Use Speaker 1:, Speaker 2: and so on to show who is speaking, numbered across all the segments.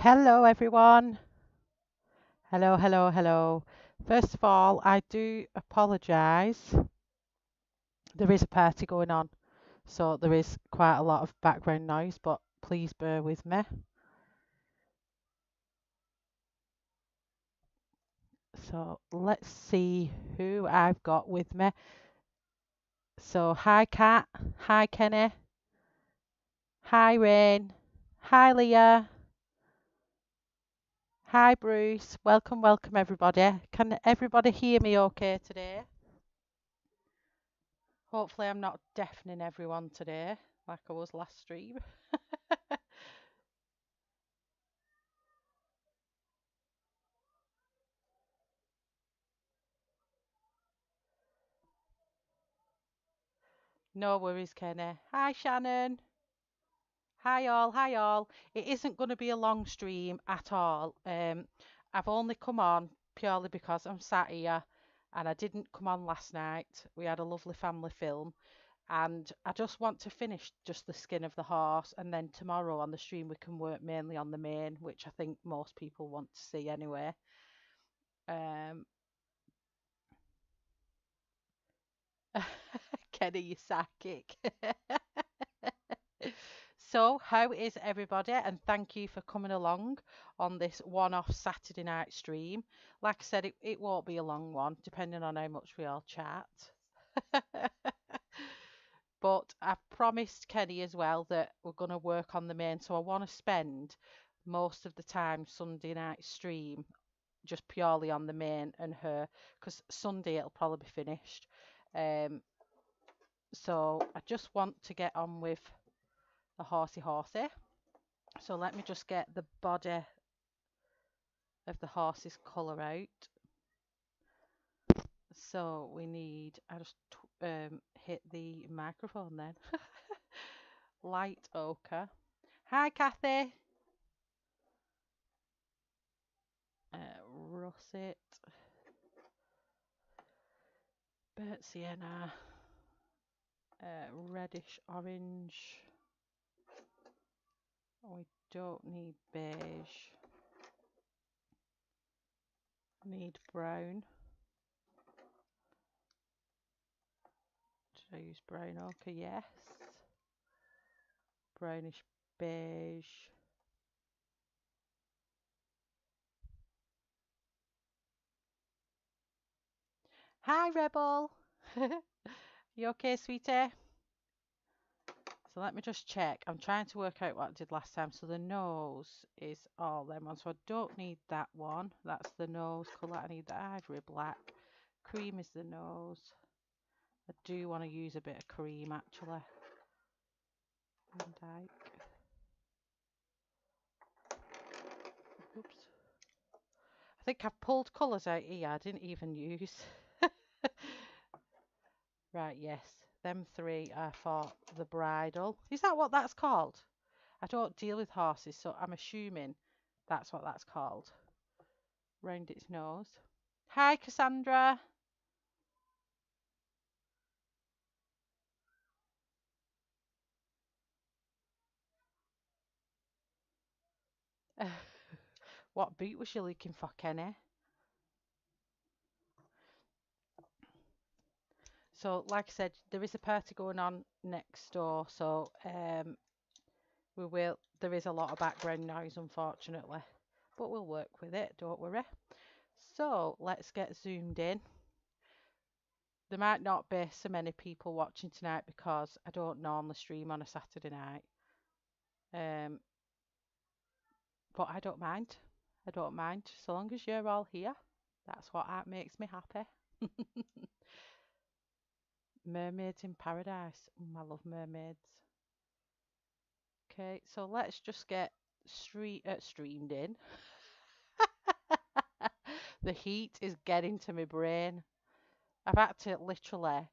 Speaker 1: Hello, everyone. Hello, hello, hello. First of all, I do apologise. There is a party going on, so there is quite a lot of background noise, but please bear with me. So let's see who I've got with me. So, hi, Kat. Hi, Kenny. Hi, Rain. Hi, Leah. Hi, Bruce. Welcome, welcome, everybody. Can everybody hear me okay today? Hopefully, I'm not deafening everyone today like I was last stream. No worries, Kenny. Hi, Shannon. Hi, all. Hi, all. It isn't going to be a long stream at all. I've only come on purely because I'm sat here and I didn't come on last night. We had a lovely family film and I just want to finish just the skin of the horse, and then tomorrow on the stream we can work mainly on the mane, which I think most people want to see anyway. Um, Kenny, you psychic. So, how is everybody? And thank you for coming along on this one off Saturday night stream. Like I said, it won't be a long one, depending on how much we all chat. But I've promised Kenny as well that we're going to work on the main. So, I want to spend most of the time Sunday night stream just purely on the main and her, because Sunday it'll probably be finished. Um, so, I just want to get on with the horsey horsey. So let me just get the body of the horse's colour out. So we need, I just hit the microphone then. Light ochre. Hi, Kathy. Russet. Burnt sienna. Reddish orange. We don't need beige. Need brown. Should I use brown ochre? Yes. Brownish beige. Hi, Rebel. You okay, sweetie? So let me just check. I'm trying to work out what I did last time. So the nose is all them ones. So I don't need that one. That's the nose colour. I need the ivory black. Cream is the nose. I do want to use a bit of cream actually. Van Dyke. Oops. I think I've pulled colours out here I didn't even use. Right, yes. Them three are for the bridle. Is that what that's called? I don't deal with horses, so I'm assuming that's what that's called. Round its nose. Hi, Cassandra. What boot was you looking for, Kenny? So, like I said, there is a party going on next door, so we will. There is a lot of background noise, unfortunately, but we'll work with it. Don't worry. So let's get zoomed in. There might not be so many people watching tonight because I don't normally stream on a Saturday night. Um, but I don't mind. I don't mind so long as you're all here. That's what makes me happy. Mermaids in Paradise. I love mermaids. Okay, so let's just get streamed in. The heat is getting to my brain. I've had to literally,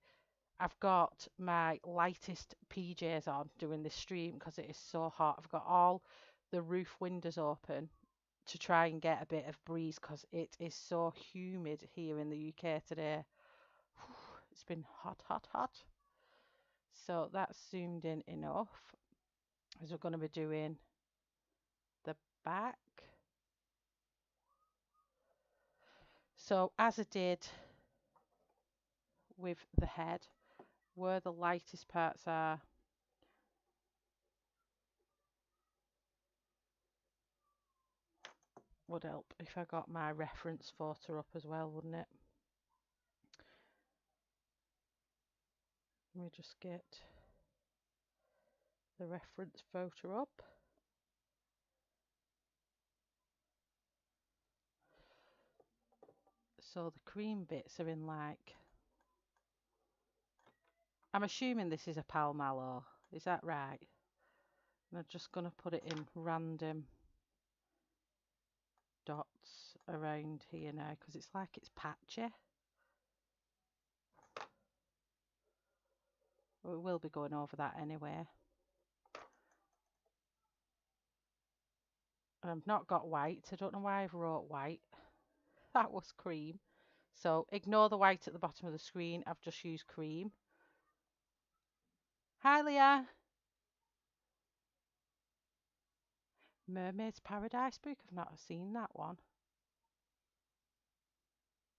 Speaker 1: I've got my lightest PJs on doing this stream because it is so hot. I've got all the roof windows open to try and get a bit of breeze because it is so humid here in the UK today. It's been hot, hot, hot. So that's zoomed in enough as we're going to be doing the back. So as I did with the head, where the lightest parts are, would help if I got my reference photo up as well, wouldn't it? Let me just get the reference photo up. So the cream bits are in like, I'm assuming this is a pal mallow, is that right? And I'm just going to put it in random dots around here now because it's like it's patchy. We will be going over that anyway. I've not got white. I don't know why I've wrote white. That was cream. So ignore the white at the bottom of the screen. I've just used cream. Hi, Leah. Mermaid's Paradise book. I've not seen that one.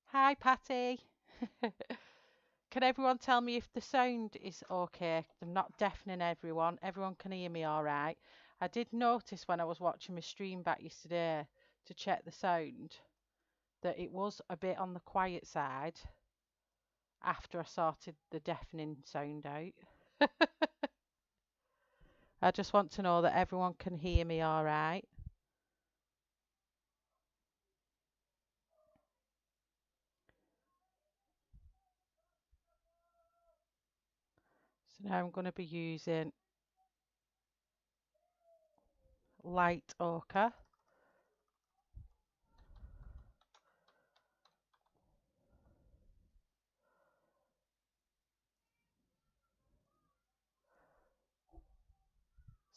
Speaker 1: Hi, Patty. Can everyone tell me if the sound is okay? I'm not deafening everyone. Everyone can hear me all right. I did notice when I was watching my stream back yesterday to check the sound that it was a bit on the quiet side after I sorted the deafening sound out. I just want to know that everyone can hear me all right. So now I'm going to be using light ochre.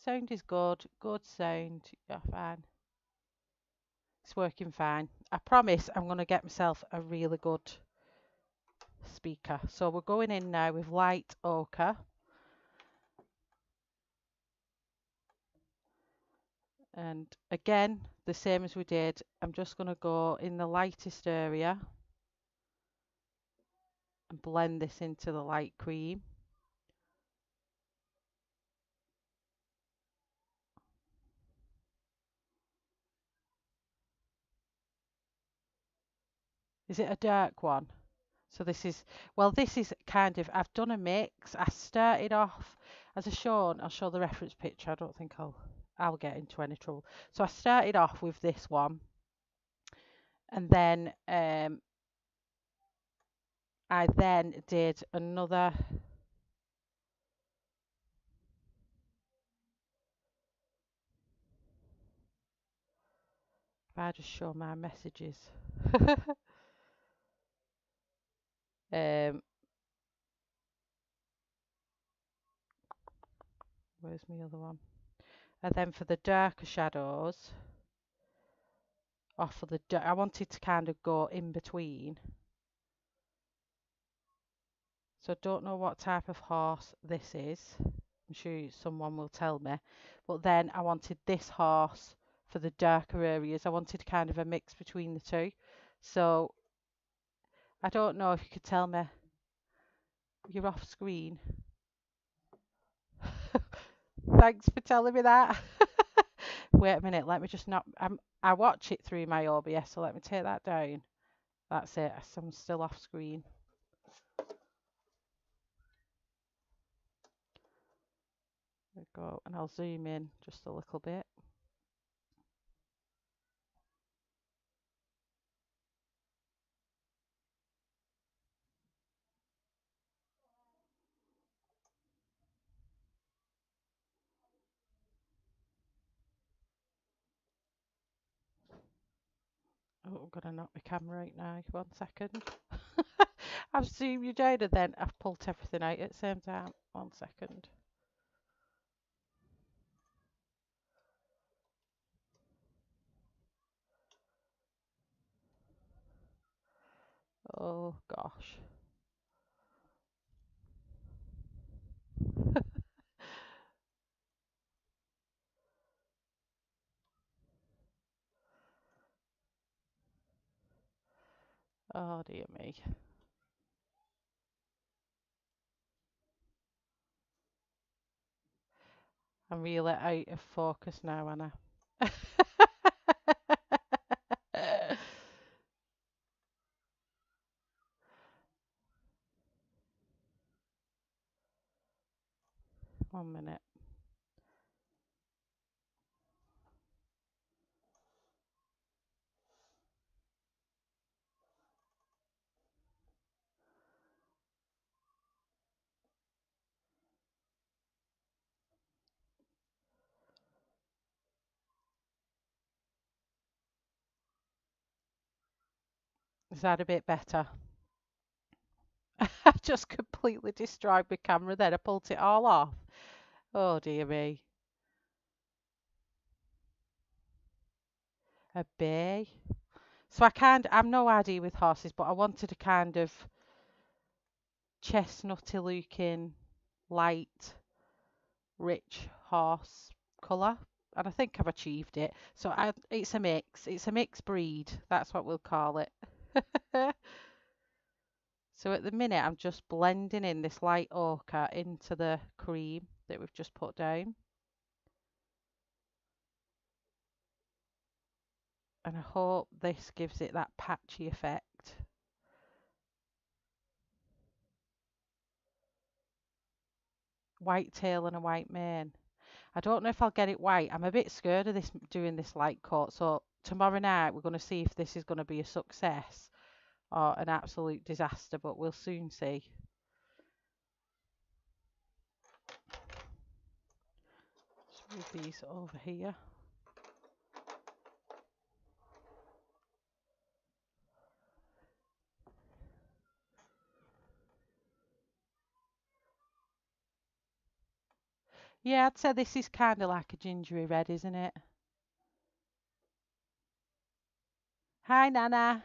Speaker 1: Sound is good. Good sound. Yeah, fine. It's working fine. I promise I'm going to get myself a really good speaker. So we're going in now with light ochre. And again, the same as we did, I'm just going to go in the lightest area and blend this into the light cream. Is it a dark one? So this is, well, this is kind of, I've done a mix. I started off, as a shown, I'll show the reference picture. I don't think I'll get into any trouble. So I started off with this one. And then I then did another. If I just show my messages. Where's my other one? And then for the darker shadows, or for the I wanted to kind of go in between. So I don't know what type of horse this is. I'm sure someone will tell me. But then I wanted this horse for the darker areas. I wanted kind of a mix between the two. So I don't know if you could tell me. You're off screen. Thanks for telling me that. Wait a minute, let me just not. I watch it through my OBS, so let me take that down. That's it. I'm still off screen. There we go, and I'll zoom in just a little bit. Oh, I'm gonna knock my camera out now. 1 second. I've zoomed you down and then I've pulled everything out at the same time. 1 second. Oh gosh. Oh dear me. I'm really out of focus now, Anna. 1 minute. Is that a bit better? I just completely destroyed my camera then. I pulled it all off. Oh dear me. A bay. So I'm no idea with horses, but I wanted a kind of chestnutty looking, light, rich horse colour. And I think I've achieved it. So it's a mix. It's a mixed breed. That's what we'll call it. So at the minute, I'm just blending in this light ochre into the cream that we've just put down. And I hope this gives it that patchy effect. White tail and a white mane. I don't know if I'll get it white. I'm a bit scared of this doing this light coat. So tomorrow night we're going to see if this is going to be a success or an absolute disaster, but we'll soon see. Let's move these over here. Yeah, I'd say this is kind of like a gingery red, isn't it? Hi, Nana.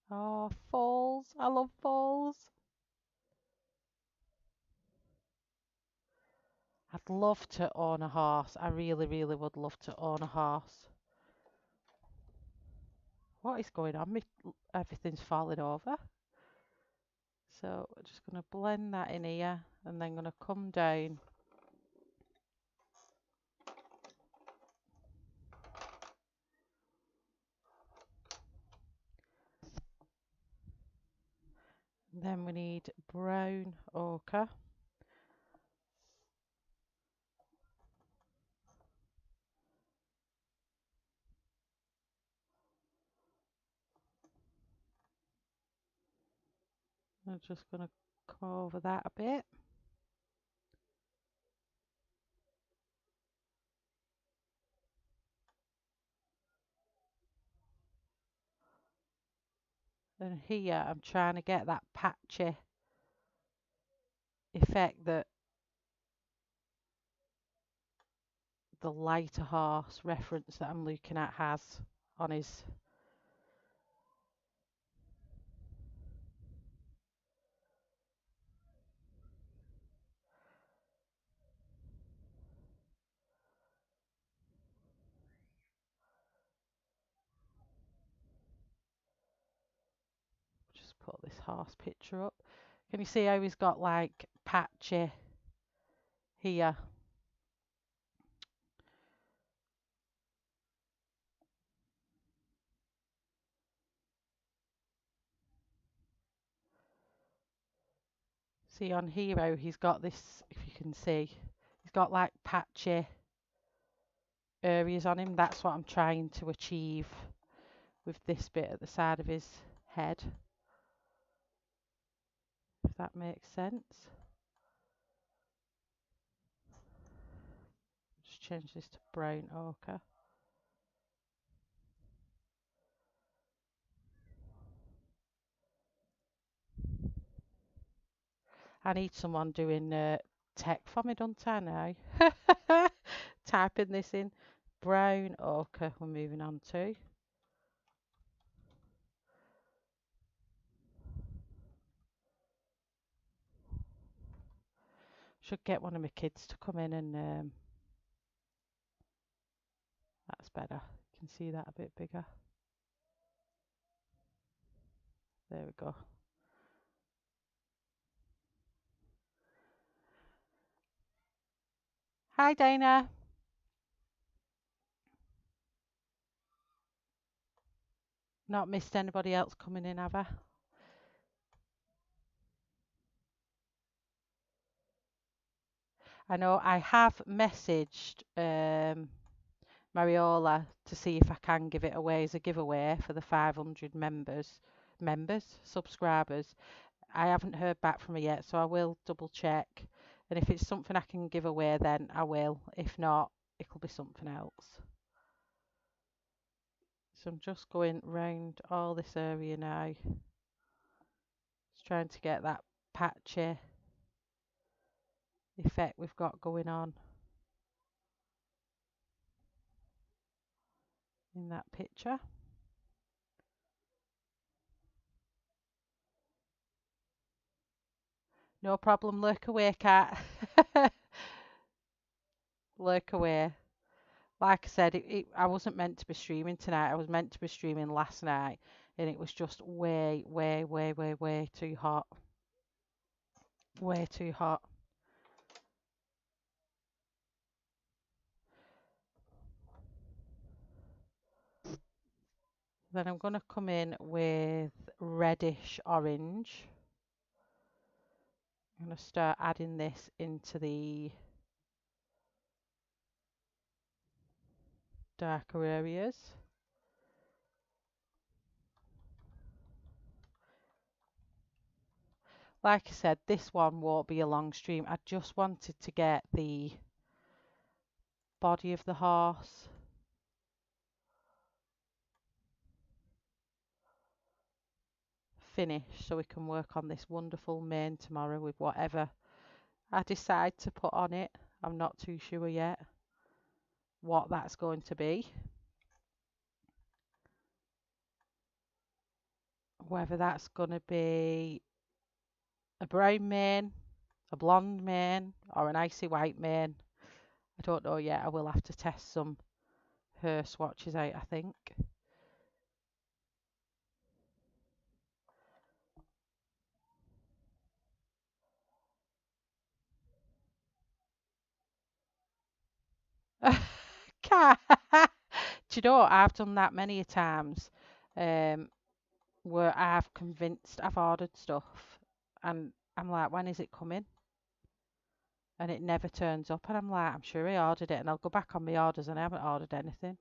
Speaker 1: Oh, falls. I love falls. I'd love to own a horse. I really, really would love to own a horse. What is going on? Everything's falling over. So I'm just going to blend that in here and then going to come down. Then we need brown ochre. I'm just going to come over that a bit. And here I'm trying to get that patchy effect that the lighter horse reference that I'm looking at has on his. Just put this horse picture up. Can you see how he's got like patchy here? See on Hero, he's got this, if you can see, he's got like patchy areas on him. That's what I'm trying to achieve with this bit at the side of his head, if that makes sense. Just change this to brown ochre. I need someone doing tech for me, don't I now? Typing this in. Brown ochre, we're moving on to. Should get one of my kids to come in and better. You can see that a bit bigger. There we go. Hi, Dana. Not missed anybody else coming in, have I? I know I have messaged Mariola to see if I can give it away as a giveaway for the 500 subscribers. I haven't heard back from her yet, so I will double check. And if it's something I can give away, then I will. If not, it'll be something else. So I'm just going round all this area now. Just trying to get that patchy effect we've got going on in that picture. No problem, lurk away, cat. Lurk away. Like I said, I wasn't meant to be streaming tonight. I was meant to be streaming last night, and it was just way, way, way, way, way too hot. Way too hot. Then I'm going to come in with reddish orange. I'm going to start adding this into the darker areas. Like I said, this one won't be a long stream. I just wanted to get the body of the horse finished so we can work on this wonderful mane tomorrow with whatever I decide to put on it. I'm not too sure yet what that's going to be. Whether that's going to be a brown mane, a blonde mane, or an icy white mane. I don't know yet. I will have to test some hair swatches out, I think. Cat. Do you know what? I've done that many a times, where I've ordered stuff and I'm like, when is it coming? And it never turns up, and I'm like, I'm sure I ordered it, and I'll go back on my orders and I haven't ordered anything.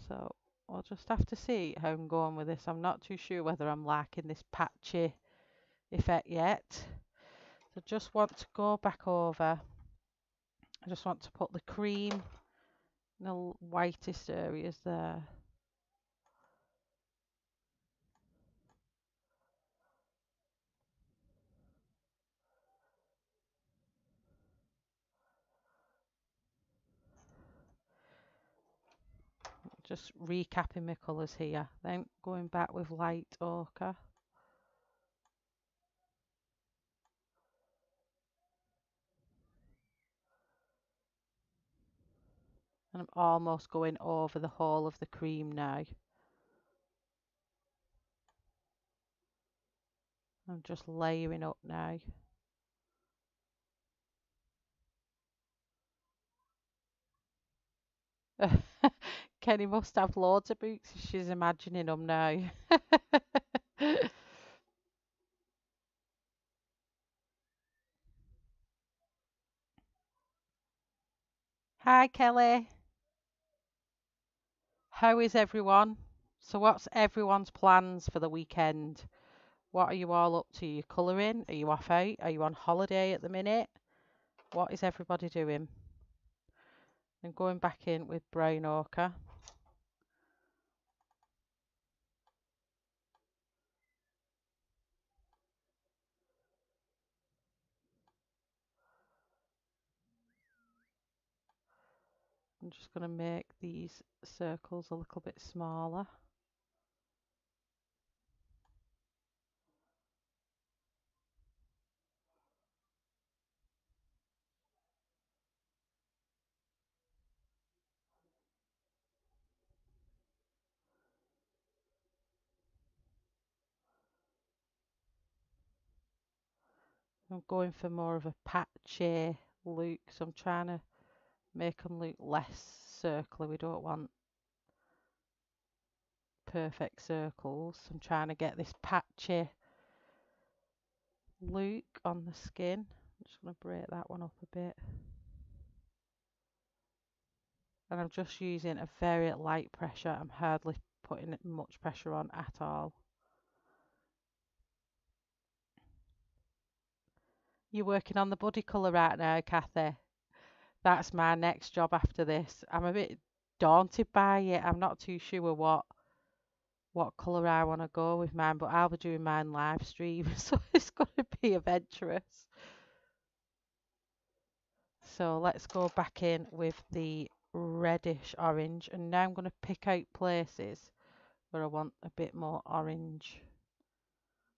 Speaker 1: So I'll just have to see how I'm going with this. I'm not too sure whether I'm liking this patchy effect yet. So just want to go back over. I just want to put the cream in the whitest areas there. Just recapping my colours here. Then going back with light ochre. And I'm almost going over the whole of the cream now. I'm just layering up now. Kenny must have loads of boots. She's imagining them now. Hi, Kelly. How is everyone? So what's everyone's plans for the weekend? What are you all up to? Are you colouring? Are you off out? Are you on holiday at the minute? What is everybody doing? I'm going back in with brown ochre. I'm just going to make these circles a little bit smaller. I'm going for more of a patchy look, so I'm trying to make them look less circular. We don't want perfect circles. I'm trying to get this patchy look on the skin. I'm just going to break that one up a bit. And I'm just using a very light pressure. I'm hardly putting much pressure on at all. You're working on the body colour right now, Kathy. That's my next job after this. I'm a bit daunted by it. I'm not too sure what colour I want to go with mine, but I'll be doing mine live stream, so it's going to be adventurous. So let's go back in with the reddish orange, and now I'm going to pick out places where I want a bit more orange.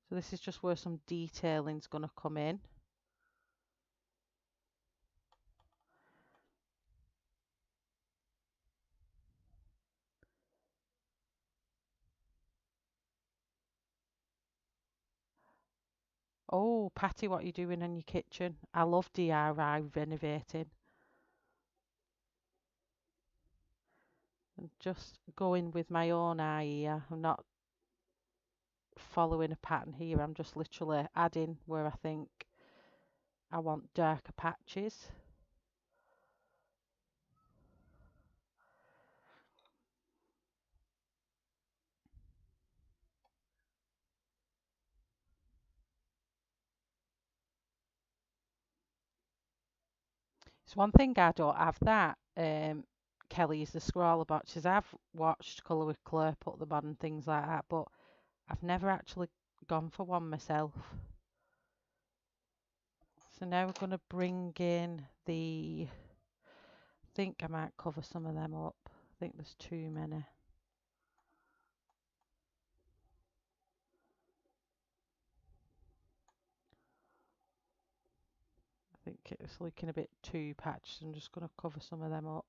Speaker 1: So this is just where some detailing's going to come in. Oh, Patty, what are you doing in your kitchen? I love DIY renovating. And just going with my own eye here. I'm not following a pattern here. I'm just literally adding where I think I want darker patches. It's one thing I don't have that, Kelly, is the scroller boxes. I've watched Colour with Claire put them on and things like that, but I've never actually gone for one myself. So now we're going to bring in the, I think I might cover some of them up. I think there's too many. I think it's looking a bit too patched. I'm just going to cover some of them up.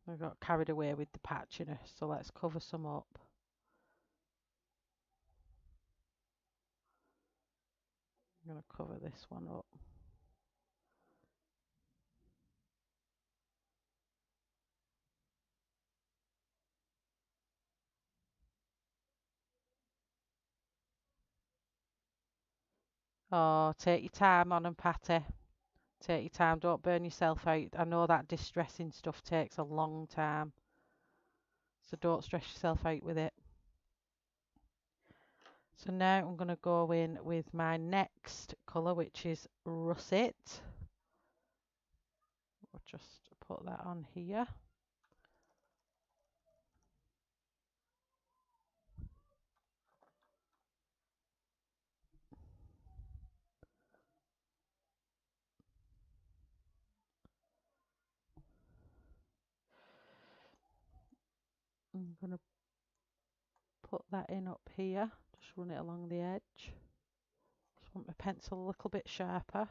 Speaker 1: I got carried away with the patchiness, so let's cover some up. I'm going to cover this one up. Oh, take your time on them, Patty. Take your time, don't burn yourself out. I know that distressing stuff takes a long time, so don't stress yourself out with it. So now I'm going to go in with my next colour, which is Russet. I'll just put that on here. I'm going to put that in up here, just run it along the edge. Just want my pencil a little bit sharper.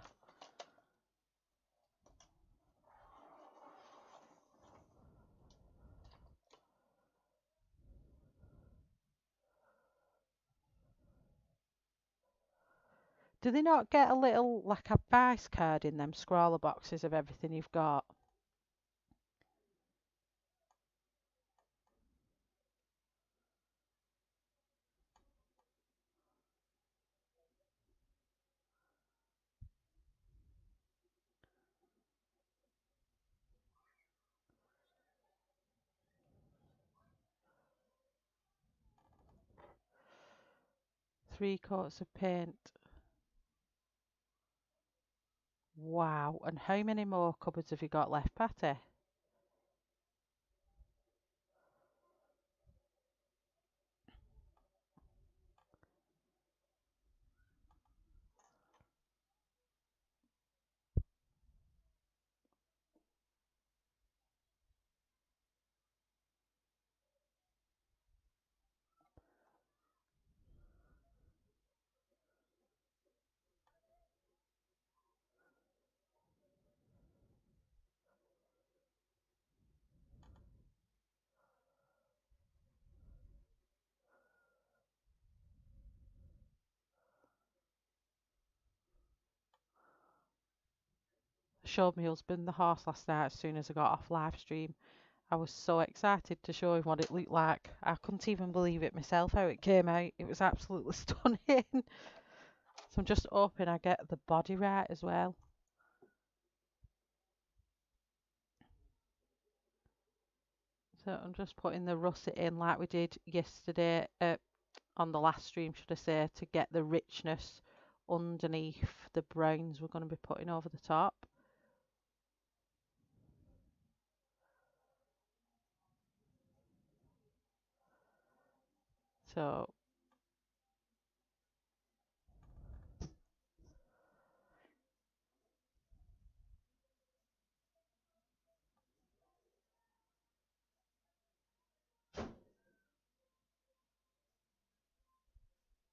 Speaker 1: Do they not get a little, like, advice card in them scrawler boxes of everything you've got? Three coats of paint. Wow. And how many more cupboards have you got left, Patty? showed my husband the horse last night as soon as I got off live stream. I was so excited to show him what it looked like. I couldn't even believe it myself how it came out. It was absolutely stunning. So I'm just hoping I get the body right as well. So I'm just putting the russet in like we did yesterday on the last stream, should I say, to get the richness underneath the browns we're going to be putting over the top. So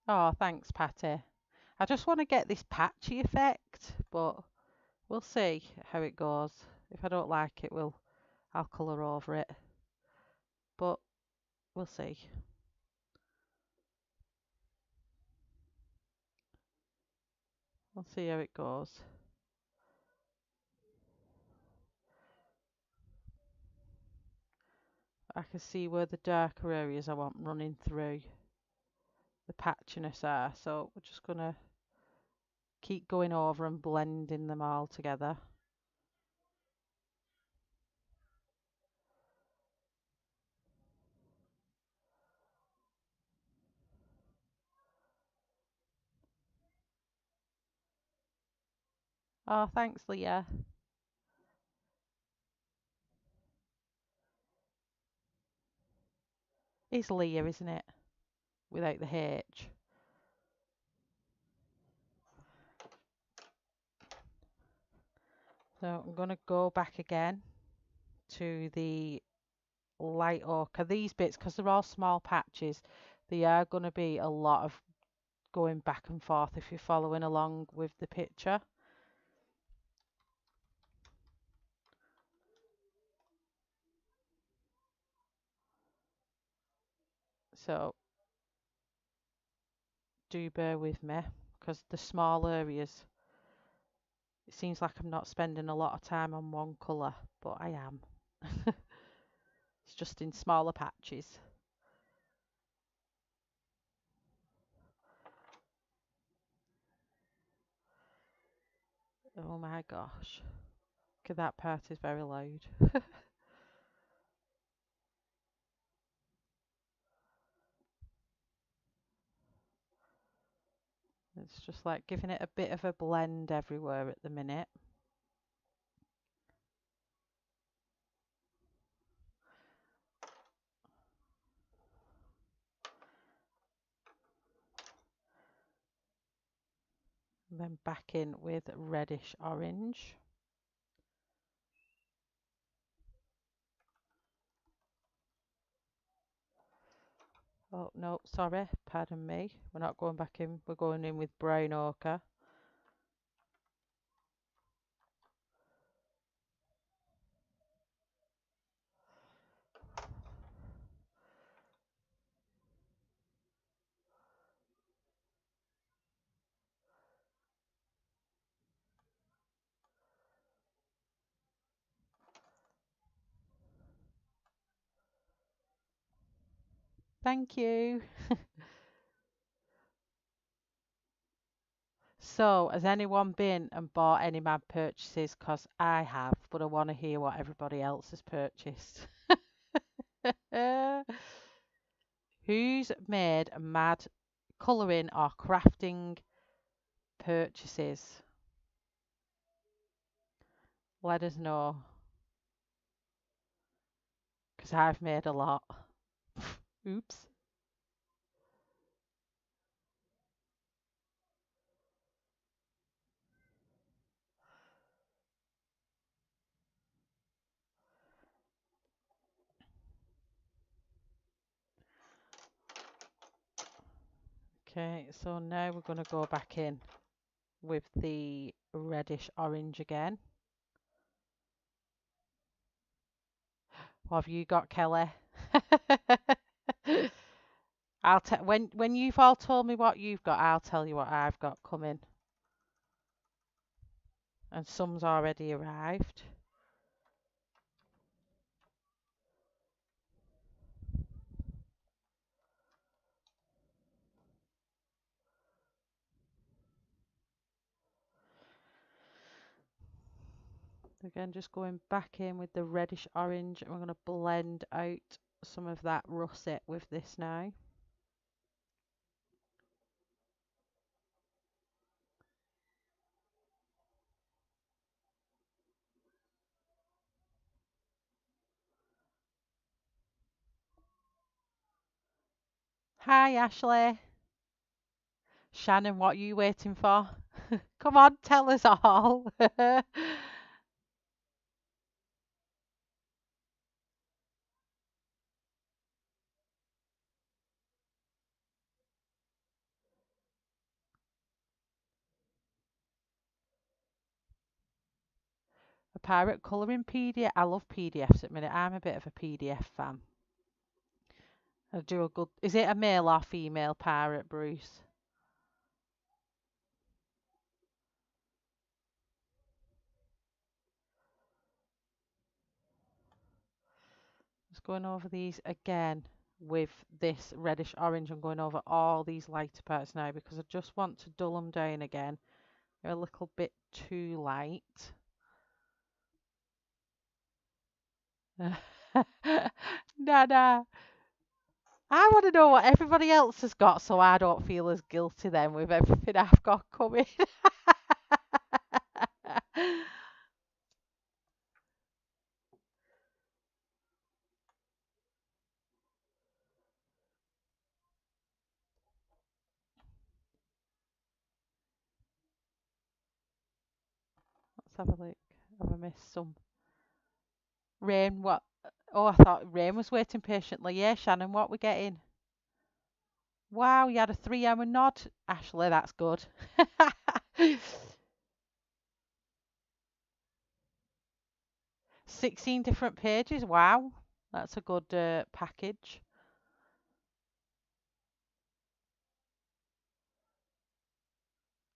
Speaker 1: oh, thanks, Patty. I just want to get this patchy effect, but we'll see how it goes. If I don't like it, I'll colour over it. But we'll see. We'll see how it goes. I can see where the darker areas I want running through the patchiness are, so we're just going to keep going over and blending them all together. Oh, thanks, Leah. It's Leah, isn't it? Without the H. So I'm going to go back again to the light ochre. These bits, because they're all small patches, they are going to be a lot of going back and forth if you're following along with the picture. So do bear with me, because the small areas, it seems like I'm not spending a lot of time on one colour, but I am. It's just in smaller patches. Oh my gosh. Okay, that part is very loud. It's just like giving it a bit of a blend everywhere at the minute. And then back in with reddish orange. Oh, no, sorry, pardon me. We're not going back in, we're going in with brown ochre. Thank you. So, has anyone been and bought any mad purchases? Because I have, but I want to hear what everybody else has purchased. Who's made mad colouring or crafting purchases? Let us know. Because I've made a lot. Oops. Okay, so now we're going to go back in with the reddish orange again. What have you got, Kelly? I'll tell when you've all told me what you've got, I'll tell you what I've got coming. and some's already arrived. Again, just going back in with the reddish orange, and we're going to blend out some of that russet with this now. Hi, Ashley. Shannon, what are you waiting for? Come on, tell us all. A pirate colouring PDF. I love PDFs at the minute. I'm a bit of a PDF fan. I do a good. Is it a male or female pirate, Bruce? Just going over these again with this reddish orange. I'm going over all these lighter parts now because I just want to dull them down again. They're a little bit too light. Nana, I want to know what everybody else has got so I don't feel as guilty then with everything I've got coming. Let's have a look. Have I missed some? Rain, what? Oh, I thought Rain was waiting patiently. Yeah, Shannon, what we getting? Wow, you had a 3 hour nod. Ashley, that's good. 16 different pages. Wow, that's a good package.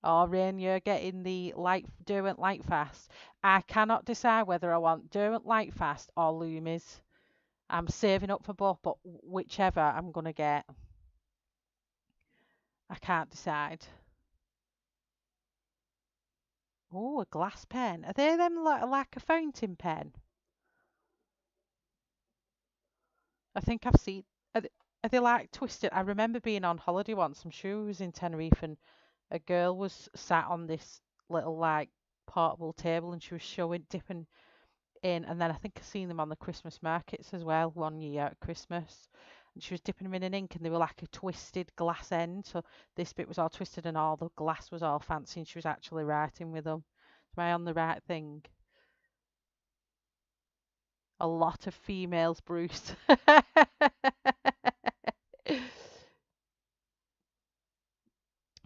Speaker 1: Oh, Rain, you're getting the Derwent Light Fast. I cannot decide whether I want Derwent Light Fast or Loomies. I'm saving up for both, but whichever I'm gonna get, I can't decide. Oh, a glass pen. Are they them like a fountain pen? I think I've seen. Are they like twisted? I remember being on holiday once. I'm sure it was in Tenerife, and a girl was sat on this little like portable table, and she was showing dipping in. And then I think I seen them on the Christmas markets as well one year at Christmas. And she was dipping them in an ink, and they were like a twisted glass end. So this bit was all twisted, and all the glass was all fancy, and she was actually writing with them. Am I on the right thing? A lot of females, Bruce.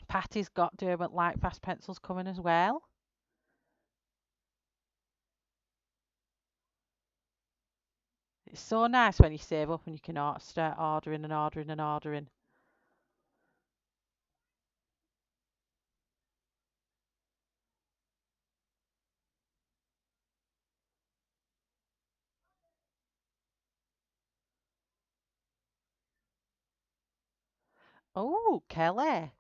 Speaker 1: Patty's got Derwent Light Fast pencils coming as well. It's so nice when you save up and you can start ordering and ordering and ordering. Oh, Kelly,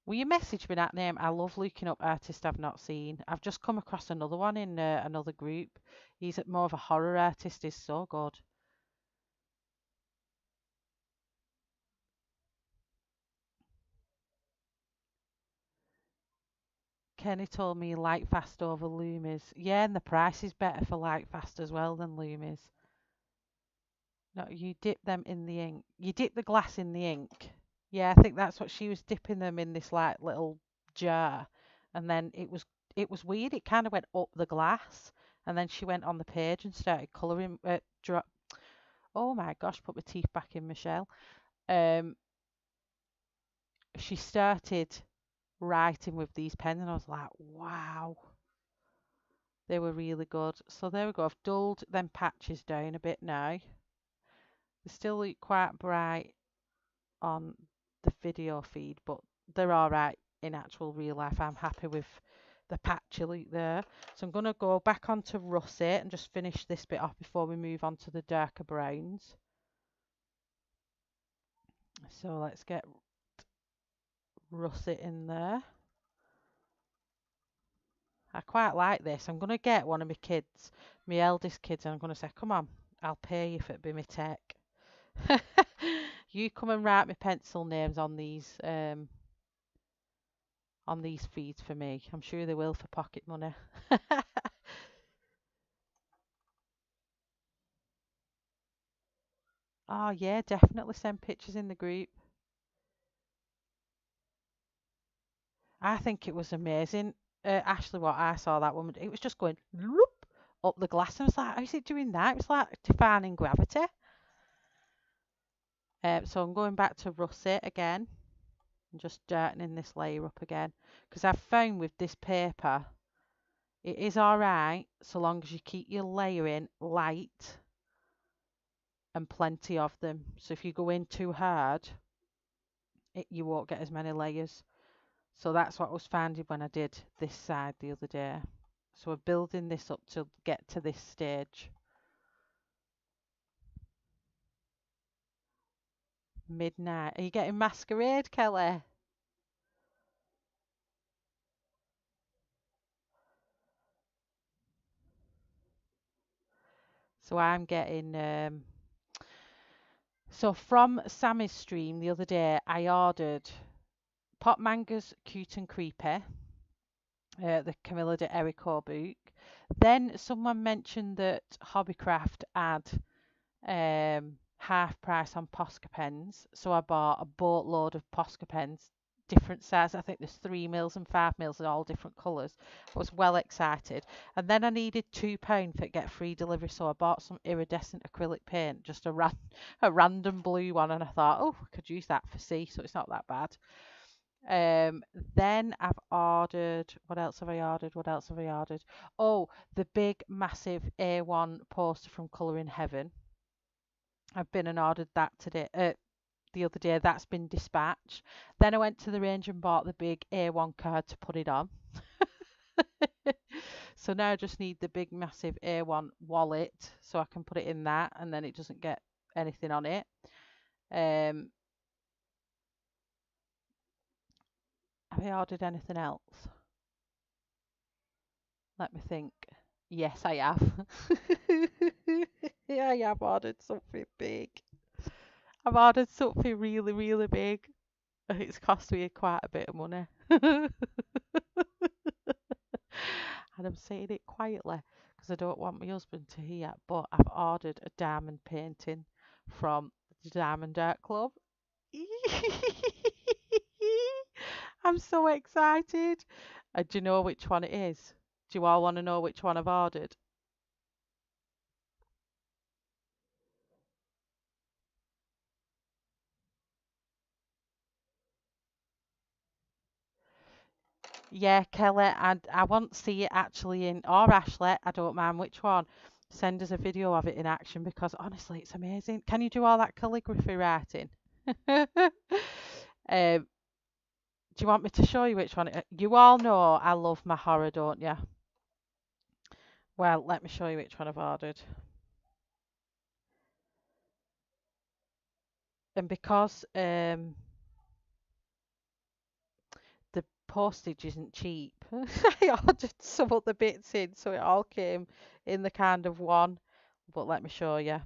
Speaker 1: will you message me that name? I love looking up artists I've not seen. I've just come across another one in another group. He's more of a horror artist. He's so good. Kenny told me Light Fast over Loomies. Yeah, and the price is better for Light Fast as well than Loomies. No, you dip them in the ink. You dip the glass in the ink. Yeah, I think that's what she was dipping them in this like little jar, and then it was weird. It kind of went up the glass, and then she went on the page and started colouring. Oh my gosh, put my teeth back in, Michelle. Um, she started writing with these pens, and I was like, wow, they were really good. So there we go. I've dulled them patches down a bit now. They still look quite bright on the video feed, but they're all right in actual real life. I'm happy with the patchy look there. So I'm going to go back onto russet and just finish this bit off before we move on to the darker browns. So let's get russet in there. I quite like this. I'm going to get one of my kids, my eldest kids, and I'm going to say, come on, I'll pay you for it be my tech. You come and write my pencil names on these feeds for me. I'm sure they will for pocket money. Oh yeah, definitely send pictures in the group. I think it was amazing. Ashley, what I saw that woman, it was just going loop up the glass, and I was like, how is it doing that? It was like defining gravity. So I'm going back to russet again and just darkening this layer up again, because I've found with this paper, it is alright so long as you keep your layering light and plenty of them. So if you go in too hard, you won't get as many layers. So that's what I was finding when I did this side the other day. So we're building this up to get to this stage. Midnight. Are you getting masquerade, Kelly? So I'm getting so from Sammy's stream the other day, I ordered Pot Manga's Cute and Creepy, the Camilla de Erico book. Then someone mentioned that Hobbycraft had half price on Posca pens, so I bought a boatload of Posca pens, different sizes. I think there's 3mm and 5mm in all different colours. I was well excited, and then I needed £2 to get free delivery, so I bought some iridescent acrylic paint, just a random blue one, and I thought, oh, I could use that for C, so it's not that bad. Then I've ordered, what else have I ordered? What else have I ordered? Oh, the big massive A1 poster from Colouring Heaven. I've been and ordered that today, the other day. That's been dispatched. Then I went to the range and bought the big A1 card to put it on. So now I just need the big massive A1 wallet so I can put it in that, and then it doesn't get anything on it. Have I ordered anything else? Let me think. Yes, I have. Yeah, I have ordered something big. I've ordered something really, really big. It's cost me quite a bit of money. And I'm saying it quietly because I don't want my husband to hear. But I've ordered a diamond painting from the Diamond Art Club. I'm so excited. Do you know which one it is? Do you all want to know which one I've ordered? Yeah, Kelly, I want to see it actually in, or Ashley, I don't mind which one. Send us a video of it in action because honestly, it's amazing. Can you do all that calligraphy writing? Do you want me to show you which one? You all know I love my horror, don't you? Well, let me show you which one I've ordered. And because the postage isn't cheap, I ordered some other bits in, so it all came in the kind of one. But let me show you.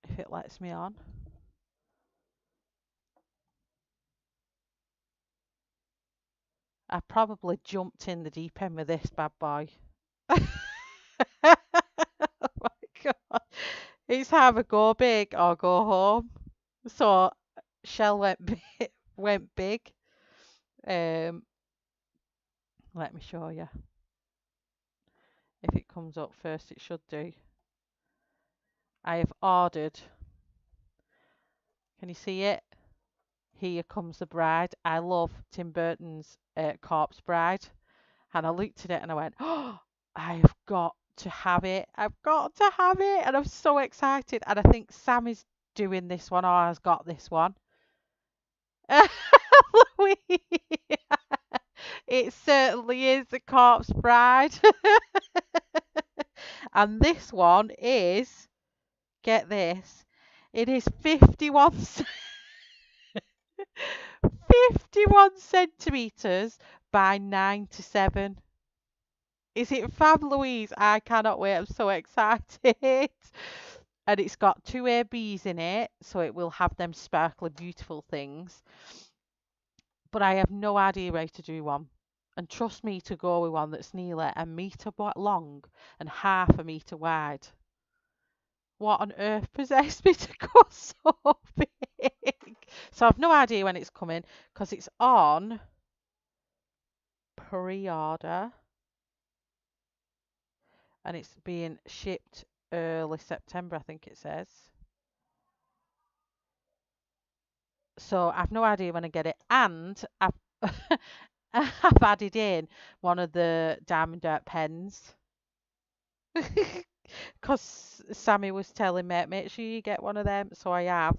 Speaker 1: If it lets me on. I probably jumped in the deep end with this bad boy. Oh my god. It's either go big or go home. So Shell went big. Um, Let me show you. If it comes up first, it should do. I have ordered. Can you see it? Here Comes the Bride. I love Tim Burton's Corpse Bride. And I looked at it and I went, oh, I have got to have it. I've got to have it. And I'm so excited. And I think Sam is doing this one or has got this one. Louise. It certainly is the Corpse Bride. And this one is, get this, it is 51 centimetres by 97. Is it fab, Louise? I cannot wait. I'm so excited. And it's got two ABs in it, so it will have them sparkly, beautiful things. But I have no idea where to do one. And trust me to go with one that's nearly a metre long and half a metre wide. What on earth possessed me to go so big? So I've no idea when it's coming because it's on pre-order and it's being shipped early September, I think it says. So I've no idea when I get it, and I've I've added in one of the Diamond Dirt pens because Sammy was telling me, make sure you get one of them. So I have.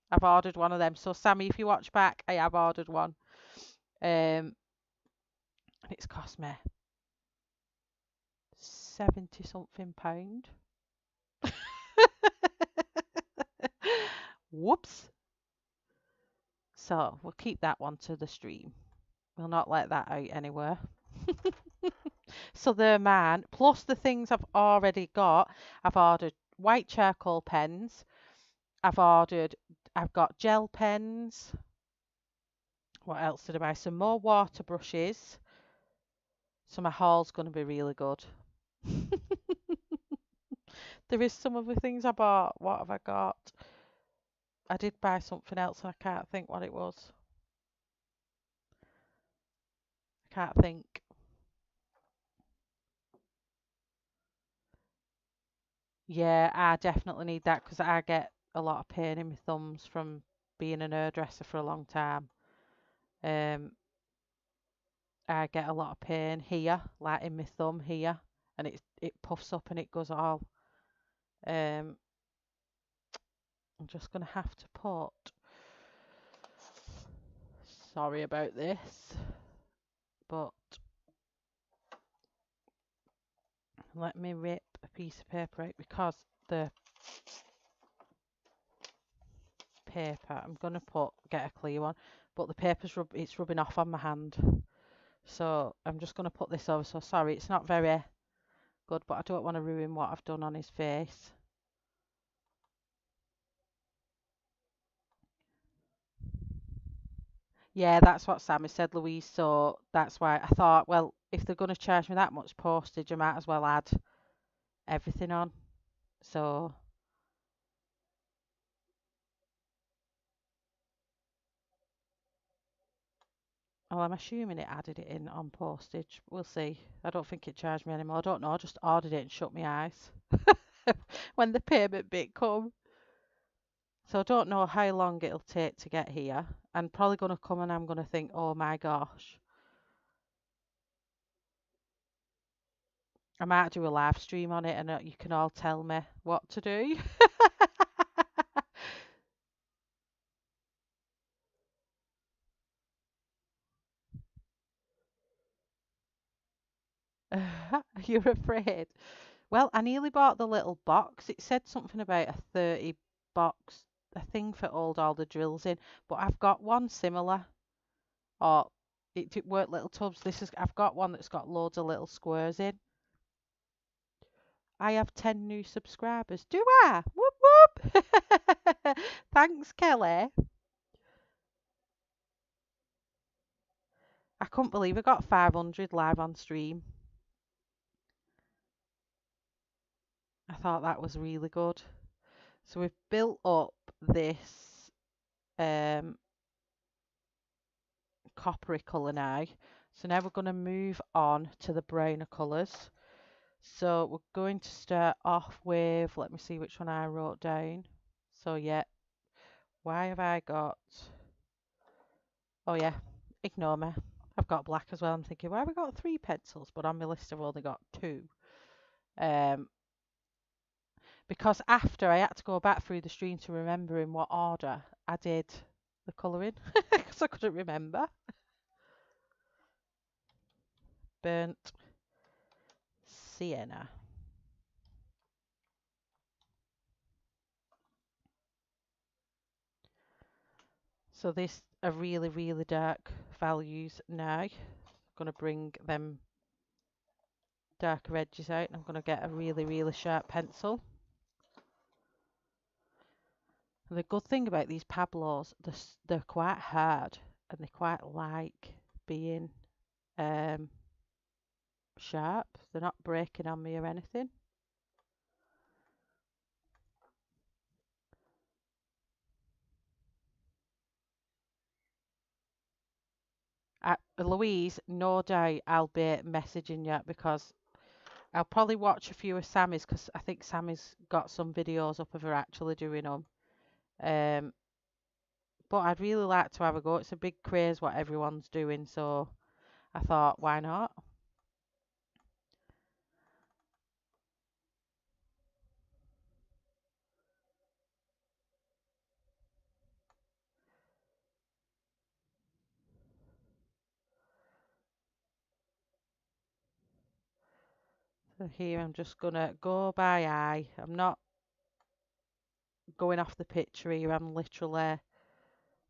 Speaker 1: I've ordered one of them. So Sammy, if you watch back, I have ordered one. And it's cost me 70 something pound. Whoops. So we'll keep that one to the stream. We'll not let that out anywhere. So they're mine. Plus the things I've already got. I've ordered white charcoal pens. I've got gel pens. What else did I buy? Some more water brushes. So my haul's going to be really good. There is some of the things I bought. What have I got? I did buy something else and I can't think what it was. I can't think. Yeah, I definitely need that because I get a lot of pain in my thumbs from being an hairdresser for a long time. Um, I get a lot of pain here, like in my thumb here, and it puffs up and it goes all. I'm just gonna have to put. Sorry about this, but let me rip a piece of paper out because the paper I'm gonna get a clear one, but the paper's it's rubbing off on my hand. So I'm just gonna put this over. So sorry, it's not very good, but I don't want to ruin what I've done on his face. Yeah, that's what Sammy said, Louise. So that's why I thought, well, if they're going to charge me that much postage, I might as well add everything on. So, well, I'm assuming it added it in on postage. We'll see. I don't think it charged me anymore. I don't know. I just ordered it and shut my eyes when the payment bit come. So I don't know how long it'll take to get here. I'm probably going to come and I'm going to think, oh my gosh. I might do a live stream on it and you can all tell me what to do. You're afraid? Well, I nearly bought the little box. It said something about a 30 box, a thing for all the drills in, but I've got one similar. Or it worked little tubs. I've got one that's got loads of little squares in. I have 10 new subscribers. Do I? Whoop whoop. Thanks, Kelly. I couldn't believe I got 500 live on stream. I thought that was really good. So we've built up this coppery colour now. So now we're going to move on to the browner colours. So we're going to start off with, let me see which one I wrote down. So yeah, why have I got, oh yeah, ignore me. I've got black as well. I'm thinking, why have I got 3 pencils? But on my list I've only got 2. because after I had to go back through the stream to remember in what order I did the colouring because I couldn't remember. Burnt sienna. So this are really, really dark values now. I'm going to bring them darker edges out and I'm going to get a really, really sharp pencil. And the good thing about these Pablos, they're quite hard and they quite like being sharp. They're not breaking on me or anything. Louise, no doubt I'll be messaging you because I'll probably watch a few of Sammy's because I think Sammy's got some videos up of her actually doing them. But I'd really like to have a go. It's a big craze what everyone's doing, so I thought, why not? So here I'm just gonna go by eye. I'm not going off the picture here. I'm literally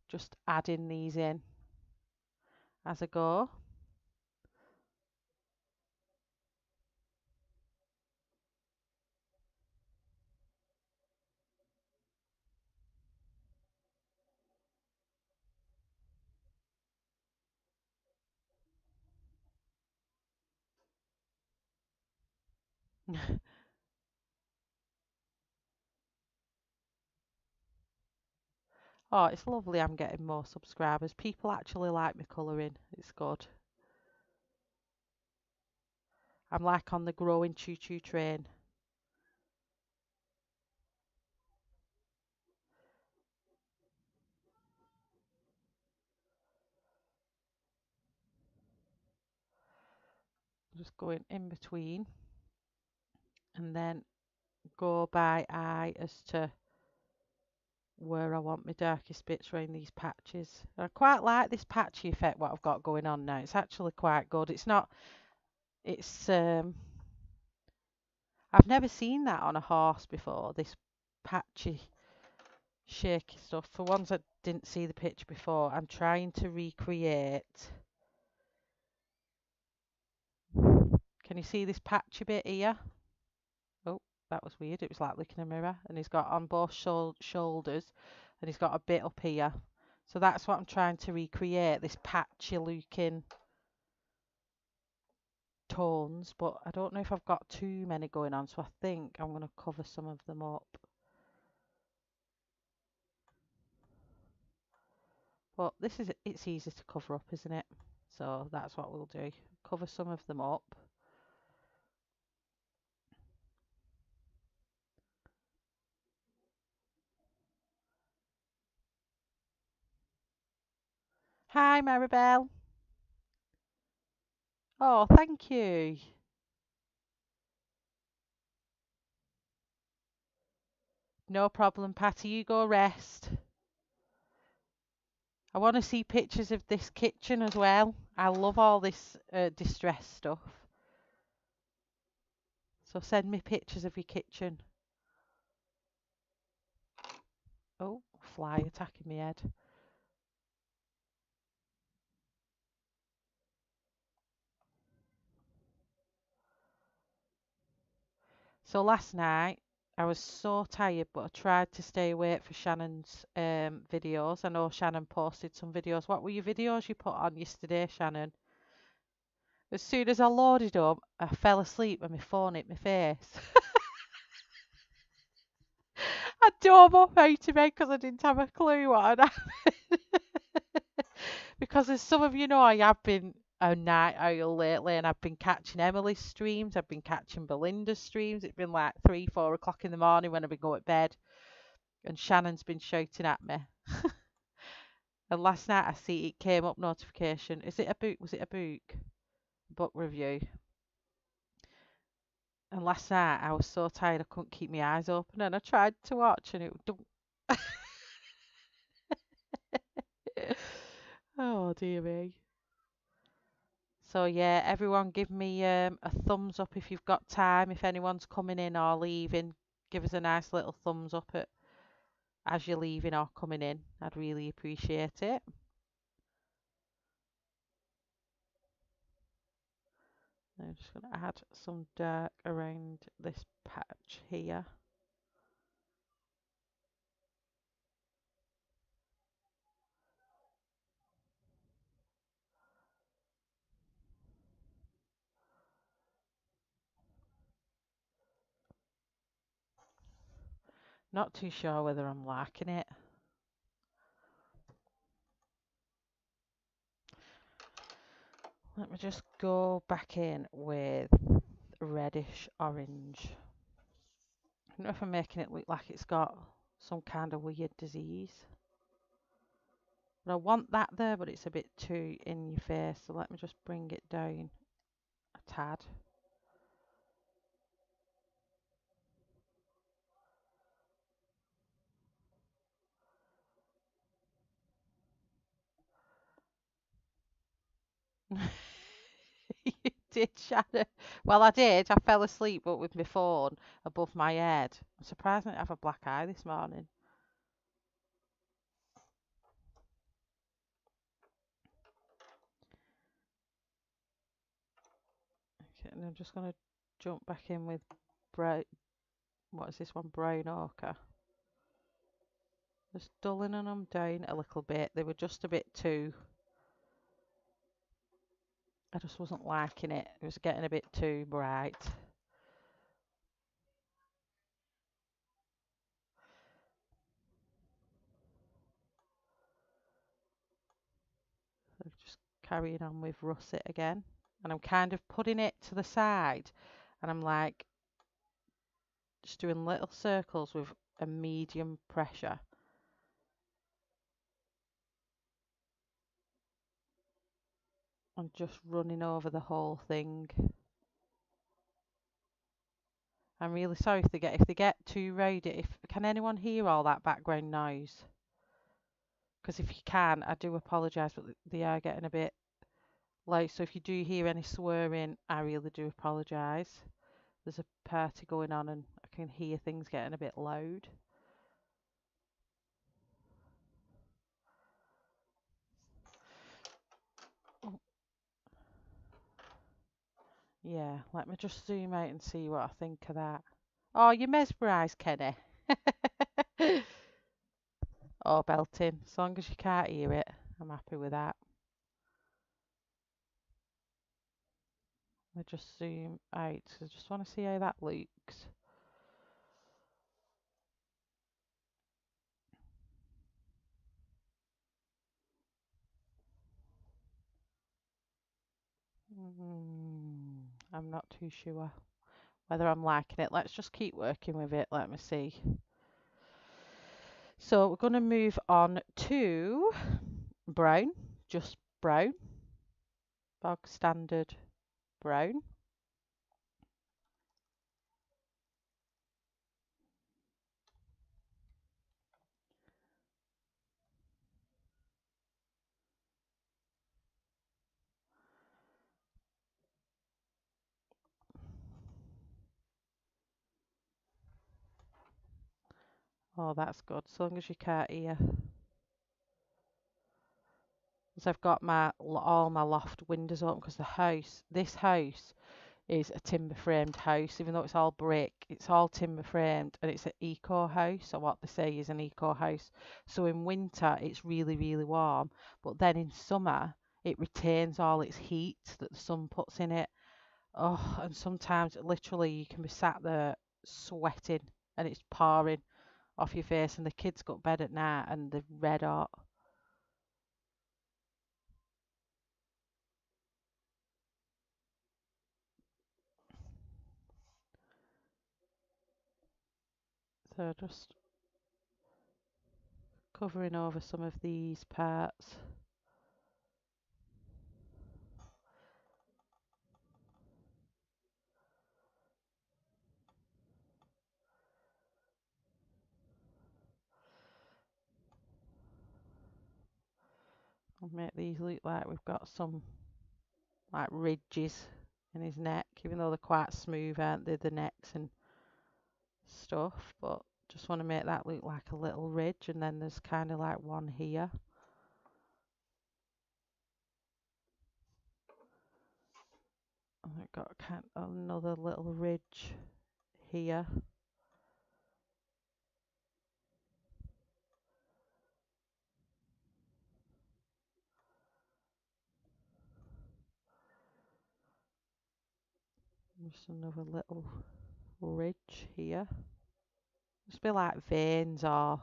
Speaker 1: just adding these in as I go. Oh, it's lovely I'm getting more subscribers. People actually like me colouring. It's good. I'm like on the growing choo-choo train. Just going in between and then go by eye as to where I want my darkest bits around these patches. I quite like this patchy effect what I've got going on now. It's actually quite good. It's not, it's, I've never seen that on a horse before, this patchy, shaky stuff. For ones that didn't see the picture before, I'm trying to recreate. Can you see this patchy bit here? Oh, that was weird. It was like looking in a mirror. And he's got on both shoulders and he's got a bit up here. So that's what I'm trying to recreate, this patchy looking tones. But I don't know if I've got too many going on. So I think I'm going to cover some of them up. But it's easy to cover up, isn't it? So that's what we'll do. Cover some of them up. Hi, Maribel. Oh, thank you. No problem, Patty. You go rest. I want to see pictures of this kitchen as well. I love all this distress stuff. So send me pictures of your kitchen. Oh, fly attacking my head. So last night I was so tired, but I tried to stay awake for Shannon's videos. I know Shannon posted some videos. What were your videos you put on yesterday, Shannon? As soon as I loaded up, I fell asleep and my phone hit my face. I dove up out of bed because I didn't have a clue what had happened. Because as some of you know, I have been a night owl lately and I've been catching Emily's streams, I've been catching Belinda's streams. It's been like 3, 4 o'clock in the morning when I've been going to bed and Shannon's been shouting at me. And last night I see it came up notification. Is it a book? Was it a book? Book review. And last night I was so tired I couldn't keep my eyes open, and I tried to watch and it don't. Oh dear me. So yeah, everyone give me a thumbs up if you've got time. If anyone's coming in or leaving, give us a nice little thumbs up as you're leaving or coming in. I'd really appreciate it. I'm just going to add some dark around this patch here. Not too sure whether I'm liking it. Let me just go back in with reddish orange. I don't know if I'm making it look like it's got some kind of weird disease. But I want that there, but it's a bit too in your face. So let me just bring it down a tad. You did, Shannon. Well, I did. I fell asleep, but with my phone above my head. I'm surprised I didn't have a black eye this morning. Okay, and I'm just going to jump back in with bright. What is this one? Brown ochre. Just dulling them down a little bit. They were just a bit too. I just wasn't liking it. It was getting a bit too bright. So just carrying on with russet again. And I'm kind of putting it to the side. And I'm like just doing little circles with a medium pressure. And just running over the whole thing. I'm really sorry if they get too rowdy. Can anyone hear all that background noise? Because if you can, I do apologise, but they are getting a bit loud. So if you do hear any swearing, I really do apologise. There's a party going on and I can hear things getting a bit loud. Oh, yeah, let me just zoom out and see what I think of that. Oh, you're mesmerised, Kenny. Oh, belting. As long as you can't hear it, I'm happy with that. I just zoom out. I just want to see how that looks. I'm not too sure whether I'm liking it. Let's just keep working with it. Let me see. So we're going to move on to brown, just brown, bog standard brown. Oh, that's good. As long as you can't hear. Because I've got all my loft windows open because this house is a timber framed house. Even though it's all brick, it's all timber framed and it's an eco house, or what they say is an eco house. So in winter it's really, really warm, but then in summer it retains all its heat that the sun puts in it. Oh, and sometimes literally you can be sat there sweating and it's pouring off your face, and the kids go to bed at night and they're red hot. So just covering over some of these parts. I'll make these look like we've got some like ridges in his neck, even though they're quite smooth, aren't they, the necks and stuff, but just want to make that look like a little ridge, and then there's kind of like one here. And I've got kind of another little ridge here. Just another little ridge here. Must be like veins or...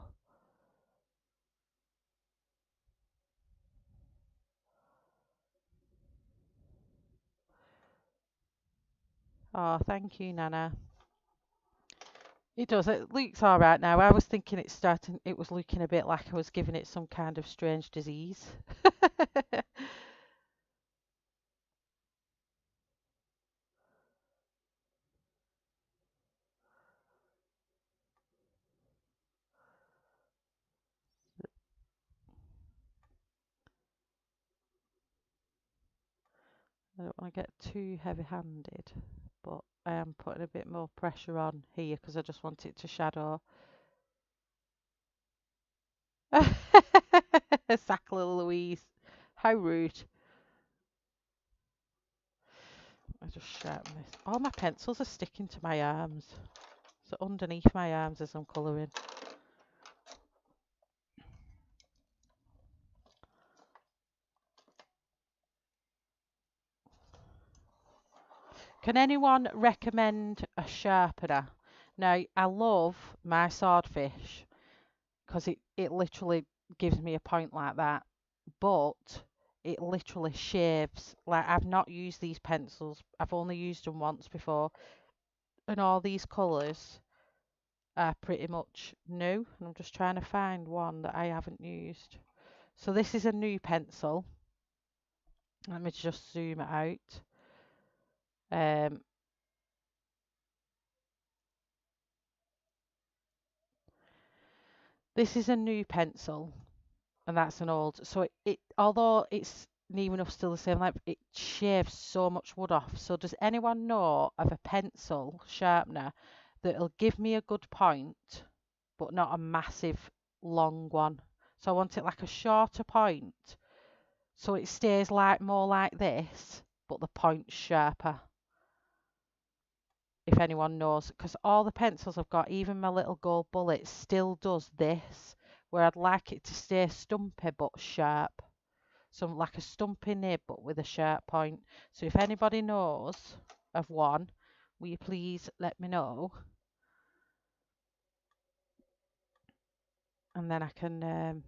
Speaker 1: Oh, thank you, Nana. It does. It looks all right now. I was thinking it was looking a bit like I was giving it some kind of strange disease. I don't want to get too heavy-handed, but I am putting a bit more pressure on here because I just want it to shadow. Sack little Louise. How rude. I just sharpen this. All my pencils are sticking to my arms. So underneath my arms as I'm colouring. Can anyone recommend a sharpener? Now, I love my swordfish because it literally gives me a point like that, but it literally shaves. Like, I've not used these pencils, I've only used them once before, and all these colours are pretty much new, and I'm just trying to find one that I haven't used. So this is a new pencil. Let me just zoom it out. This is a new pencil, and that's an old. So it although it's near enough still the same length, it shaves so much wood off. So does anyone know of a pencil sharpener that'll give me a good point, but not a massive long one? So I want it like a shorter point, so it stays like more like this, but the point's sharper. If anyone knows, because all the pencils I've got, even my little gold bullet, still does this, where I'd like it to stay stumpy but sharp. So like a stumpy nib but with a sharp point. So if anybody knows of one, will you please let me know? And then I can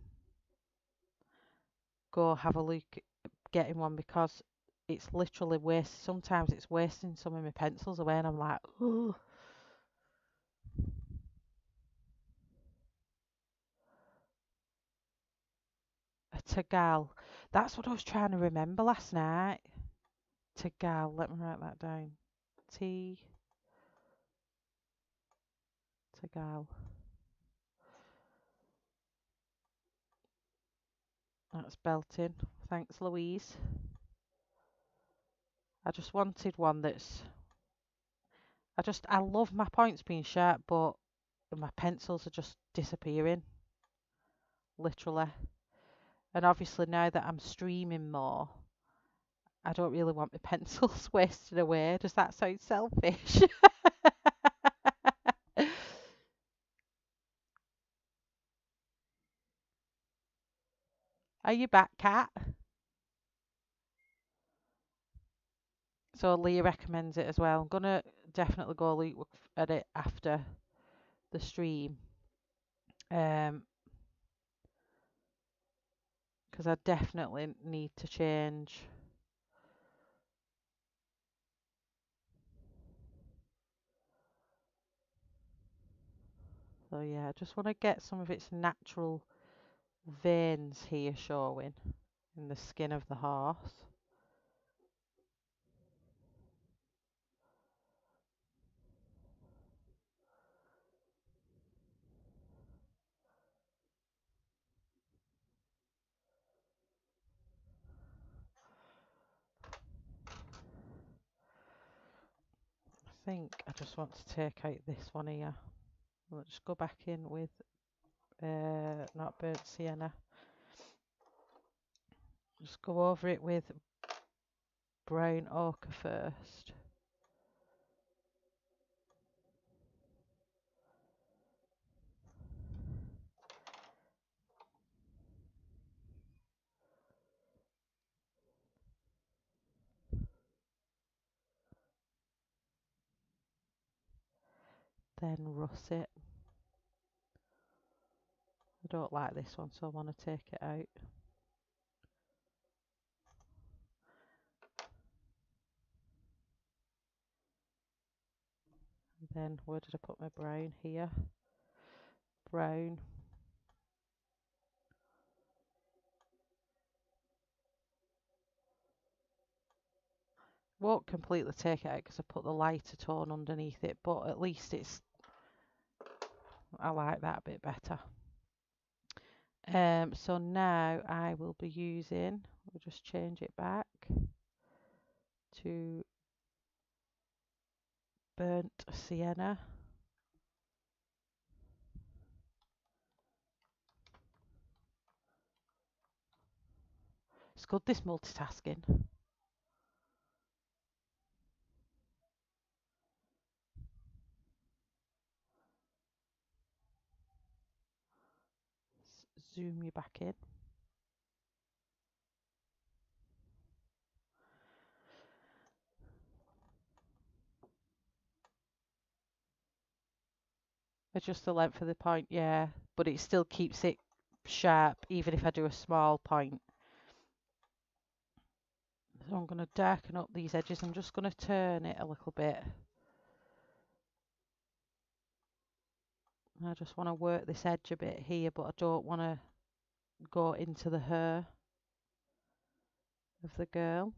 Speaker 1: go have a look at getting one, because it's literally waste. Sometimes it's wasting some of my pencils away, and I'm like, ooh. A Tagal. That's what I was trying to remember last night. Tagal. Let me write that down. T. Tagal. That's belting. Thanks, Louise. I just wanted one that's... I love my points being sharp, but my pencils are just disappearing. Literally. And obviously now that I'm streaming more, I don't really want my pencils wasted away. Does that sound selfish? Are you back, Cat? So Leah recommends it as well. I'm gonna definitely go look at it after the stream, because I definitely need to change. So yeah, I just want to get some of its natural veins here showing in the skin of the horse. think I just want to take out this one here. I'll just go back in with not burnt sienna. Just go over it with brown ochre first. Then russet. I don't like this one, so I want to take it out. And then where did I put my brown? Here. Brown. Won't completely take it out because I put the lighter tone underneath it, but at least I like that a bit better. So now I will be using, we'll just change it back to burnt sienna. It's good, this multitasking. Zoom you back in. Adjust the length of the point, yeah, but it still keeps it sharp even if I do a small point. So I'm going to darken up these edges. I'm just going to turn it a little bit. I just want to work this edge a bit here, but I don't want to go into the hair of the girl.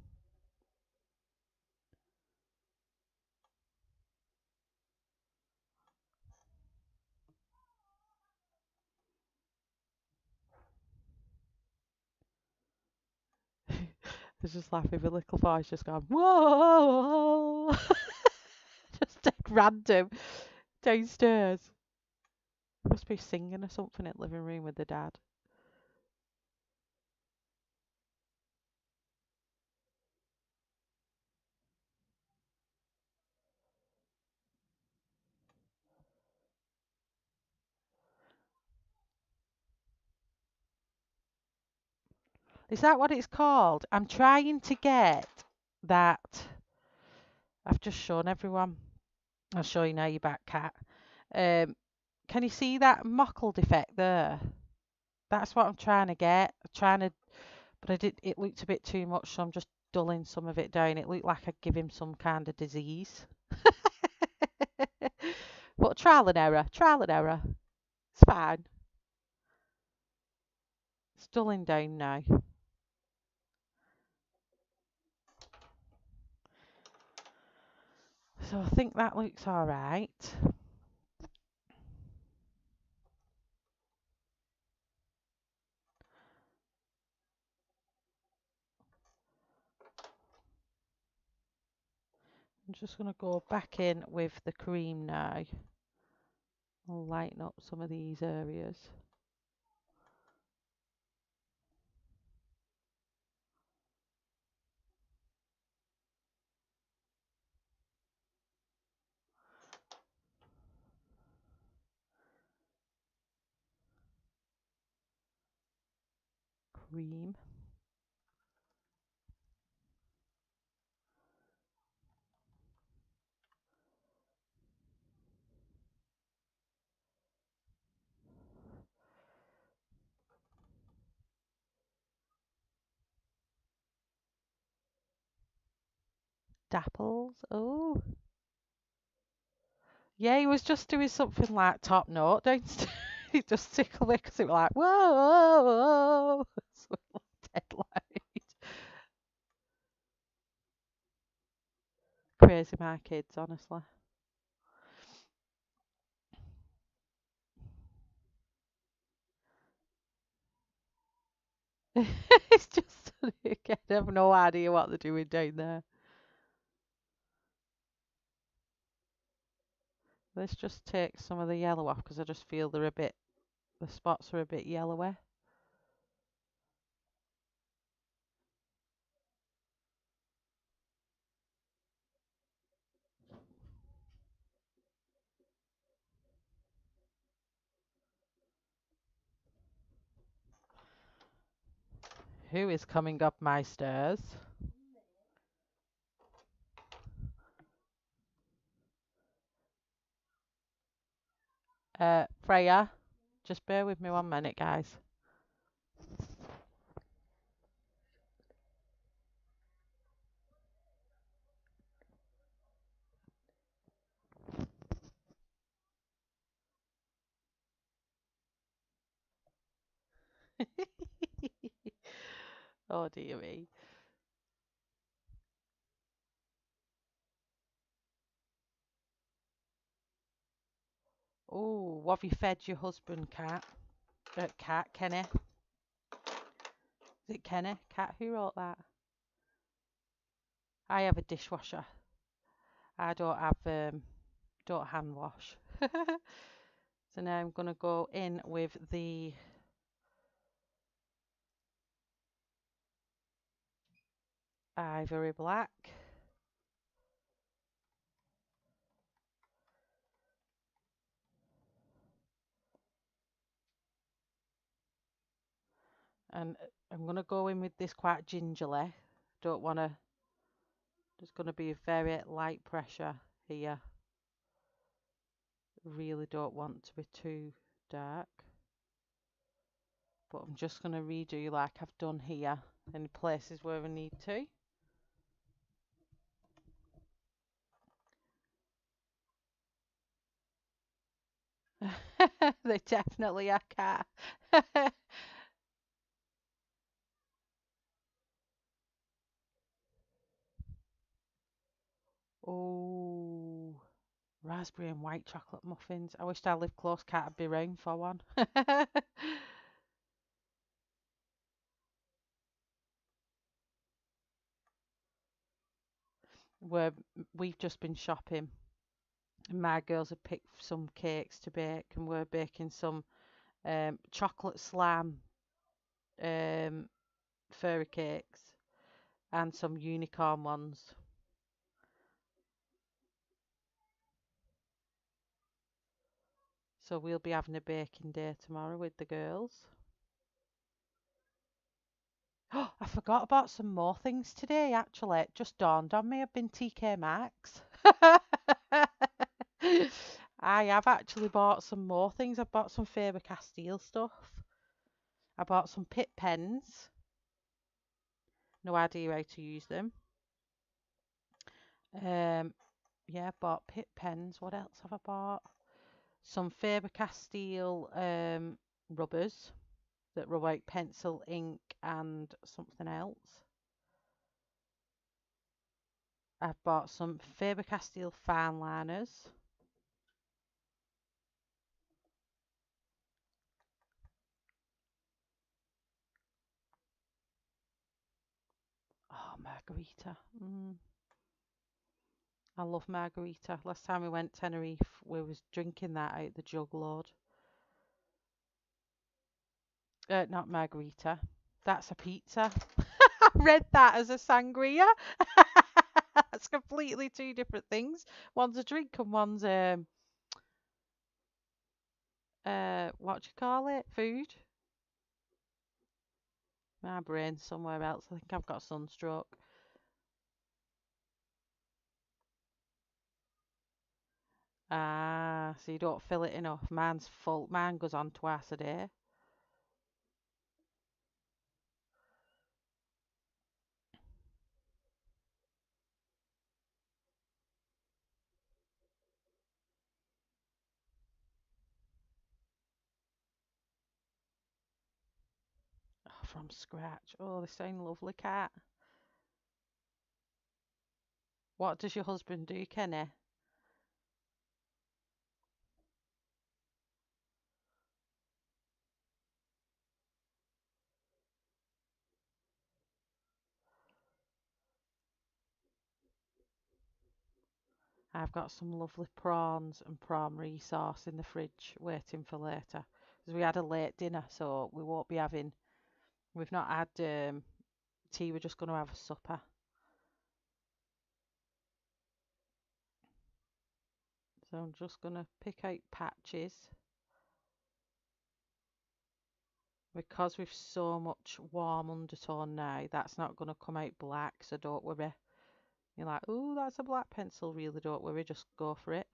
Speaker 1: I was just laughing, my little voice just going, whoa, just dead random downstairs. Must be singing or something at living room with the dad. Is that what it's called? I'm trying to get that. I've just shown everyone. I'll show you now, you back cat. Can you see that mottled effect there? That's what I'm trying to get. But it looked a bit too much, so I'm just dulling some of it down. It looked like I'd give him some kind of disease. But trial and error, trial and error. It's fine. It's dulling down now. So I think that looks all right. I'm just going to go back in with the cream now. I'll lighten up some of these areas. Cream. Dapples. Oh. Yeah, he was just doing something like top note downstairs. He just tickled me because it was like, whoa, deadlight. Crazy my kids, honestly. It's just, I have no idea what they're doing down there. Let's just take some of the yellow off because I just feel they're a bit, the spots are a bit yellowy. Who is coming up my stairs? Freya, just bear with me 1 minute, guys. Oh dear me. Oh, what have you fed your husband, Cat? Cat, Kenny. Is it Kenny? Cat, who wrote that? I have a dishwasher. I don't hand wash. So now I'm gonna go in with the ivory black. And I'm gonna go in with this quite gingerly. Don't wanna, there's gonna be a very light pressure here. Really don't want to be too dark. But I'm just gonna redo like I've done here in places where I need to. They definitely are cat. Oh, raspberry and white chocolate muffins. I wished I lived close, cat, I'd be round for one. Where we've just been shopping, and my girls have picked some cakes to bake, and we're baking some chocolate slam um, fairy cakes and some unicorn ones. So we'll be having a baking day tomorrow with the girls. Oh, I forgot about some more things today, actually. It just dawned on me. I've been TK Maxx. I have actually bought some more things. I bought some Faber-Castell stuff. I bought some Pitt pens. No idea how to use them. Yeah, I bought Pitt pens. What else have I bought? Some Faber-Castell rubbers that rub out pencil, ink, and something else. I've bought some Faber-Castell fine liners. Oh, margarita. I love margarita. Last time we went Tenerife, we was drinking that out the jug load. Not margarita. That's a pizza. I read that as a sangria. That's completely two different things. One's a drink and one's what do you call it? Food. My brain's somewhere else. I think I've got sunstroke. Ah, so you don't fill it enough. Mine's full. Mine goes on twice a day. Oh, from scratch. Oh, they sound lovely, cat. What does your husband do, Kenny? I've got some lovely prawns and prawn sauce in the fridge waiting for later. Because we had a late dinner, so we won't be having, we've not had tea, we're just going to have a supper. So I'm just going to pick out patches. Because we've so much warm undertone now, that's not going to come out black, so don't worry. You're like, oh, that's a black pencil. Really, don't worry, just go for it.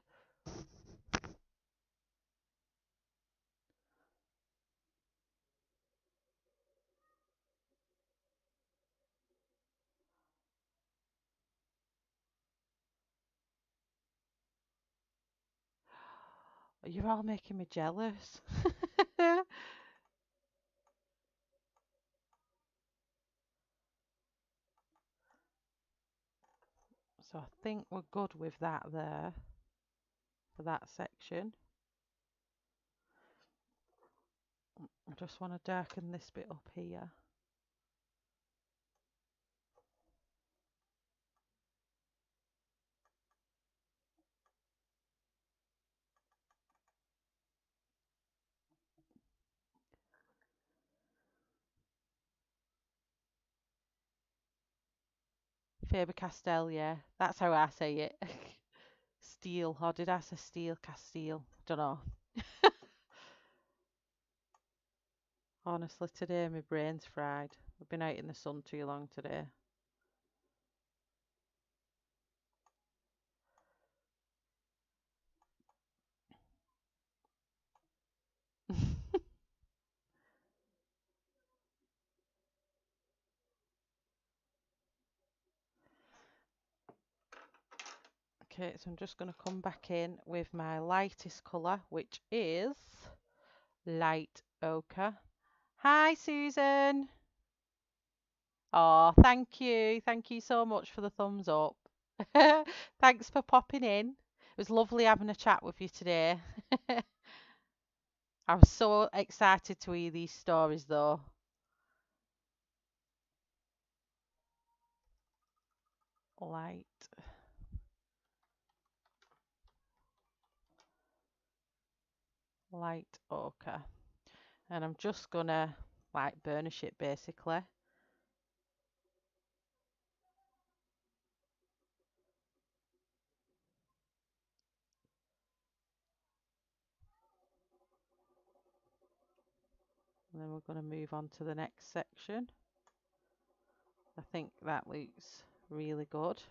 Speaker 1: You're all making me jealous. So I think we're good with that there for that section. I just want to darken this bit up here. Faber-Castell, yeah. That's how I say it. Steel, or did I say steel? Castile? Don't know. Honestly, today my brain's fried. I've been out in the sun too long today. Okay, so I'm just going to come back in with my lightest colour, which is light ochre. Hi, Susan. Oh, thank you. Thank you so much for the thumbs up. Thanks for popping in. It was lovely having a chat with you today. I'm so excited to hear these stories, though. Light, light ochre. And I'm just gonna like burnish it basically. And then we're going to move on to the next section. I think that looks really good.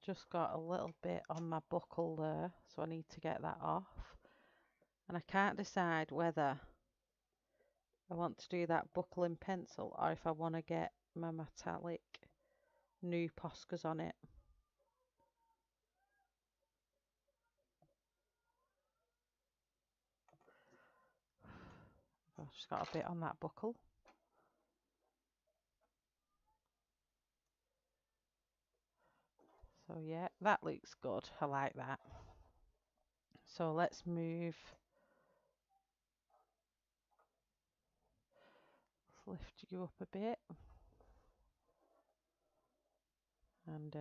Speaker 1: Just got a little bit on my buckle there, so I need to get that off. And I can't decide whether I want to do that buckle in pencil or if I want to get my metallic new Poscas on it. I've just got a bit on that buckle. So yeah, that looks good. I like that. So let's move. Let's lift you up a bit. And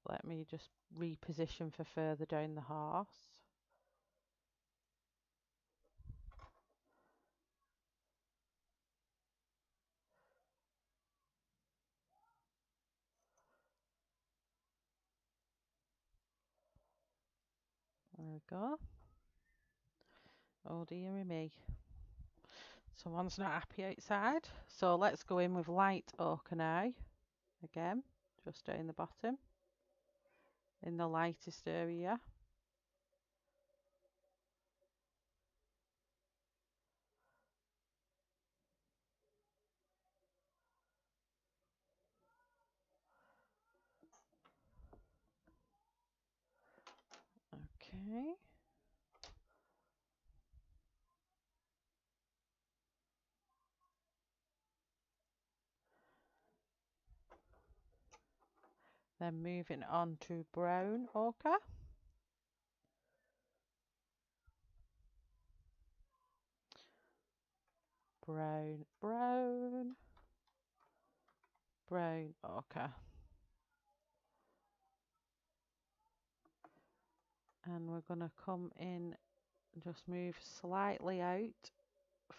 Speaker 1: let me just reposition for further down the horse. There we go. Oh dear me. Someone's not happy outside. So let's go in with light ochre now. Again, just down the bottom. In the lightest area. Okay. Then moving on to brown ochre. brown, brown, brown ochre. And we're going to come in and just move slightly out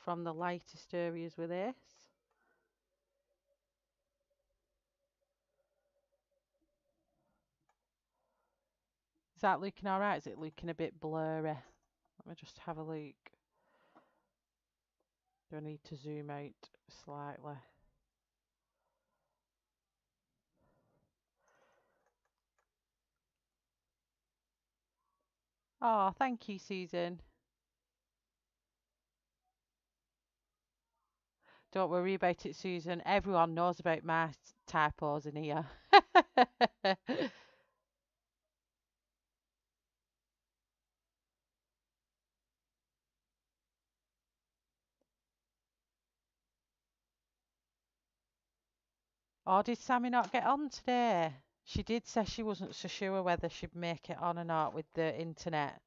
Speaker 1: from the lightest areas with this. Is that looking alright? Is it looking a bit blurry? Let me just have a look. Do I need to zoom out slightly? Oh, thank you, Susan. Don't worry about it, Susan. Everyone knows about my typos in here. Oh, did Sammy not get on today? She did say she wasn't so sure whether she'd make it on or not with the internet.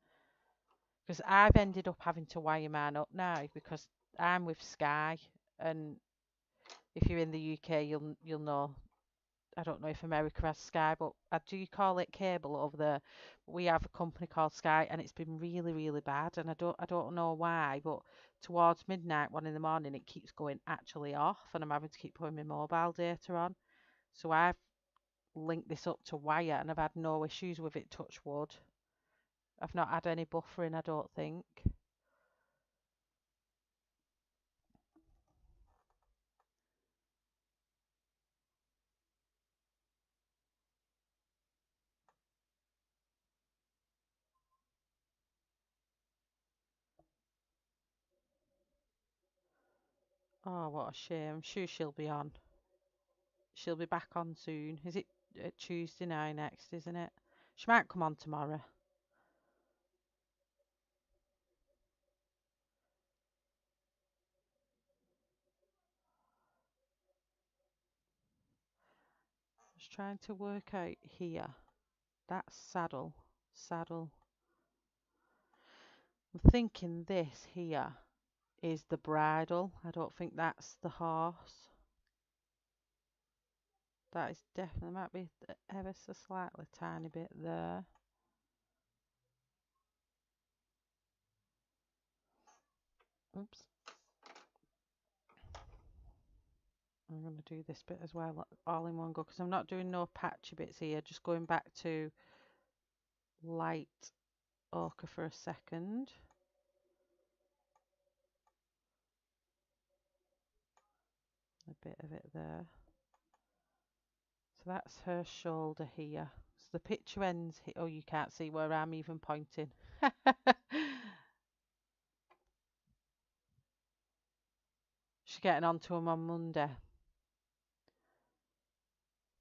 Speaker 1: Because I've ended up having to wire mine up now because I'm with Sky, and if you're in the UK, you'll know. I don't know if America has Sky, but do you call it cable over there? We have a company called Sky, and it's been really, really bad, and I don't know why, but towards midnight, 1 in the morning, it keeps going actually off, and I'm having to keep putting my mobile data on. So I've linked this up to wire, and I've had no issues with it. Touch wood. I've not had any buffering, I don't think. Oh, what a shame. I'm sure she'll be on. She'll be back on soon. Is it Tuesday now next, isn't it? She might come on tomorrow. Just trying to work out here. That's saddle. Saddle. I'm thinking this here is the bridle. I don't think that's the horse. That is definitely, might be ever so slightly tiny bit there. Oops. I'm going to do this bit as well, all in one go, because I'm not doing no patchy bits here, just going back to light ochre for a second. A bit of it there. So that's her shoulder here. So the picture ends here. Oh, you can't see where I'm even pointing. She's getting on to him on Monday.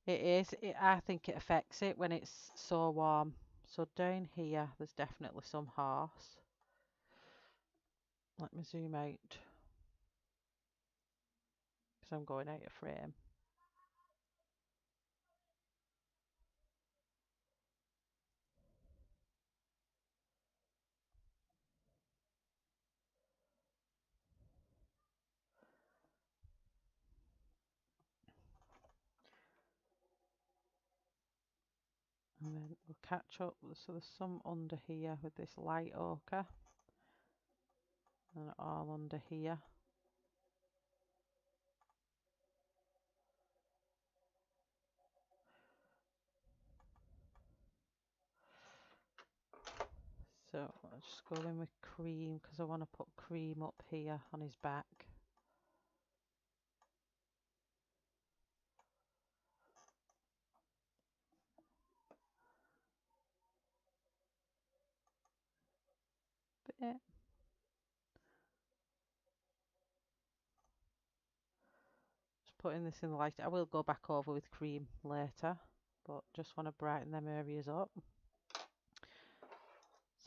Speaker 1: It is. I think it affects it when it's so warm. So down here, there's definitely some horse. Let me zoom out because I'm going out of frame. And then we'll catch up. So there's some under here with this light ochre. And all under here. So I'll just go in with cream because I want to put cream up here on his back. Bit. Just putting this in the light. I will go back over with cream later, but just want to brighten them areas up.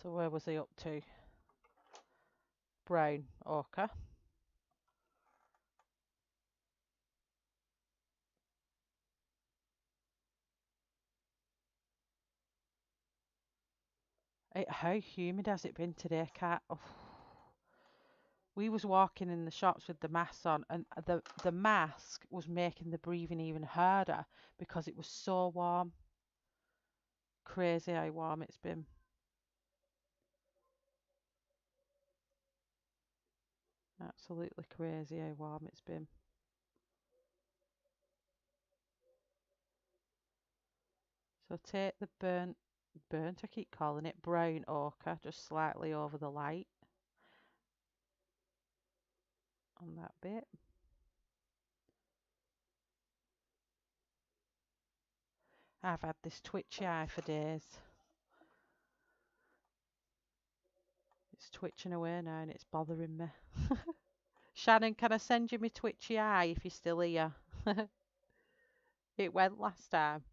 Speaker 1: So where was I up to? Brown ochre. How humid has it been today, Kat? Oh, We was walking in the shops with the masks on, and the mask was making the breathing even harder because it was so warm. Crazy how warm it's been. Absolutely crazy how warm it's been. So take the burnt, I keep calling it brown ochre, just slightly over the light on that bit. I've had this twitchy eye for days. It's twitching away now and it's bothering me. Shannon, can I send you my twitchy eye if you're still here? It went last time.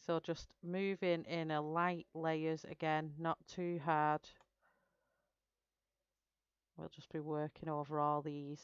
Speaker 1: So just moving in a light layers again, not too hard. We'll just be working over all these.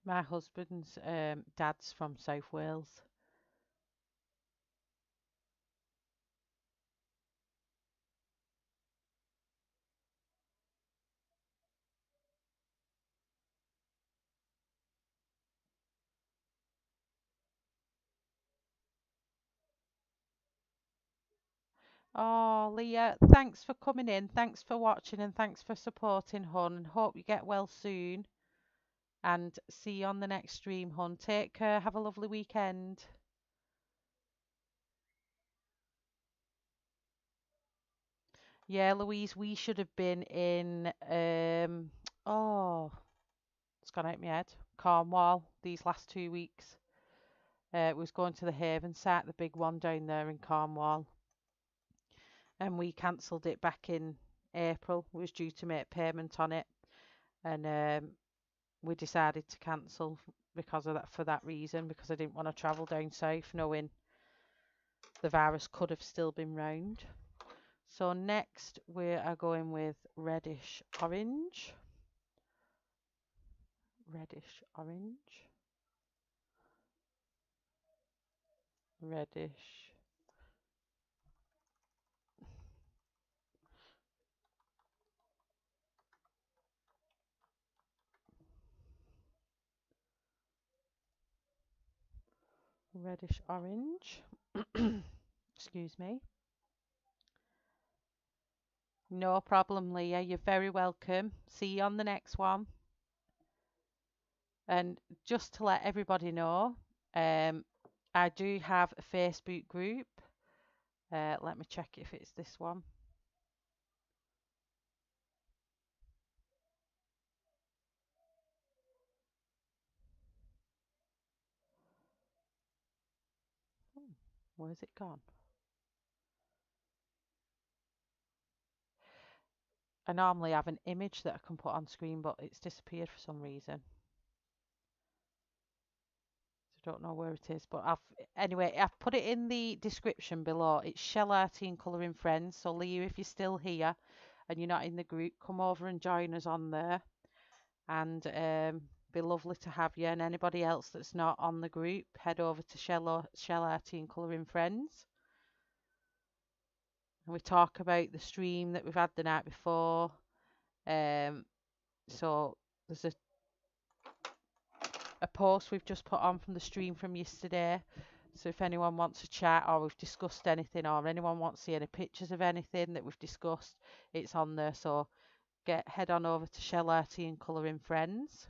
Speaker 1: My husband's dad's from South Wales. Oh, Leah, thanks for coming in. Thanks for watching and thanks for supporting, Hun. And hope you get well soon. And see you on the next stream, Hun. Take care. Have a lovely weekend. Yeah, Louise, we should have been in oh, it's gone out my head. Cornwall these last 2 weeks. It was going to the Haven site, the big one down there in Cornwall. And we cancelled it back in April. We was due to make payment on it. And we decided to cancel because of that, for that reason, because I didn't want to travel down south knowing the virus could have still been round. So next we are going with reddish orange. Reddish orange. Reddish. Reddish orange. Excuse me. No problem, Leah. You're very welcome. See you on the next one. And just to let everybody know, I do have a Facebook group. Let me check if it's this one. Where's it gone? I normally have an image that I can put on screen, but it's disappeared for some reason. So I don't know where it is, but I've put it in the description below. It's Shellarty and Colouring Friends. So Leah, if you're still here and you're not in the group, come over and join us on there. And be lovely to have you. And anybody else that's not on the group, head over to Shellarty and Colouring Friends. And we talk about the stream that we've had the night before. So there's a post we've just put on from the stream from yesterday. So if anyone wants to chat or we've discussed anything or anyone wants to see any pictures of anything that we've discussed, it's on there. So head on over to Shellarty and Colouring Friends.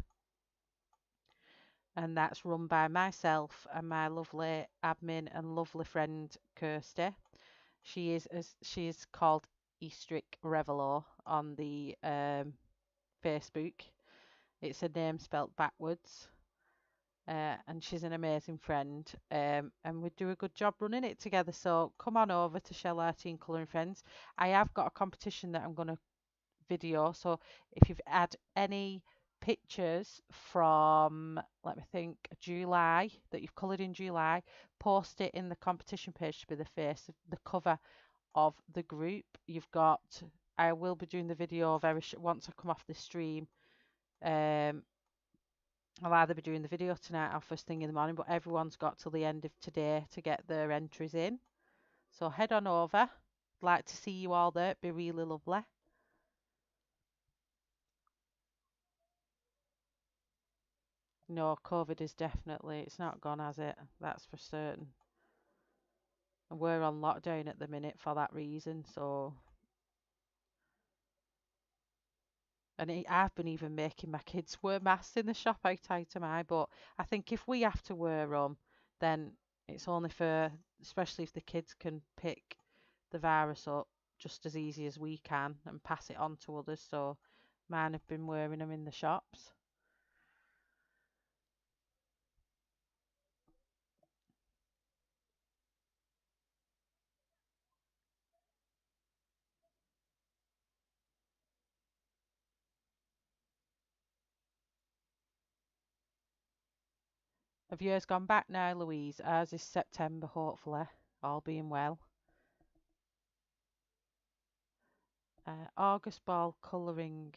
Speaker 1: And that's run by myself and my lovely admin and lovely friend Kirsty. She is called Eastrick Revelo on the Facebook. It's a name spelt backwards. and she's an amazing friend. And we do a good job running it together. So come on over to Shellarty and Colouring Friends. I have got a competition that I'm going to video. So if you've had any pictures from, let me think, July that you've coloured in July, post it in the competition page to be the face of the cover of the group. You've got, I will be doing the video very once I come off the stream. Um, I'll either be doing the video tonight or first thing in the morning, but everyone's got till the end of today to get their entries in. So head on over. I'd like to see you all there. It'd be really lovely. No, COVID is definitely, it's not gone, has it? That's for certain. And we're on lockdown at the minute for that reason, so. And I've been even making my kids wear masks in the shop outside to my, but I think if we have to wear them, then it's only for, especially if the kids can pick the virus up just as easy as we can and pass it on to others. So mine have been wearing them in the shops. Have yours gone back now, Louise? Ours is September, hopefully, all being well. August ball colouring.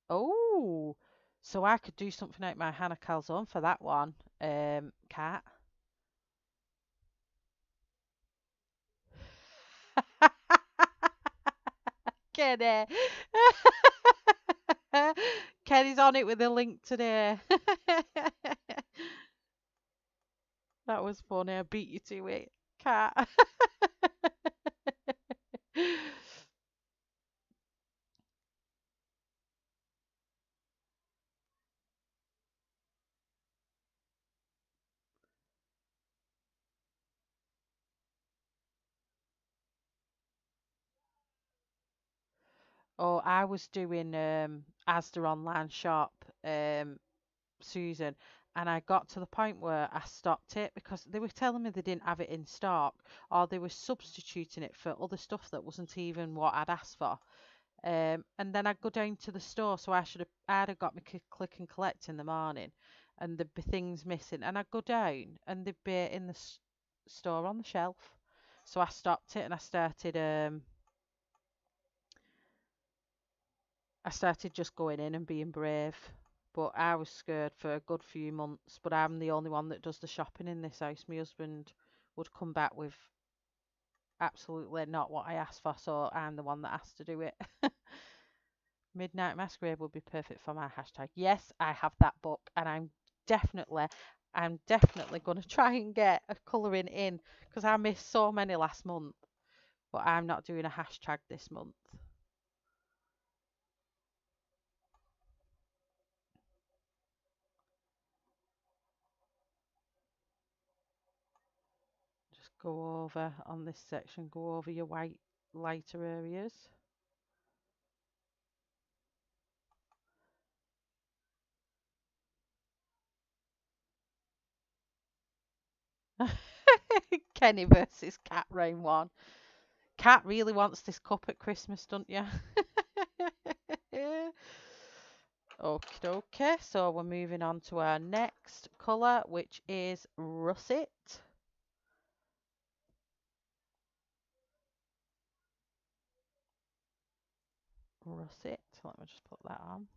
Speaker 1: Oh, so I could do something out my Hannah Calzone for that one, Cat. Kenny. Kenny's on it with a link today. That was funny. I beat you to it, Cat. Oh, I was doing Asda online shop, Susan, and I got to the point where I stopped it because they were telling me they didn't have it in stock or they were substituting it for other stuff that wasn't even what I'd asked for. And then I'd go down to the store, so I'd have got my click and collect in the morning, and there'd be things missing, and I'd go down and they'd be in the store on the shelf. So I stopped it and I started just going in and being brave. But I was scared for a good few months. But I'm the only one that does the shopping in this house. My husband would come back with absolutely not what I asked for, so I'm the one that has to do it. Midnight Masquerade would be perfect for my hashtag. Yes, I have that book, and I'm definitely going to try and get a colouring in because I missed so many last month. But I'm not doing a hashtag this month. Just go over on this section, go over your white lighter areas. Kenny versus Cat round one. Cat really wants this cup at Christmas, don't you? Okie dokie. So we're moving on to our next colour, which is russet. Russet. Let me just put that on.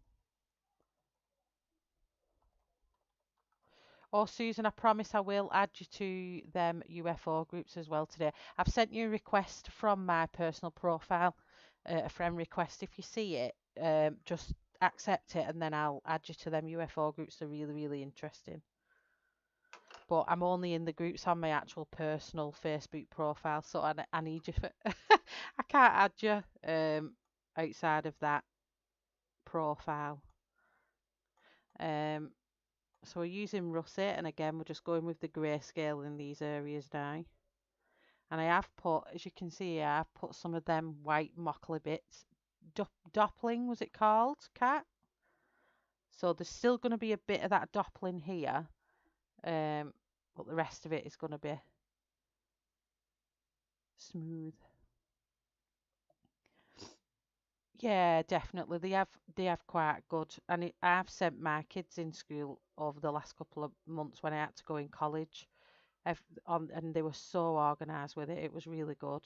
Speaker 1: Oh, Susan, I promise I will add you to them UFO groups as well today. I've sent you a request from my personal profile, a friend request. If you see it, just accept it and then I'll add you to them UFO groups. They're really, really interesting. But I'm only in the groups on my actual personal Facebook profile, so I need you for. I can't add you outside of that profile. Um, So we're using russet, and again, we're just going with the grayscale in these areas now. And I have put, as you can see here, I've put some of them white mockly bits. Doppling, was it called, Cat? So there's still going to be a bit of that doppling here, But the rest of it is going to be smooth. Yeah, definitely. They have quite good, and I've sent my kids in school over the last couple of months when I had to go in college. And they were so organised with it. It was really good.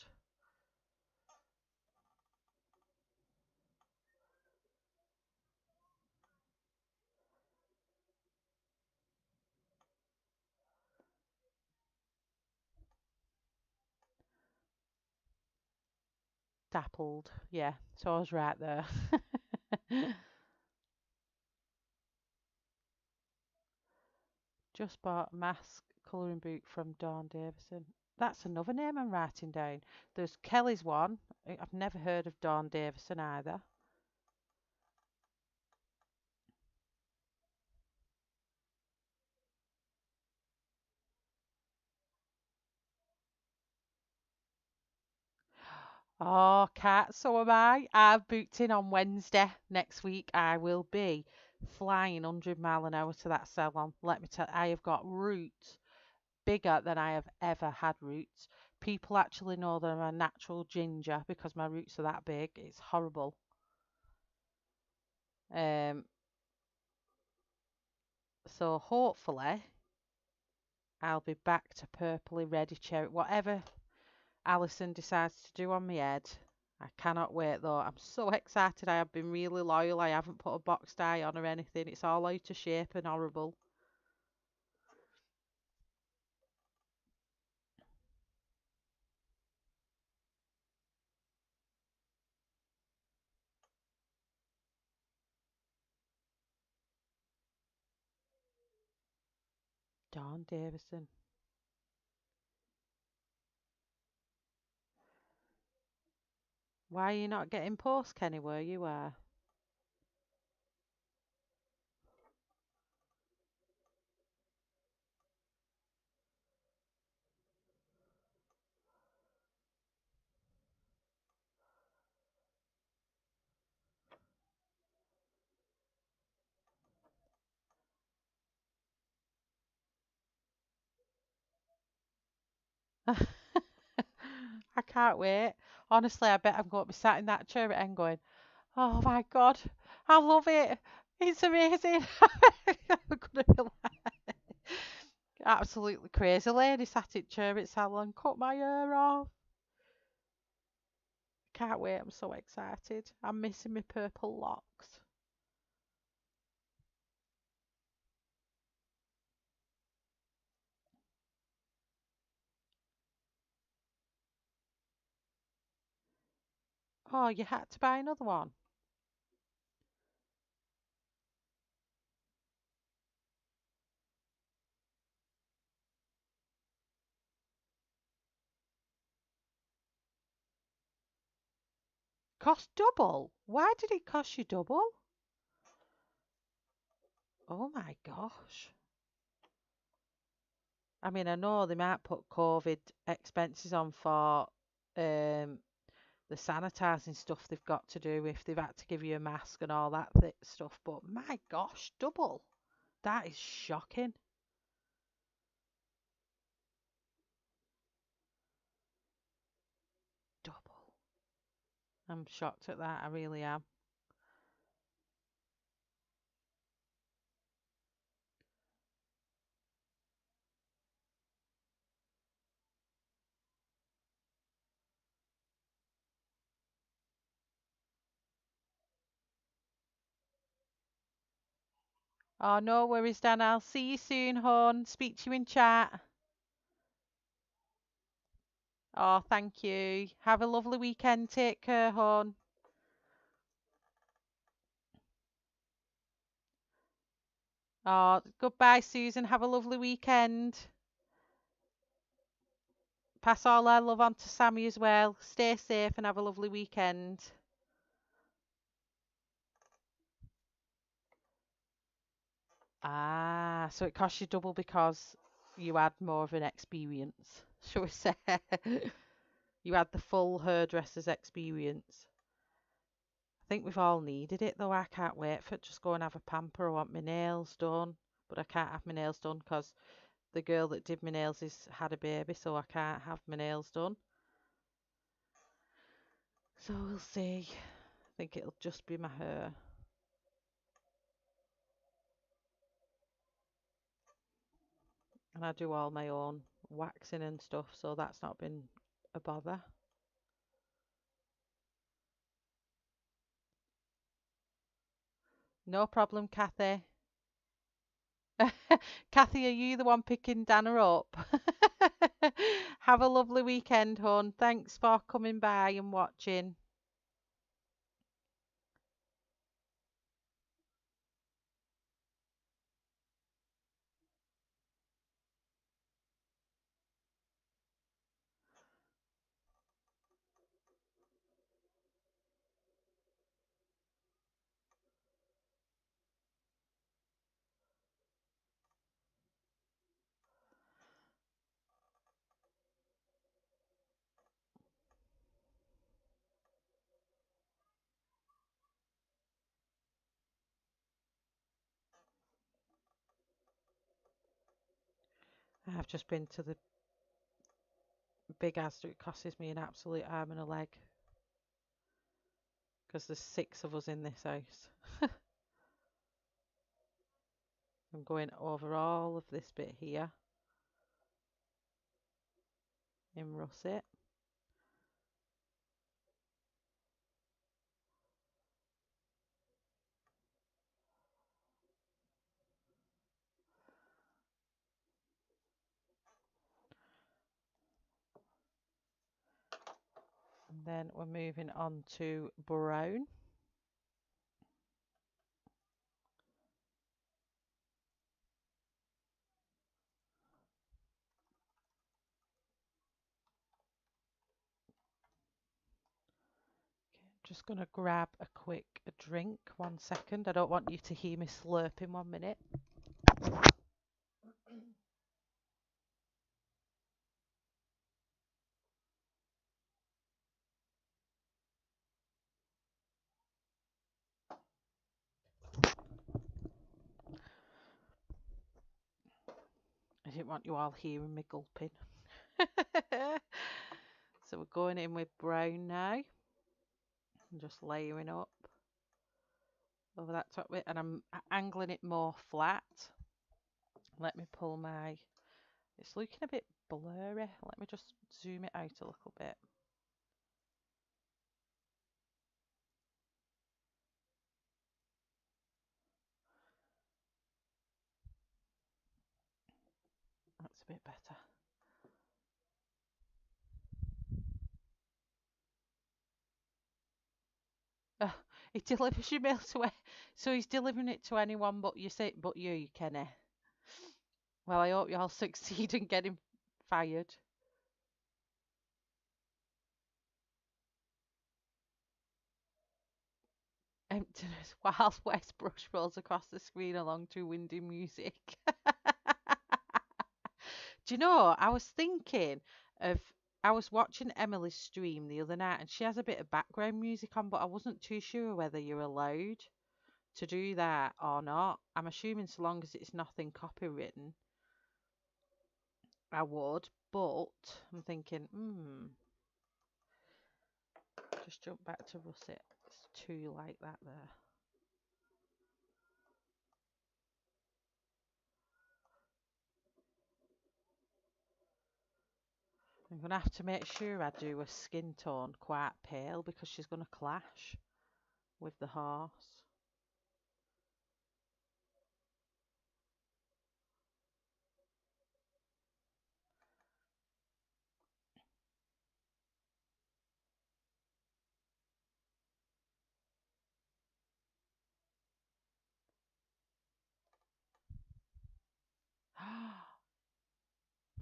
Speaker 1: Dappled, yeah. So I was right there. Just bought a mask colouring book from Dawn Davison. That's another name I'm writing down. There's Kelly's one. I've never heard of Dawn Davison either. Oh, Cat, so am I. I've booked in on Wednesday next week. I will be flying 100 mile an hour to that salon. Let me tell you, I have got roots bigger than I have ever had roots. People actually know that I'm a natural ginger because my roots are that big. It's horrible. Um, so hopefully I'll be back to purpley ready cherry. Whatever Alison decides to do on my head, I cannot wait though. I'm so excited. I have been really loyal. I haven't put a box dye on or anything. It's all out of shape and horrible. Dawn Davison. Why are you not getting post, Kenny, where you are? I can't wait. Honestly, I bet I'm going to be sat in that chair and going, oh my God, I love it. It's amazing. I'm gonna be like, absolutely crazy lady sat in chair at salon, cut my hair off. Can't wait. I'm so excited. I'm missing my purple locks. Oh, you had to buy another one. Cost double. Why did it cost you double? Oh my gosh. I mean, I know they might put COVID expenses on for um, the sanitising stuff they've got to do if they've had to give you a mask and all that stuff, but my gosh, double. That is shocking. Double. I'm shocked at that. I really am. Oh, no worries, Dan. I'll see you soon, hon. Speak to you in chat. Oh, thank you. Have a lovely weekend. Take care, hon. Oh, goodbye, Susan. Have a lovely weekend. Pass all our love on to Sammy as well. Stay safe and have a lovely weekend. Ah, so it cost you double because you had more of an experience, shall we say? You had the full hairdresser's experience. I think we've all needed it though. I can't wait for just go and have a pamper. I want my nails done, but I can't have my nails done because the girl that did my nails has had a baby, so I can't have my nails done. So we'll see. I think it'll just be my hair. And I do all my own waxing and stuff, so that's not been a bother. No problem, Kathy. Kathy, are you the one picking Dana up? Have a lovely weekend, hon. Thanks for coming by and watching. I've just been to the big Asda. It costs me an absolute arm and a leg because there's 6 of us in this house. I'm going over all of this bit here in russet. And then we're moving on to brown. Just going to grab a quick drink. 1 second. I don't want you to hear me slurping 1 minute. I didn't want you all hearing me gulping. So we're going in with brown now. I'm just layering up over that top bit, and I'm angling it more flat. Let me pull my, it's looking a bit blurry. Let me just zoom it out a little bit. That's a bit better. He delivers your mail to so he's delivering it to anyone but you, Kenny. Well, I hope you all succeed in getting fired. Emptiness while West brush rolls across the screen along to windy music. Do you know, I was thinking of, I was watching Emily's stream the other night and she has a bit of background music on, but I wasn't too sure whether you're allowed to do that or not. I'm assuming so long as it's nothing copywritten, I would, but I'm thinking, just jump back to russet. It's too like that there. I'm going to have to make sure I do a skin tone quite pale because she's going to clash with the horse.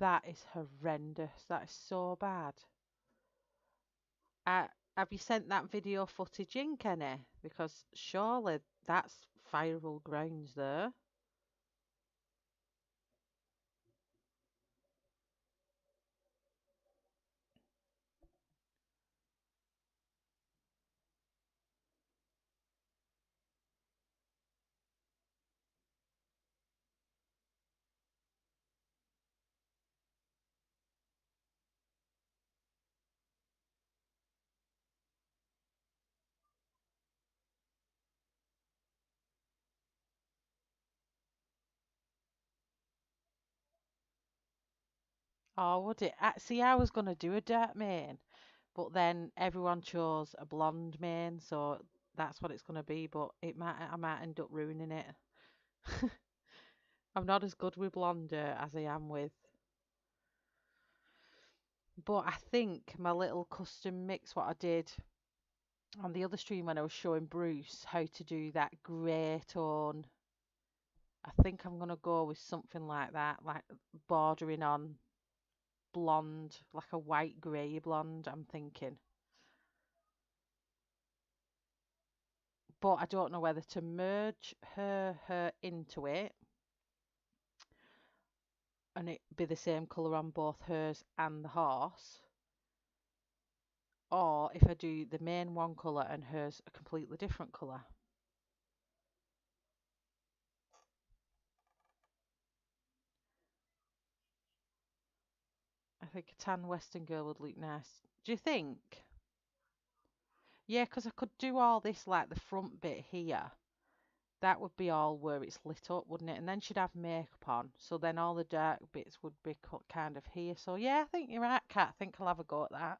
Speaker 1: That is horrendous. That is so bad. Have you sent that video footage in, Kenny? Because surely that's fireable grounds there. Oh, would it? See, I was going to do a dirt mane, but then everyone chose a blonde mane, so that's what it's going to be. But I might end up ruining it. I'm not as good with blonde dirt as I am with. But I think my little custom mix, what I did on the other stream when I was showing Bruce how to do that grey tone, I think I'm going to go with something like that, like bordering on blonde, like a white grey blonde, I'm thinking. But I don't know whether to merge her into it and it be the same colour on both hers and the horse, or if I do the main one colour and hers a completely different colour. I think a tan western girl would look nice. Do you think? Yeah, because I could do all this like the front bit here. That would be all where it's lit up, wouldn't it? And then she'd have makeup on, so then all the dark bits would be kind of here. So yeah, I think you're right, Kat. I think I'll have a go at that.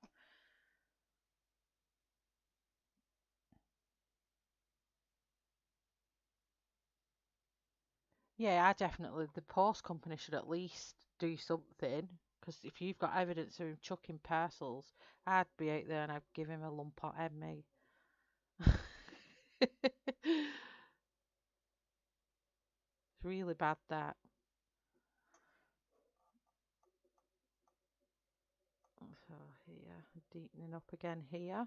Speaker 1: Yeah, I definitely. The post company should at least do something. Because if you've got evidence of him chucking parcels, I'd be out there and I'd give him a lump on head, me. It's really bad that. So here, deepening up again here.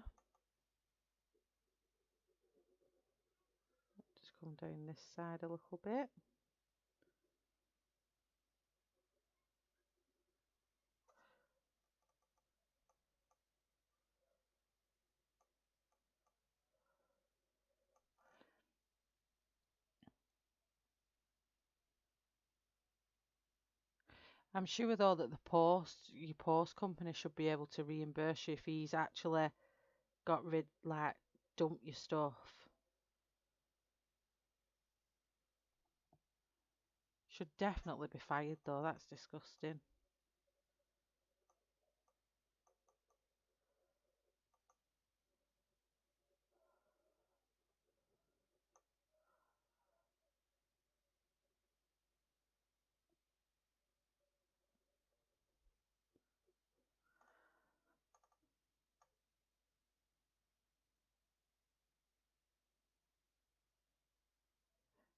Speaker 1: Just come down this side a little bit. I'm sure though that your post company should be able to reimburse you if he's actually got rid, like, dump your stuff. Should definitely be fired though, that's disgusting.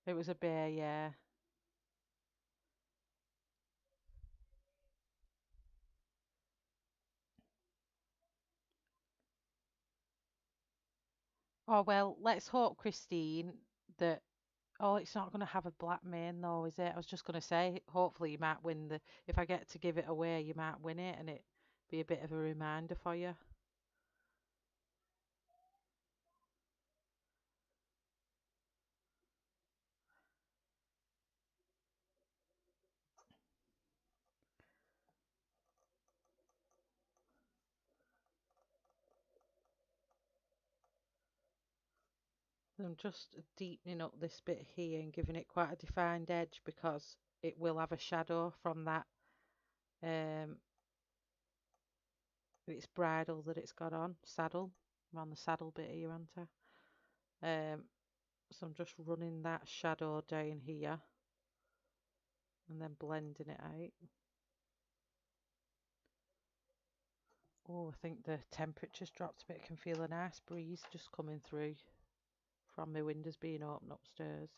Speaker 1: It was a bear, yeah. Oh well, let's hope, Christine, that oh, it's not going to have a black mane though, is it? I was just going to say, hopefully you might win the. If I get to give it away, you might win it, and it be a bit of a reminder for you. I'm just deepening up this bit here and giving it quite a defined edge because it will have a shadow from that um its bridle that it's got on, saddle. I'm on the saddle bit here, aren't I? So I'm just running that shadow down here and then blending it out. Oh, I think the temperature's dropped a bit. I can feel a nice breeze just coming through from my windows being open upstairs.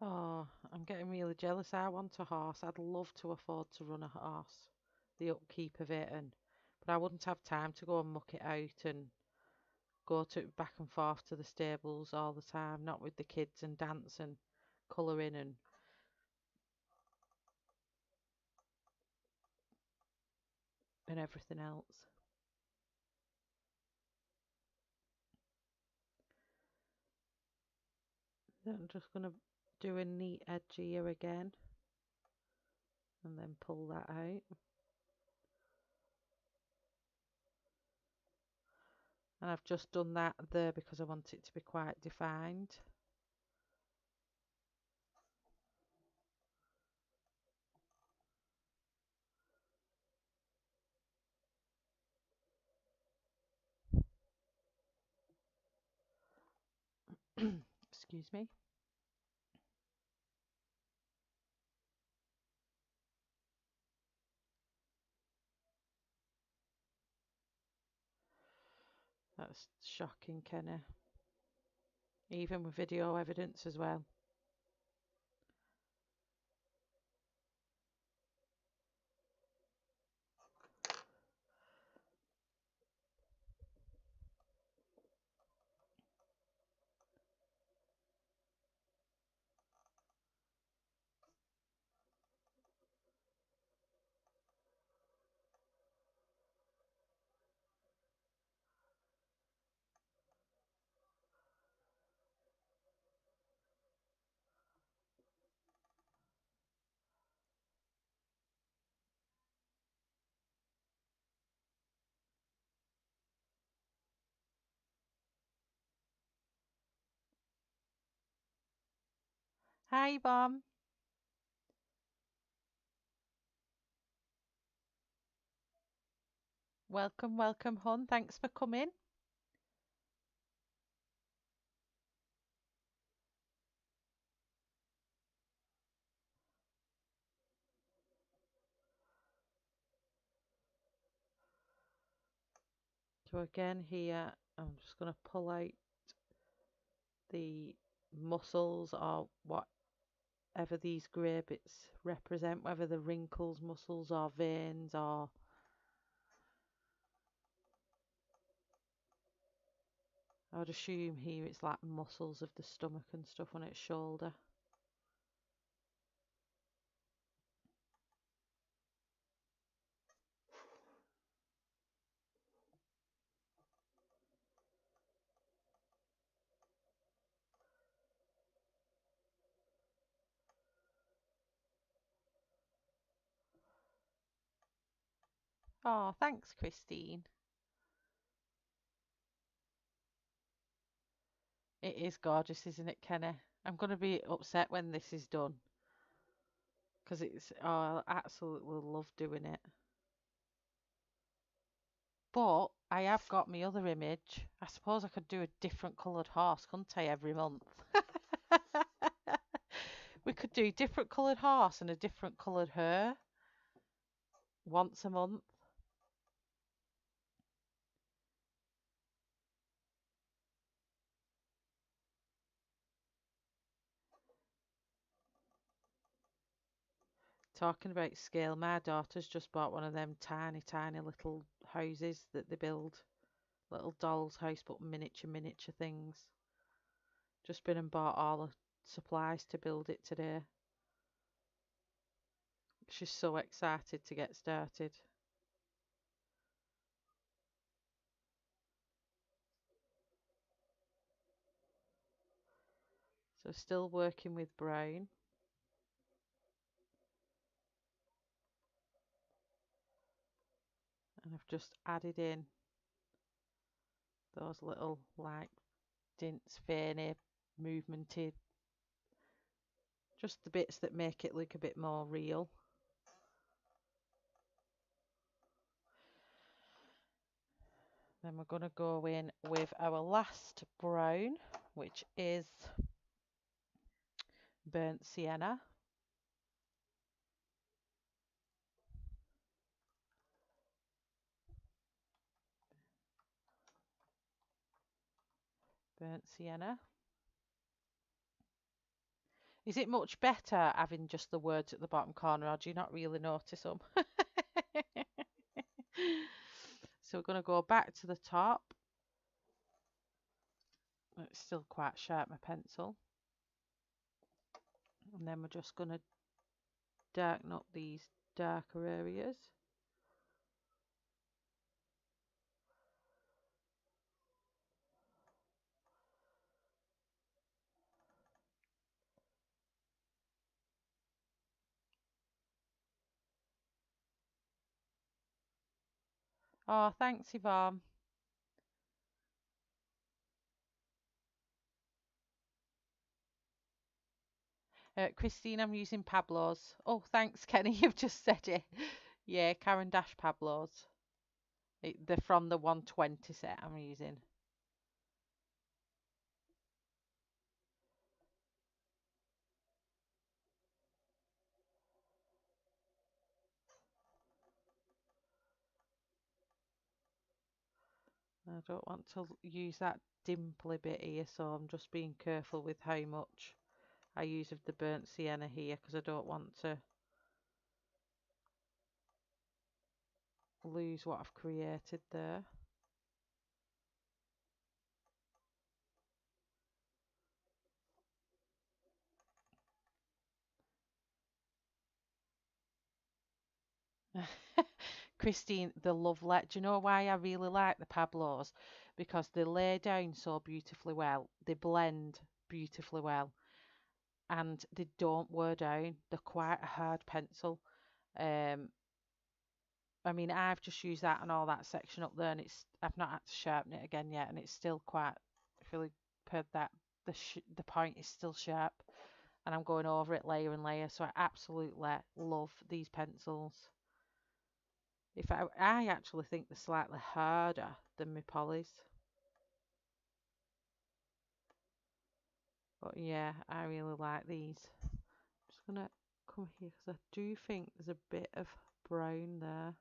Speaker 1: Oh, I'm getting really jealous. I want a horse. I'd love to afford to run a horse, the upkeep of it, and but I wouldn't have time to go and muck it out and go to back and forth to the stables all the time, not with the kids and dance and colouring and everything else. Then I'm just gonna do a neat edge here again. and then pull that out. And I've just done that there because I want it to be quite defined. Excuse me. That's shocking, Kenny. Even with video evidence as well. Hi, Mom. Welcome, welcome, hon. Thanks for coming. So again here, I'm just going to pull out the muscles or whatever these grey bits represent, whether they're wrinkles, muscles or veins or... I would assume here it's like muscles of the stomach and stuff on its shoulder. Oh, thanks, Christine. It is gorgeous, isn't it, Kenny? I'm going to be upset when this is done because it's, oh, I absolutely love doing it. But I have got my other image. I suppose I could do a different coloured horse, couldn't I, every month? We could do different coloured horse and a different coloured hair once a month. Talking about scale, my daughter's just bought one of them tiny, tiny little houses that they build. Little doll's house, but miniature things. Just been and bought all the supplies to build it today. She's so excited to get started. So still working with brown. And I've just added in those little like dints, veiny, movemented, just the bits that make it look a bit more real. Then we're going to go in with our last brown, which is burnt sienna. Burnt sienna. Is it much better having just the words at the bottom corner, or do you not really notice them? So we're going to go back to the top. It's still quite sharp, my pencil. And then we're just going to darken up these darker areas. Oh, thanks, Yvonne. Christine, I'm using Pablos. Oh, thanks, Kenny. You've just said it. Yeah, Caran D'Ache Pablos. They're from the 120 set I'm using. I don't want to use that dimply bit here, so I'm just being careful with how much I use of the burnt sienna here because I don't want to lose what I've created there. Christine, the lovelet. Do you know why I really like the Pablos? Because they lay down so beautifully well. They blend beautifully well, and they don't wear down. They're quite a hard pencil. Um, I mean, I've just used that and all that section up there, and I've not had to sharpen it again yet, and it's still quite. If you put that, the point is still sharp, and I'm going over it layer and layer. So I absolutely love these pencils. If I actually think they're slightly harder than my polys. But yeah, I really like these. I'm just gonna come here because I do think there's a bit of brown there.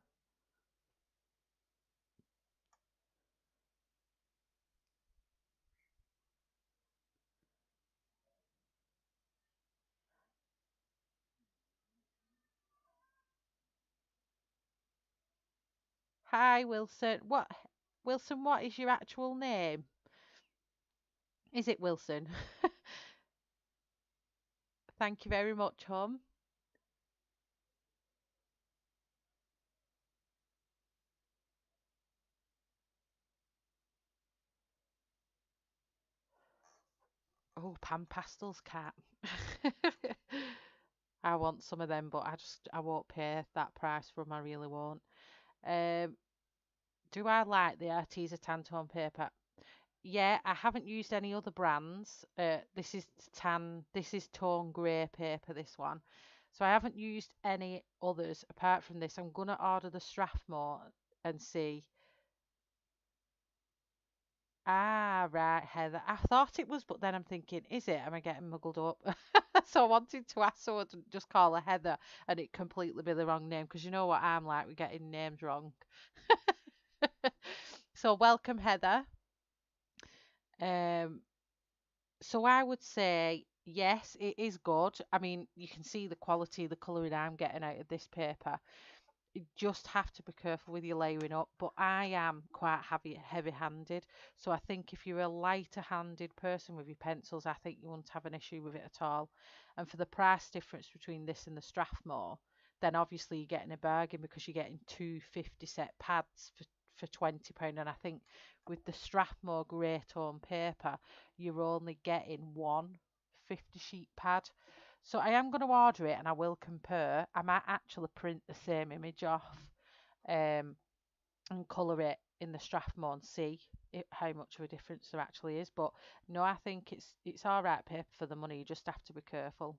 Speaker 1: Hi Wilson. Wilson, what is your actual name? Is it Wilson? Thank you very much, hon. Oh, pan pastels cat. I want some of them, but I won't pay that price for them. I really won't. Um, do I like the Arteza Tantone paper? Yeah, I haven't used any other brands. This is this is tone grey paper, this one. So I haven't used any others apart from this. I'm gonna order the Strathmore and see. Ah, right, Heather. I thought it was, but then I'm thinking, is it? Am I getting muggled up? So I wanted to ask someone to just call her Heather and it completely be the wrong name because you know what I'm like, we're getting names wrong. So welcome, Heather. Um, So I would say yes, it is good. I mean, you can see the quality, the colouring I'm getting out of this paper. You just have to be careful with your layering up. But I am quite heavy-handed. So I think if you're a lighter-handed person with your pencils, I think you won't have an issue with it at all. And for the price difference between this and the Strathmore, then obviously you're getting a bargain because you're getting two 50 set pads for £20. And I think with the Strathmore grey tone paper, you're only getting one 50 sheet pad. So I am going to order it and I will compare. I might actually print the same image off um, and colour it in the Strathmore and see how much of a difference there actually is. But no, I think it's all right paper for the money. You just have to be careful.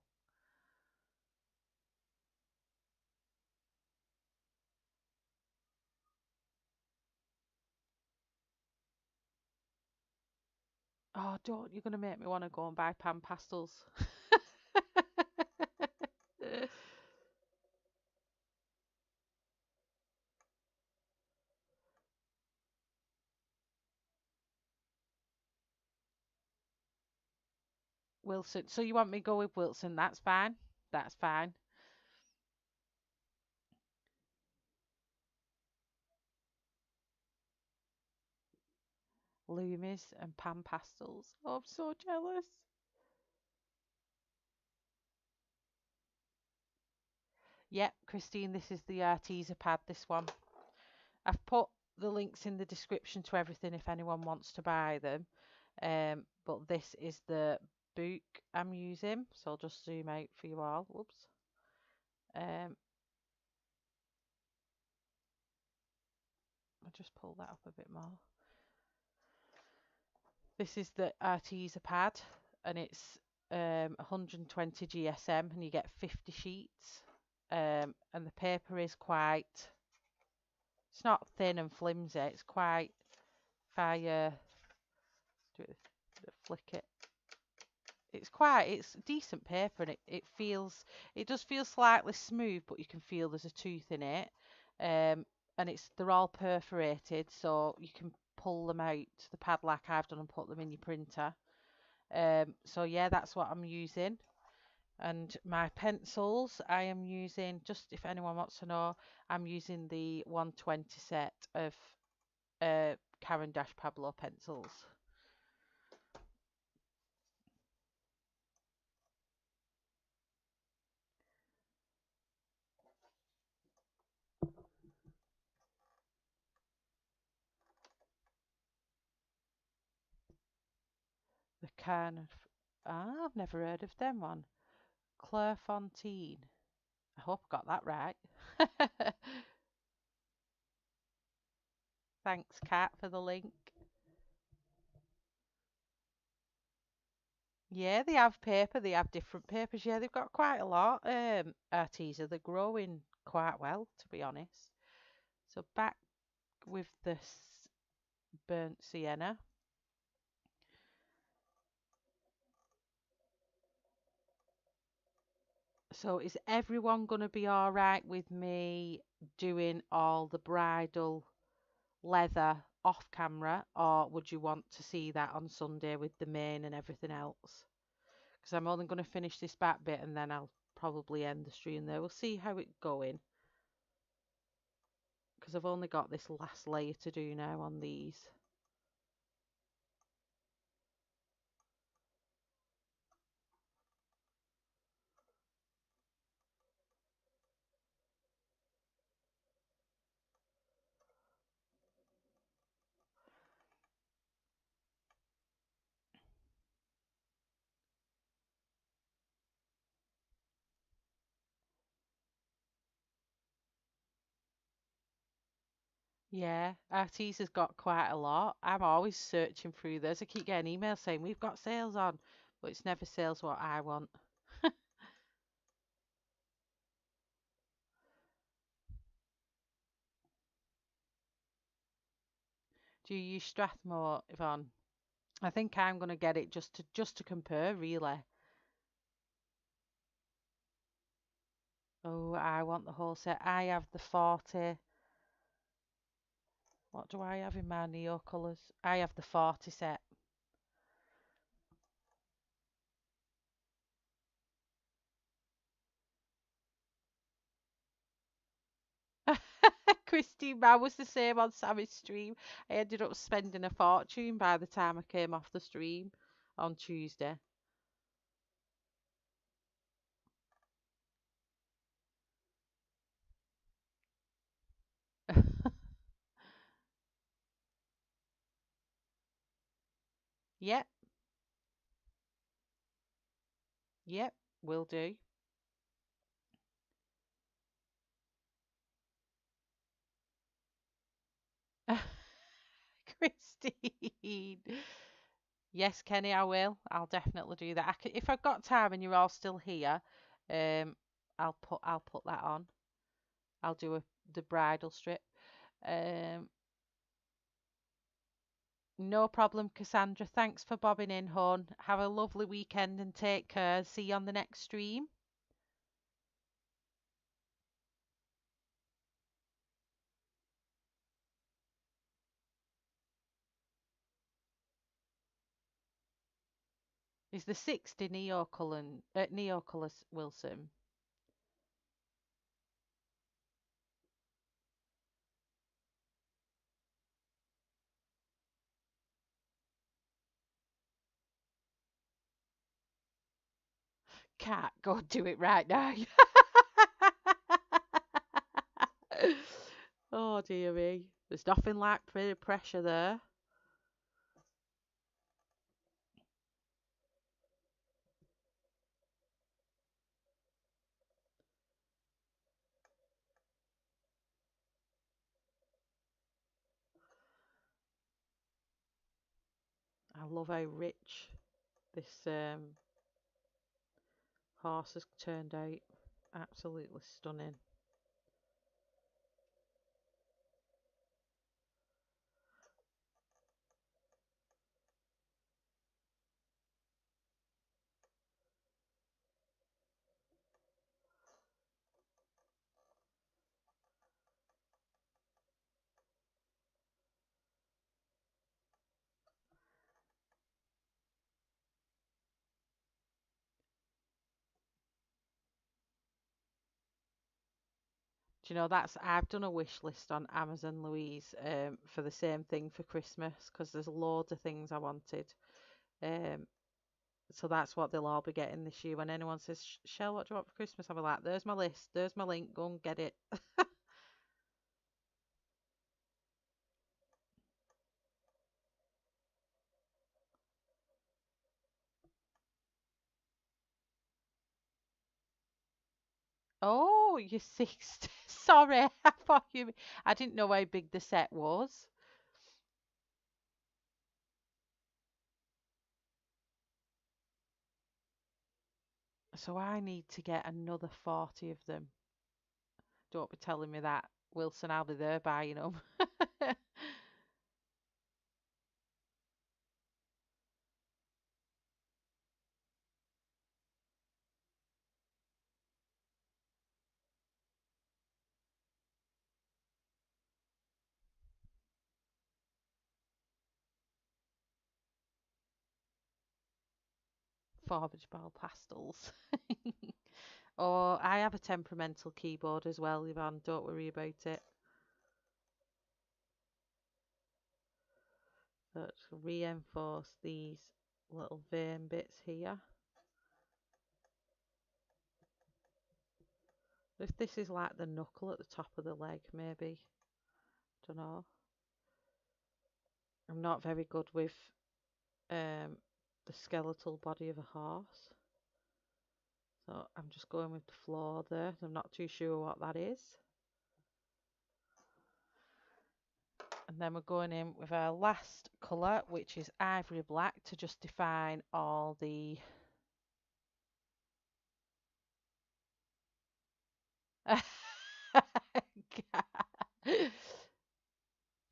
Speaker 1: Oh, don't. You're going to make me want to go and buy pan pastels. Wilson. So you want me to go with Wilson? That's fine. That's fine. Loomies and pan pastels. Oh, I'm so jealous. Yep, Christine, this is the Arteza pad, this one. I've put the links in the description to everything if anyone wants to buy them. But this is the book I'm using, so I'll just zoom out for you all. Whoops. Um, I'll just pull that up a bit more. This is the Arteza pad, and it's 120 GSM, and you get 50 sheets. And the paper is quite, it's not thin and flimsy, it's quite, if I flick it, it's decent paper, and it does feel slightly smooth, but you can feel there's a tooth in it. And they're all perforated, so you can pull them out the pad like I've done and put them in your printer. So yeah, that's what I'm using. And my pencils, I am using, just if anyone wants to know, I'm using the 120 set of Caran D'Ache Pablo pencils. The I've never heard of them one. Clairefontaine. I hope I got that right. Thanks, Kat, for the link. Yeah, they have paper. They have different papers. Yeah, they've got quite a lot. Arteza, they're growing quite well, to be honest. So back with this burnt sienna. So is everyone going to be all right with me doing all the bridal leather off camera, or would you want to see that on Sunday with the mane and everything else? Because I'm only going to finish this back bit and then I'll probably end the stream there. We'll see how it's going, because I've only got this last layer to do now on these. Yeah, Arteza's got quite a lot. I'm always searching through those. I keep getting emails saying we've got sales on, but it's never sales what I want. Do you use Strathmore, Yvonne? I think I'm gonna get it just to compare, really. Oh, I want the whole set. I have the 40. What do I have in my Neo colours? I have the 40 set. Christine, I was the same on Sammy's stream. I ended up spending a fortune by the time I came off the stream on Tuesday. Yep, yep, will do. Christine. Yes, Kenny, I will. I'll definitely do that. If I've got time and you're all still here, um, I'll put that on. I'll do the bridal strip. Um, no problem, Cassandra. Thanks for bobbing in, hon. Have a lovely weekend and take care. See you on the next stream. Is the 60 Neo Colour Wilson? Cat, go do it right now. Oh dear me. There's nothing like peer pressure there. love how rich this horse has turned out. Absolutely stunning. Do you know I've done a wish list on Amazon, Louise, for the same thing for Christmas because there's loads of things I wanted. Um, so that's what they'll all be getting this year. When anyone says, Shell, what do you want for Christmas? I'll be like, there's my list, there's my link, go and get it. Oh, you're 60. Sorry, I thought I didn't know how big the set was. So I need to get another 40 of them. Don't be telling me that, Wilson. I'll be there buying them. 4 ball pastels. Oh, I have a temperamental keyboard as well, Yvonne. Don't worry about it. Let's reinforce these little vein bits here. If this is like the knuckle at the top of the leg, maybe. Don't know. I'm not very good with the skeletal body of a horse. So I'm just going with the floor there. I'm not too sure what that is. And then we're going in with our last colour, which is ivory black, to just define all the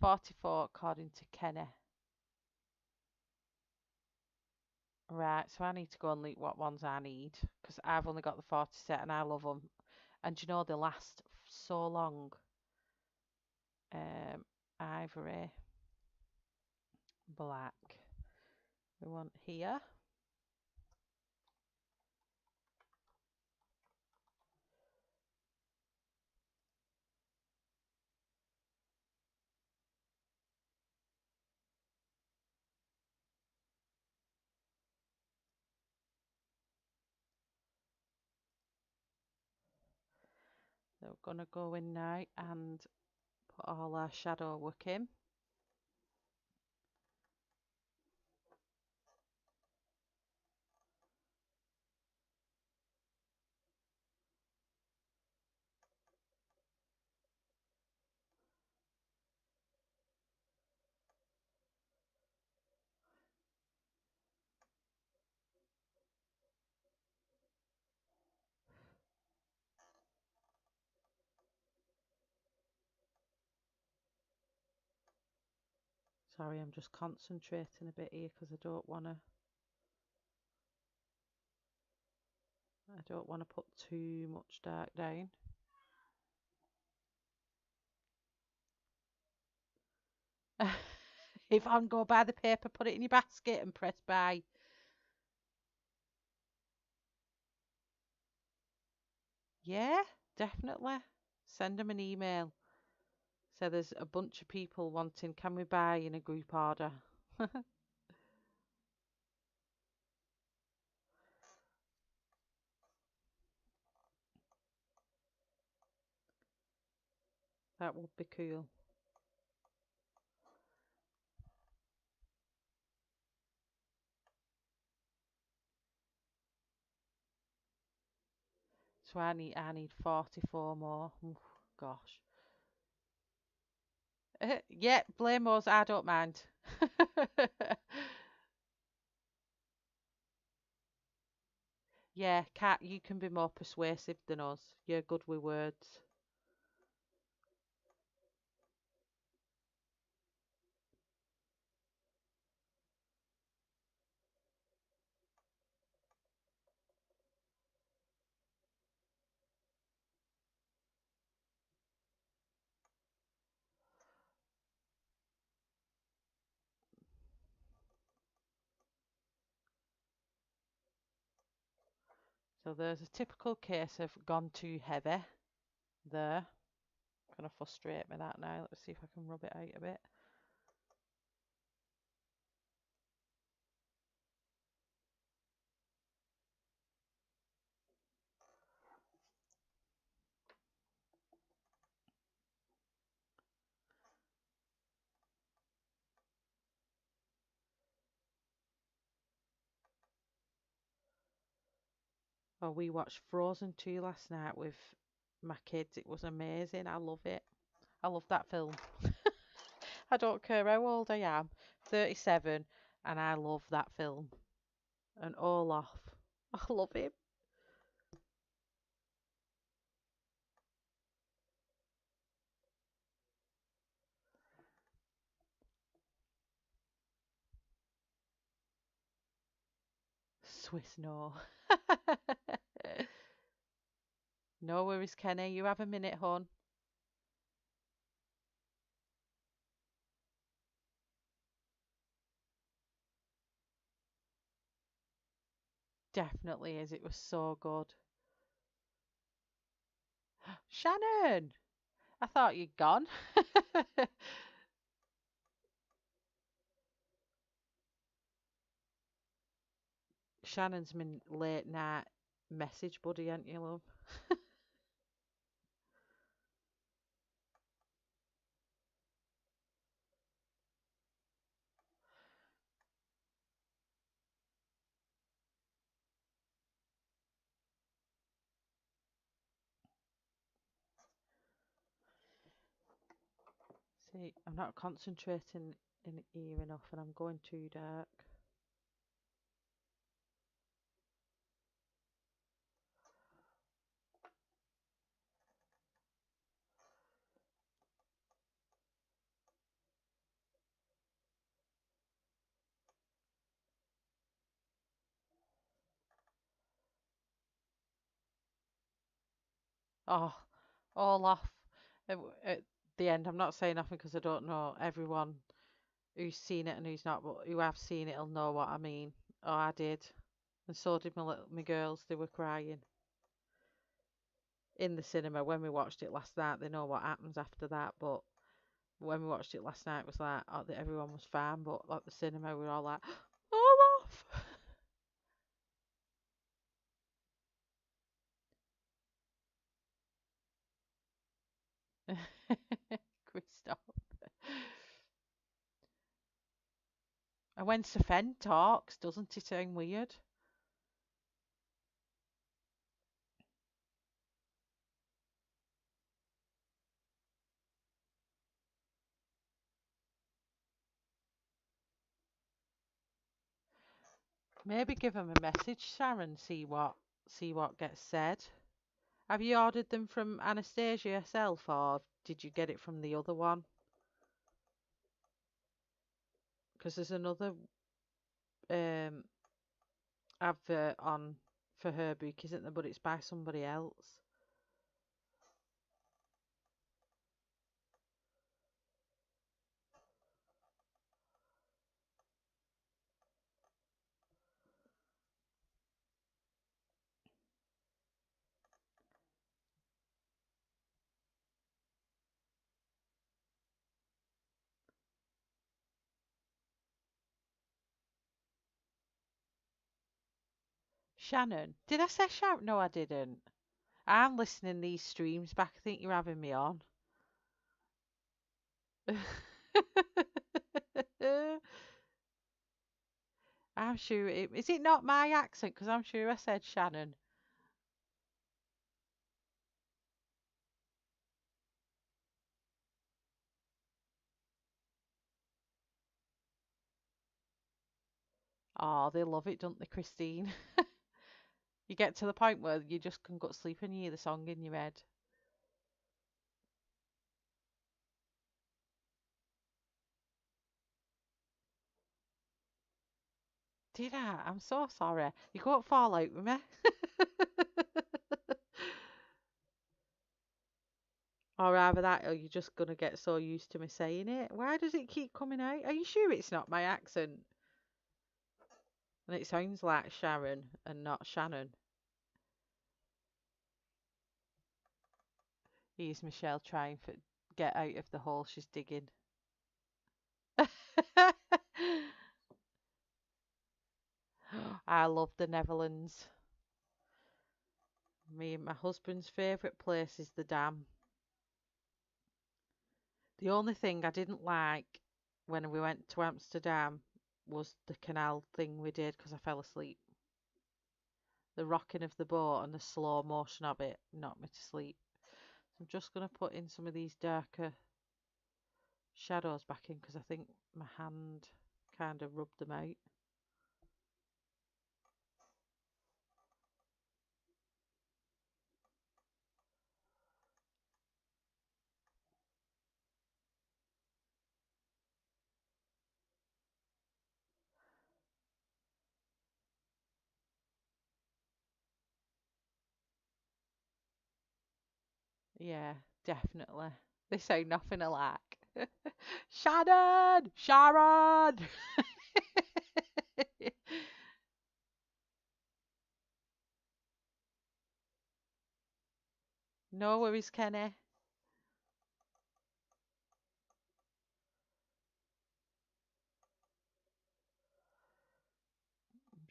Speaker 1: 44 according to Kenny. Right, so I need to go and look what ones I need because I've only got the 40 set and I love them. And you know they last so long. Ivory black. We want here. So we're going to go in now and put all our shadow work in. Sorry, I'm just concentrating a bit here because I don't want to put too much dark down. If I'm go buy the paper, put it in your basket and press buy. Yeah, definitely. Send them an email. So there's a bunch of people wanting, can we buy in a group order? That would be cool. So I need 44 more. Oof, gosh. Yeah, blame us. I don't mind. Yeah, Kat, you can be more persuasive than us. You're good with words. So there's a typical case of gone too heavy there. Gonna frustrate me that now. Let's see if I can rub it out a bit. Oh, we watched Frozen 2 last night with my kids. It was amazing. I love it. I love that film. I don't care how old I am, 37, and I love that film. And Olaf. I love him. Swiss no. No worries, Kenny. You have a minute, hon. Definitely is. It was so good. Shannon! I thought you'd gone. Shannon's my late night message buddy, ain't you, love? See, I'm not concentrating in here enough and I'm going too dark. Oh, all off. At the end, I'm not saying nothing because I don't know everyone who's seen it and who's not, but who have seen it will know what I mean. Oh, I did. And so did my girls. They were crying in the cinema when we watched it last night. They know what happens after that, but when we watched it last night, it was like oh, everyone was fine, but at the cinema, we were all like, all off. Christoph. And when Sven talks, doesn't it sound weird? Maybe give him a message, Sharon. See what gets said. Have you ordered them from Anastasia yourself, or did you get it from the other one? Because there's another um advert on for her book, isn't there? But it's by somebody else. Shannon, did I say Sharon? No, I didn't. I'm listening these streams back. I think you're having me on. I'm sure it is it not my accent? Because I'm sure I said Shannon. Oh, they love it, don't they, Christine? You get to the point where you just can go to sleep and you hear the song in your head. Did I? I'm so sorry. You can't fall out with me. Or either that or you're just gonna get so used to me saying it. Why does it keep coming out? Are you sure it's not my accent? And it sounds like Sharon and not Shannon. Here's Michelle trying to get out of the hole she's digging. I love the Netherlands. Me and my husband's favourite place is the dam. The only thing I didn't like when we went to Amsterdam was the canal thing we did because I fell asleep. The rocking of the boat and the slow motion of it knocked me to sleep. So I'm just going to put in some of these darker shadows back in because I think my hand kind of rubbed them out. Yeah, definitely. They say nothing alike. Shannon! Sharon! No worries, Kenny. I'm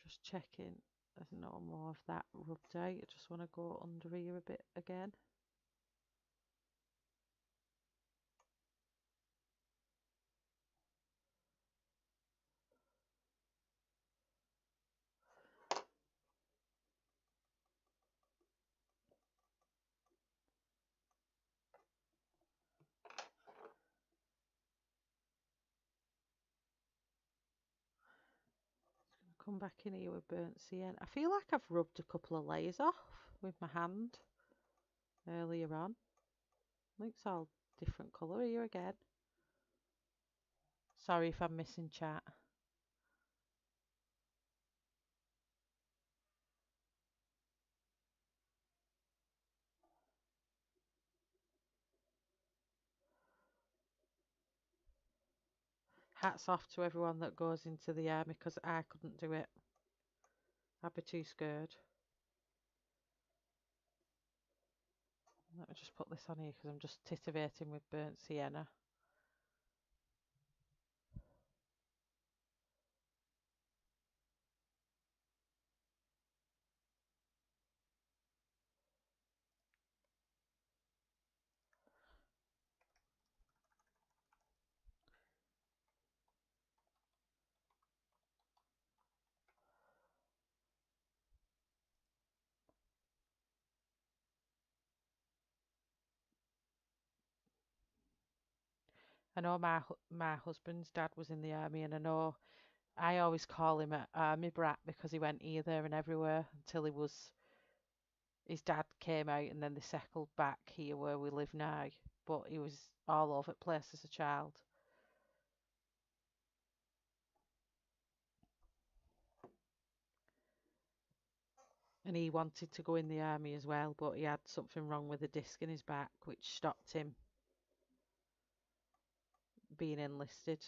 Speaker 1: just checking. There's no more of that rubbed out. I just want to go under here a bit again. Come back in here with burnt sienna. I feel like I've rubbed a couple of layers off with my hand earlier on. Looks all different colour here again. Sorry if I'm missing chat. Hats off to everyone that goes into the army because I couldn't do it. I'd be too scared. Let me just put this on here because I'm just titivating with burnt sienna. I know my husband's dad was in the army, and I know I always call him an army brat because he went here, there, and everywhere until his dad came out, and then they settled back here where we live now. But he was all over the place as a child. And he wanted to go in the army as well, but he had something wrong with a disc in his back, which stopped him being enlisted.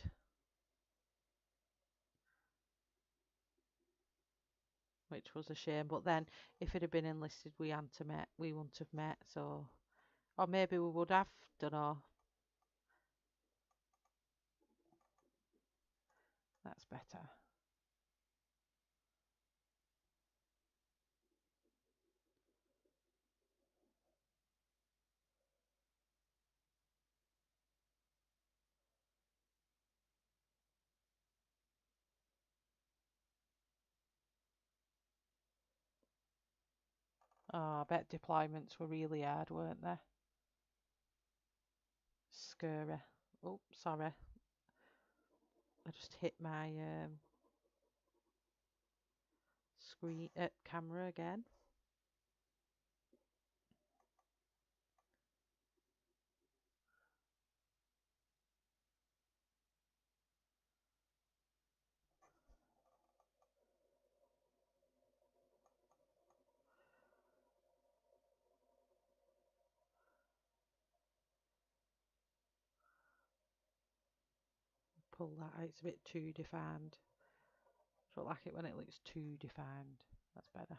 Speaker 1: Which was a shame. But then, if it had been enlisted, we wouldn't have met. So, or maybe we would have. Don't know. That's better. Oh, I bet deployments were really hard, weren't they? Scary. Oh, sorry. I just hit my screen camera again. Pull that out, it's a bit too defined. Don't like it when it looks too defined. That's better.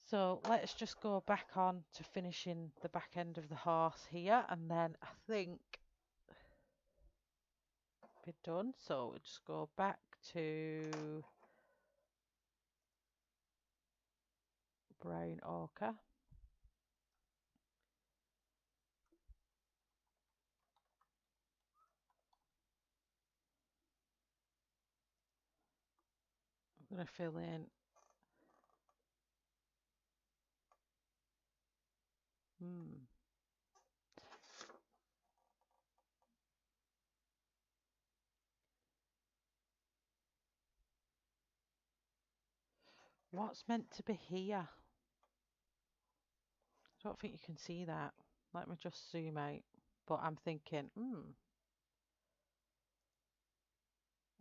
Speaker 1: So let's just go back on to finishing the back end of the horse here, and then I think we're done. So we'll just go back to brown ochre. I'm going to fill in what's meant to be here. I don't think you can see that. Let me just zoom out. But I'm thinking,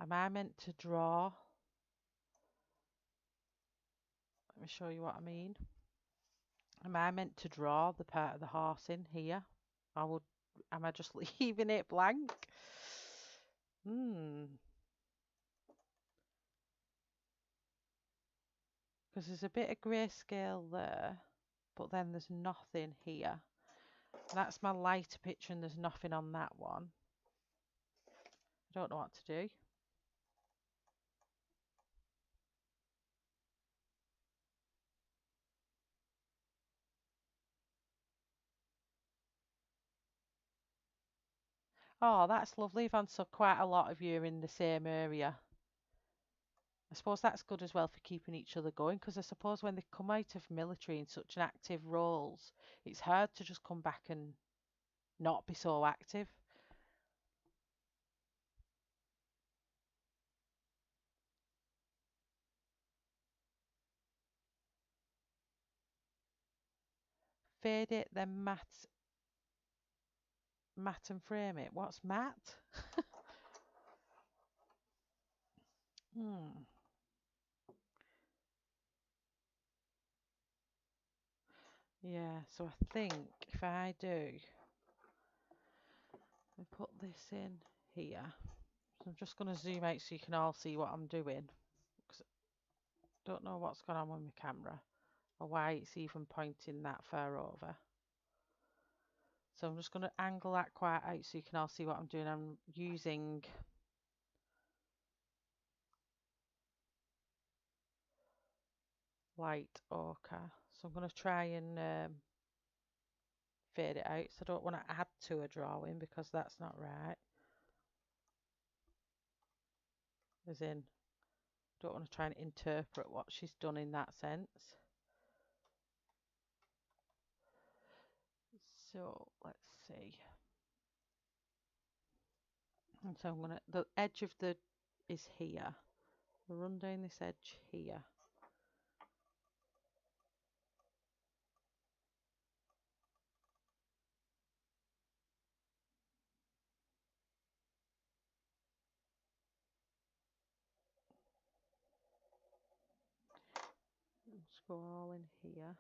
Speaker 1: am I meant to draw? Let me show you what I mean. Am I meant to draw the part of the horse in here? Am I just leaving it blank? Because there's a bit of grayscale there, but then there's nothing here. That's my lighter picture and there's nothing on that one. I don't know what to do. Oh, that's lovely, Yvonne. So quite a lot of you are in the same area. I suppose that's good as well for keeping each other going, because I suppose when they come out of military in such an active roles, it's hard to just come back and not be so active. Fade it, then matte and frame it. What's matte? Yeah, so I think if I do, I put this in here. So I'm just going to zoom out so you can all see what I'm doing. Because I don't know what's going on with my camera or why it's even pointing that far over. So I'm just going to angle that quite out so you can all see what I'm doing. I'm using light ochre. So I'm going to try and fade it out. So I don't want to add to a drawing because that's not right. As in, don't want to try and interpret what she's done in that sense. So let's see. And so I'm gonna, the edge of the is here. We'll run down this edge here. Let's go all in here.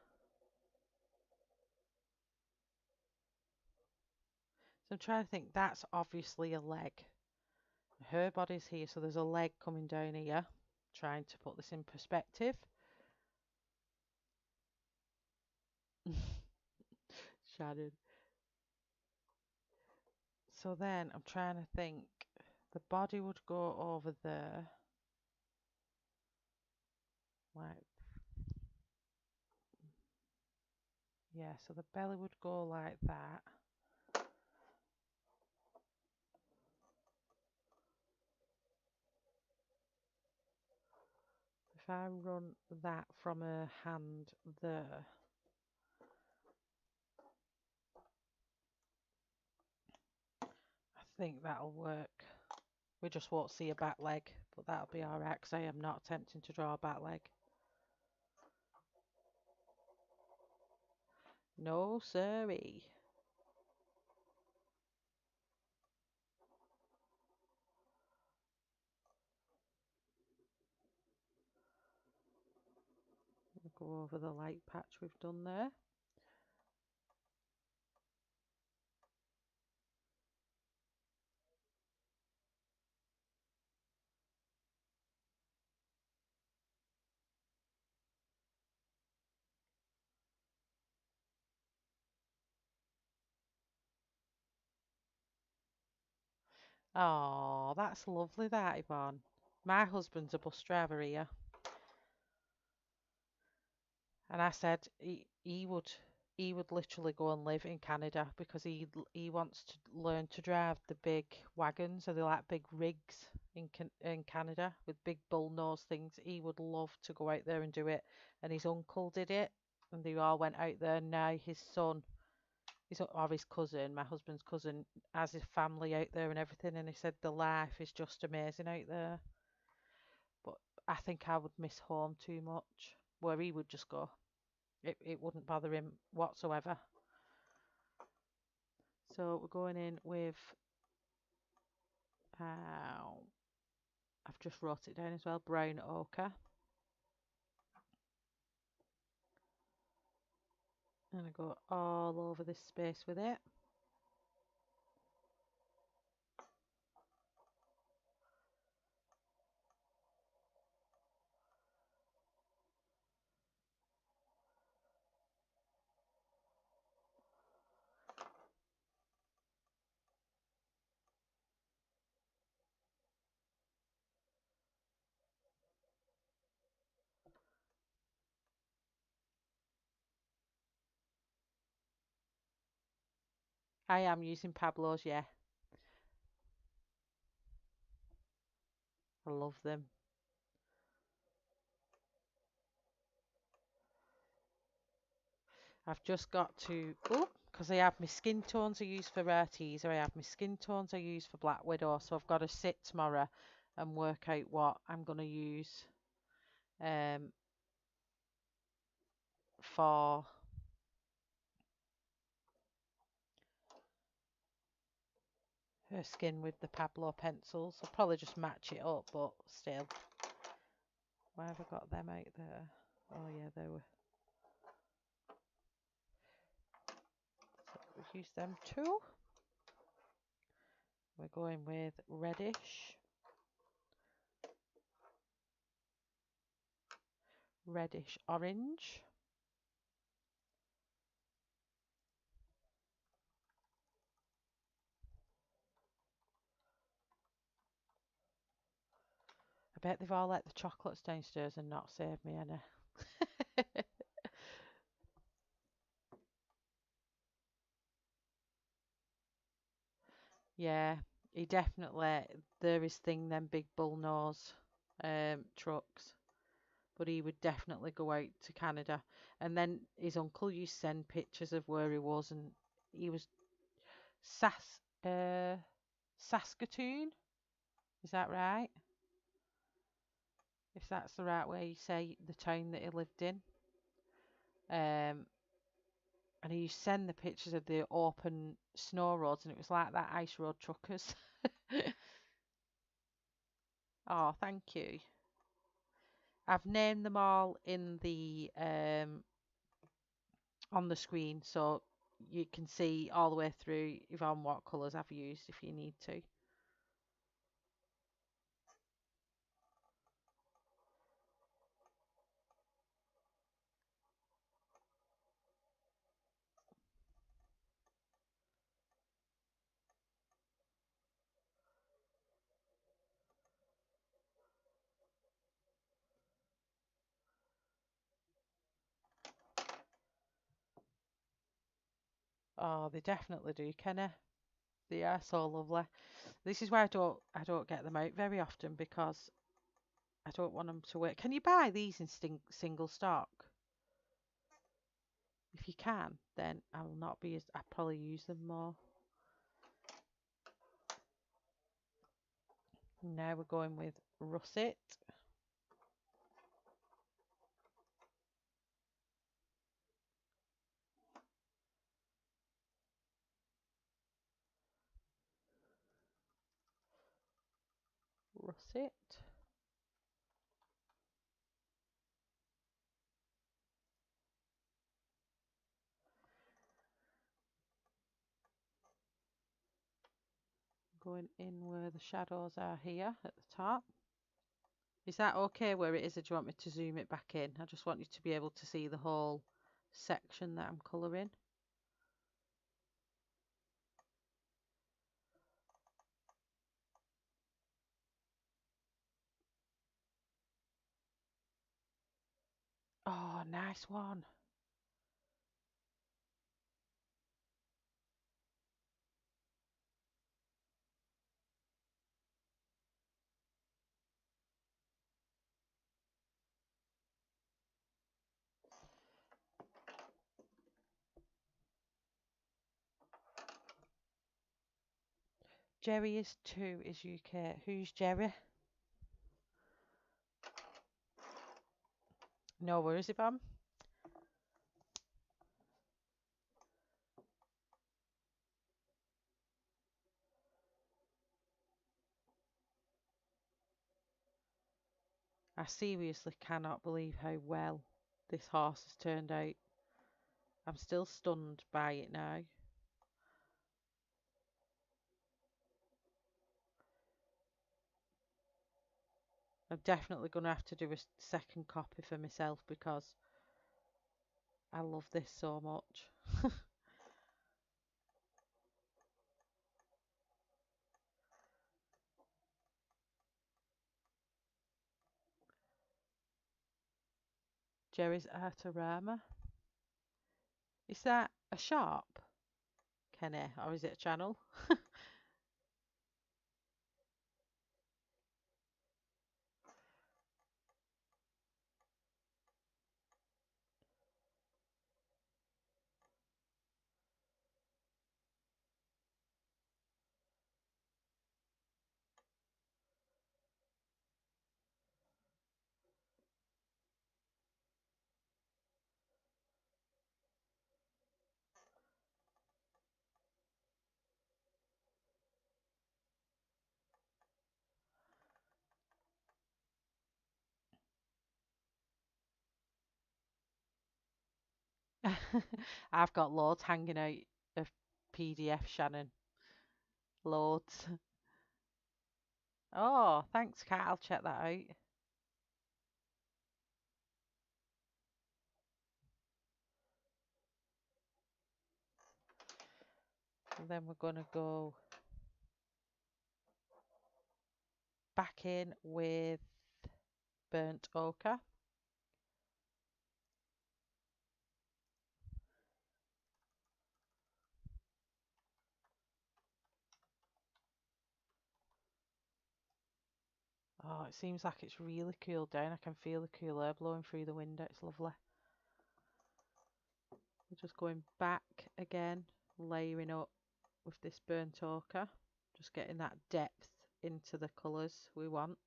Speaker 1: So I'm trying to think, that's obviously a leg. Her body's here, so there's a leg coming down here. Trying to put this in perspective. Shattered. So then I'm trying to think, the body would go over there. Like, yeah, so the belly would go like that. If I run that from her hand there, I think that'll work. We just won't see a back leg, but that'll be alright because I am not attempting to draw a back leg. No siree. We'll go over the light patch we've done there. Oh, that's lovely, that, Yvonne. My husband's a bus driver here, and I said he would literally go and live in Canada because he wants to learn to drive the big wagons, so they're like big rigs in Canada with big bull nose things. He would love to go out there and do it, and his uncle did it, and they all went out there. And now his son, his cousin, my husband's cousin, has his family out there and everything, and he said the life is just amazing out there. But I think I would miss home too much, where he would just go. It wouldn't bother him whatsoever. So we're going in with, uh, I've just wrote it down as well, brown ochre. And I go all over this space with it. I am using Pablos, yeah. I love them. I've just got to, oh, because I have my skin tones I use for Arteza, I have my skin tones I use for Black Widow, so I've got to sit tomorrow and work out what I'm going to use um, for her skin with the Pablo pencils. I'll probably just match it up, but still. Why have I got them out there? Oh yeah, they were. So we use them too. We're going with reddish orange. I bet they've all let the chocolates downstairs and not saved me any. Yeah, he definitely, there is thing them big bull nose trucks, but he would definitely go out to Canada. And then his uncle used to send pictures of where he was, and he was Sas Saskatoon. Is that right? If that's the right way you say the town that he lived in. Um, and he used to send the pictures of the open snow roads, and it was like that ice road truckers. Oh, thank you. I've named them all in the on the screen, so you can see all the way through Yvonne what colours I've used if you need to. Oh, they definitely do, Kenny. They are so lovely. This is why I don't get them out very often because I don't want them to work. Can you buy these in single stock? If you can, then I will not be as I probably use them more. Now we're going with russet. Russet. Going in where the shadows are here at the top. Is that okay where it is, or do you want me to zoom it back in? I just want you to be able to see the whole section that I'm colouring. Oh, nice one. Jerry is 2 is UK. Who's Jerry? No worries, Yvonne. I seriously cannot believe how well this horse has turned out. I'm still stunned by it now. I'm definitely going to have to do a second copy for myself because I love this so much. Jerry's Artarama. Is that a shop, Kenny, or is it a channel? I've got loads hanging out of PDF, Shannon. Loads. Oh, thanks, Kat. I'll check that out. And then we're going to go back in with burnt ochre. Oh, it seems like it's really cooled down. I can feel the cool air blowing through the window. It's lovely. We're just going back again, layering up with this burnt ochre. Just getting that depth into the colours we want.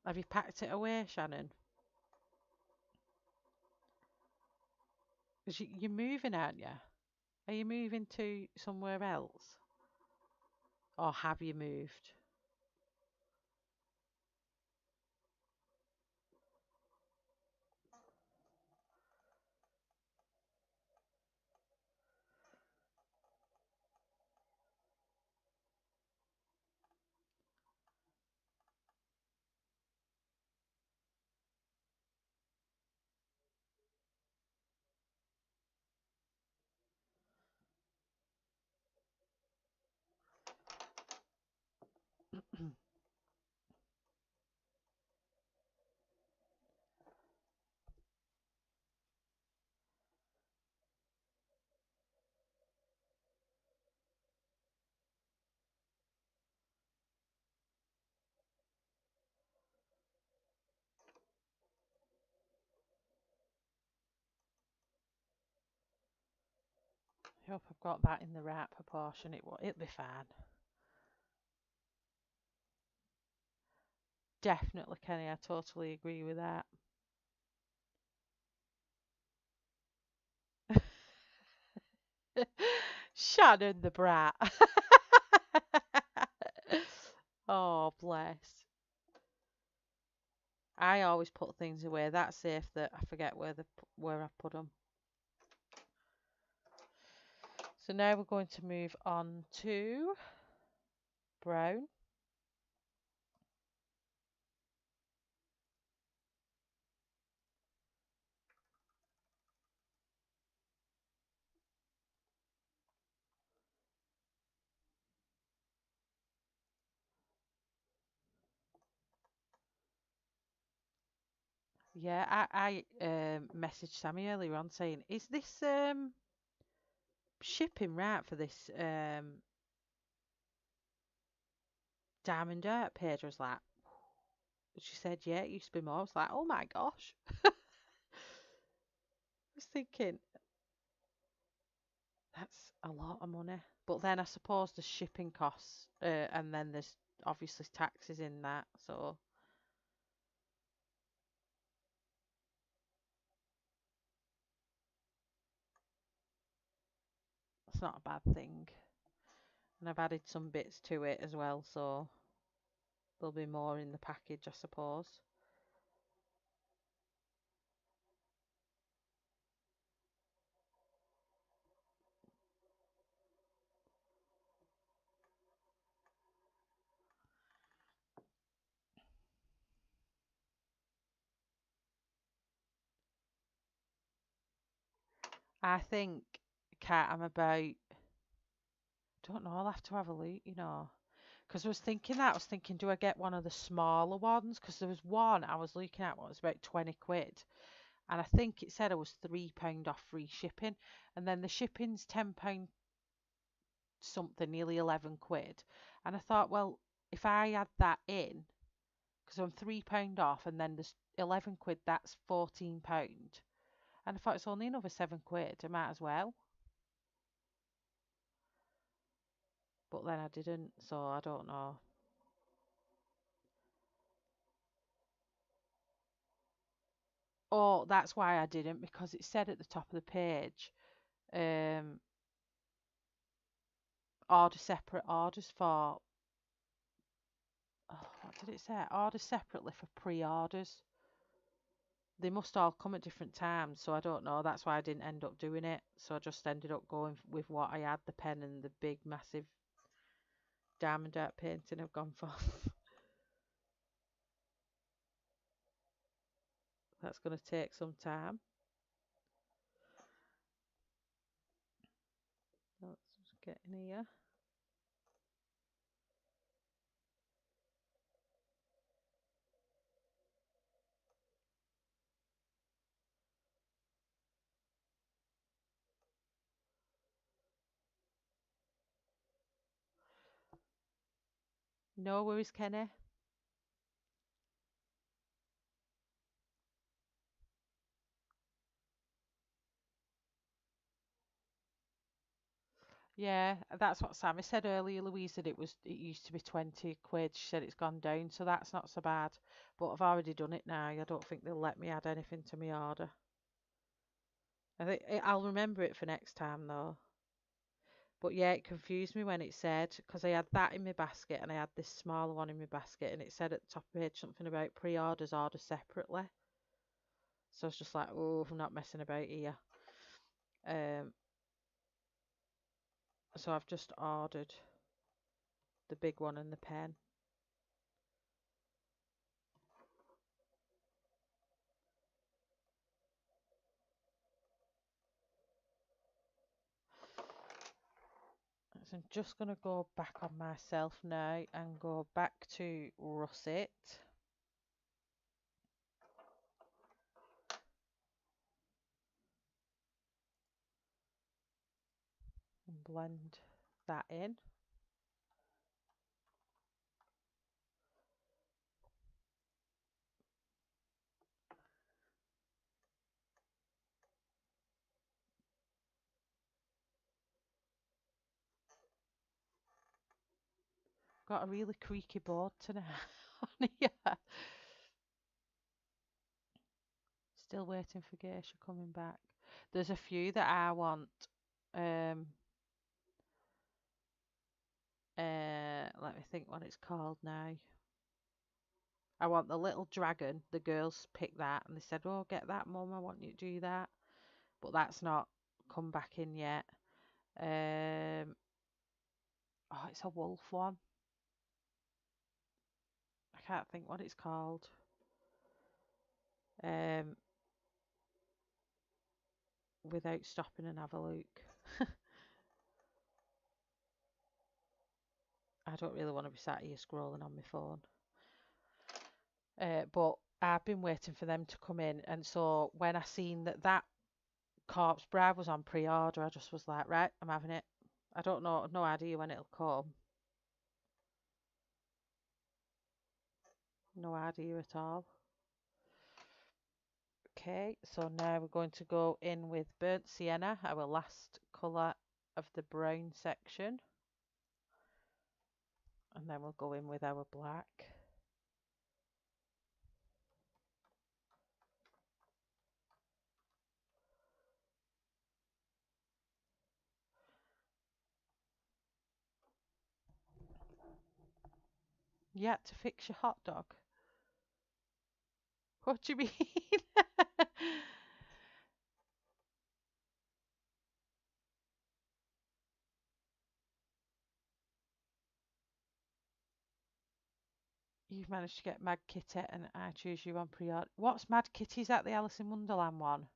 Speaker 1: Have you packed it away, Shannon? 'Cause you're moving, aren't you? Are you moving to somewhere else? Or have you moved? hope I've got that in the right proportion. It'll be fine. Definitely, Kenny. I totally agree with that. Shannon the brat. Oh, bless. I always put things away that safe that I forget where I put them. So now we're going to move on to brown. Yeah, I messaged Sammy earlier on saying, is this shipping right for this Diamond Dirt page? I was like, she said, yeah, it used to be more. I was like, oh my gosh. I was thinking, that's a lot of money. But then I suppose the shipping costs, and then there's obviously taxes in that, so it's not a bad thing. And I've added some bits to it as well, so there'll be more in the package, I suppose. I think, Kat, I'm about, don't know, I'll have to have a look, you know. Because I was thinking, do I get one of the smaller ones? Because there was one I was looking at, what was about 20 quid. And I think it said I was £3 off free shipping. And then the shipping's £10 something, nearly 11 quid. And I thought, well, if I add that in, because I'm £3 off, and then there's 11 quid, that's £14. And I thought it's only another 7 quid, I might as well. But then I didn't, so I don't know. Oh, that's why I didn't, because it said at the top of the page, um, order separate orders for, oh, what did it say? Order separately for pre-orders. They must all come at different times, so I don't know. That's why I didn't end up doing it. So I just ended up going with what I had, the pen and the big, massive diamond art painting I've gone for. That's going to take some time. Let's just get in here. No worries, Kenny. Yeah, that's what Sammy said earlier, Louise, that it used to be 20 quid. She said it's gone down, so that's not so bad. But I've already done it now. I don't think they'll let me add anything to my order. I think I'll remember it for next time though. But yeah, it confused me when it said, because I had that in my basket and I had this smaller one in my basket, and it said at the top of the page something about pre-orders order separately. So I was just like, oh, I'm not messing about here. Um, so I've just ordered the big one and the pen. So I'm just going to go back on myself now and go back to russet. And blend that in. got a really creaky board tonight on here. Still waiting for Geisha coming back. There's a few that I want. Um, Let me think what it's called now. I want the little dragon. The girls picked that and they said, "Oh, get that, Mum. I want you to do that." But that's not come back in yet. Oh, it's a wolf one. I can't think what it's called. Without stopping and have a look. I don't really want to be sat here scrolling on my phone. But I've been waiting for them to come in, and so when I seen that Corpse Bride was on pre-order, I just was like, right, I'm having it. I don't know, no idea when it'll come. No idea at all. Okay, so now we're going to go in with Burnt Sienna, our last colour of the brown section. And then we'll go in with our black. You had to fix your hot dog? What do you mean? You've managed to get Mad Kitty and I Choose You on pre-order. What's Mad Kitty? Is that the Alice in Wonderland one?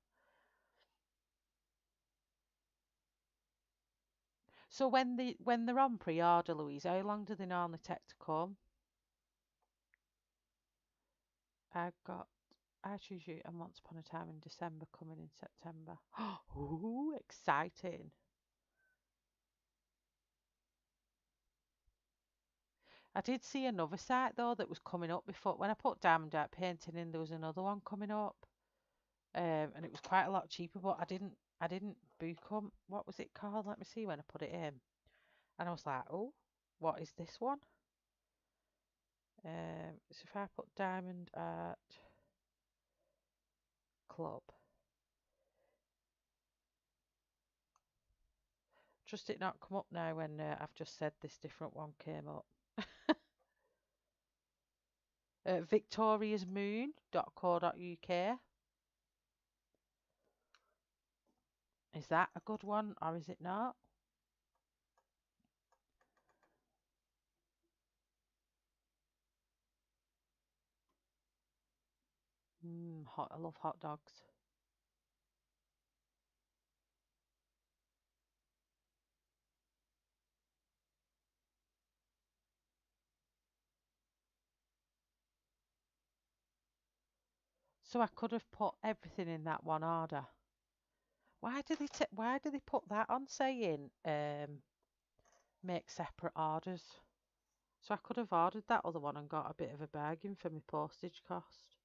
Speaker 1: So when they're on pre-order, Louise, how long do they normally take to come? I got I Choose You and Once Upon a Time in December coming in September. Ooh, exciting. I did see another site though that was coming up before when I put Diamond Dark Painting in, there was another one coming up. And it was quite a lot cheaper, but I didn't book them. What was it called? Let me see when I put it in. And I was like, oh, what is this one? So if I put Diamond Art Club, trust it not come up now when I've just said this different one came up. victoriasmoon.co.uk. Is that a good one or is it not? I love hot dogs. So I could have put everything in that one order. Why do they put that on saying make separate orders? So I could have ordered that other one and got a bit of a bargain for my postage cost.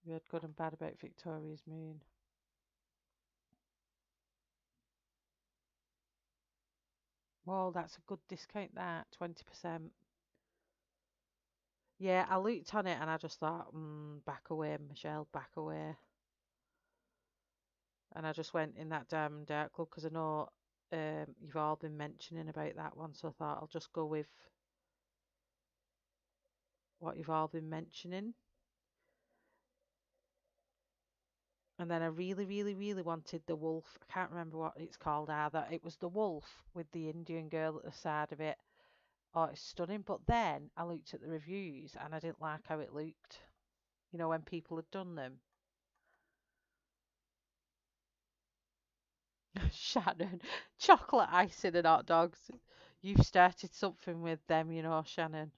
Speaker 1: We had good and bad about Victoria's Moon. Well, that's a good discount, that 20%. Yeah, I looked on it and I just thought, back away, Michelle, back away. And I just went in that Diamond Dark Club because I know you've all been mentioning about that one, so I thought I'll just go with what you've all been mentioning. And then I really, really, really wanted the wolf. I can't remember what it's called either. It was the wolf with the Indian girl at the side of it. Oh, it's stunning. But then I looked at the reviews and I didn't like how it looked. You know, when people had done them. Shannon, chocolate icing and hot dogs. You've started something with them, you know, Shannon.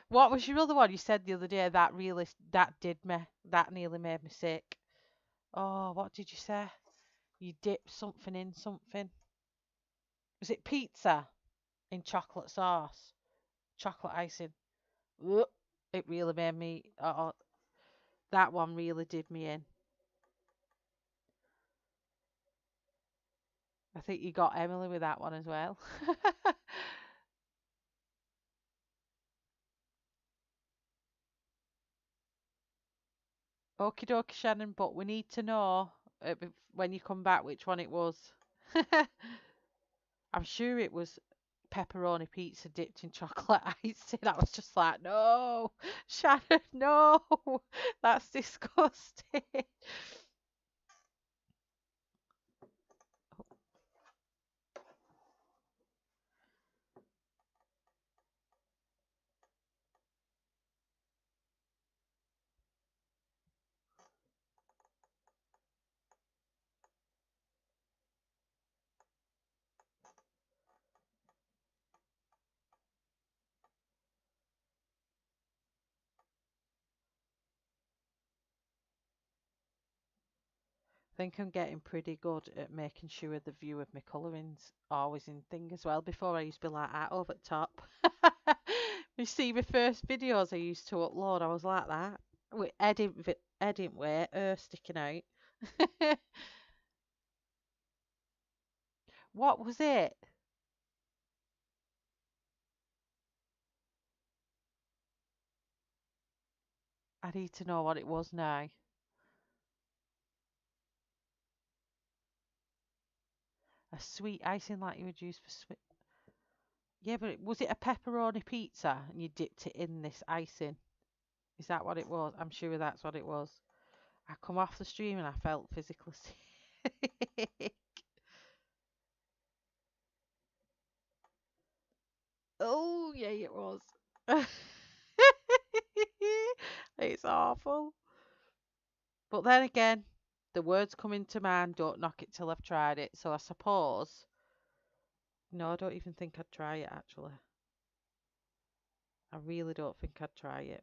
Speaker 1: What was your other one? You said the other day that nearly made me sick. Oh, what did you say? You dip something in something. Was it pizza in chocolate sauce? Chocolate icing. Ugh, it really made me. Oh, that one really did me in. I think you got Emily with that one as well. Okie dokie, Shannon, but we need to know when you come back which one it was. I'm sure it was pepperoni pizza dipped in chocolate icing. I was just like, no, Shannon, no, that's disgusting. I think I'm getting pretty good at making sure the view of my coloring's always in thing as well. Before I used to be like that over the top. You see my first videos I used to upload, I was like that. With edit way, sticking out. What was it? I need to know what it was now. A sweet icing like you would use for sweet. Yeah, but was it a pepperoni pizza and you dipped it in this icing? Is that what it was? I'm sure that's what it was. I come off the stream and I felt physically sick. Oh, yeah, it was. It's awful. But then again, the words coming to mind, don't knock it till I've tried it. So I suppose, no, I don't even think I'd try it actually. I really don't think I'd try it.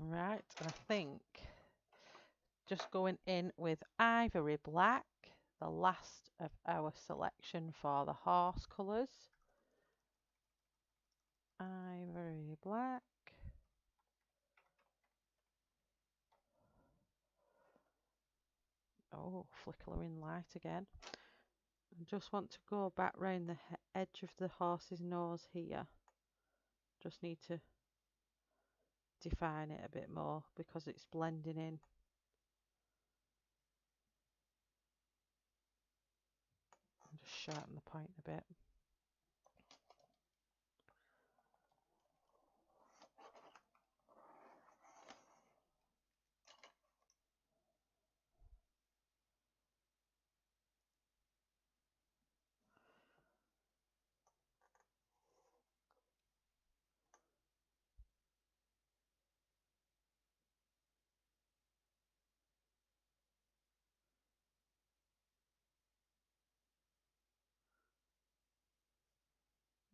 Speaker 1: Right, I think just going in with ivory black, the last of our selection for the horse colours. Ivory black. Oh, flickering light again. I just want to go back round the edge of the horse's nose here. Just need to define it a bit more because it's blending in. I'll just sharpen the point a bit.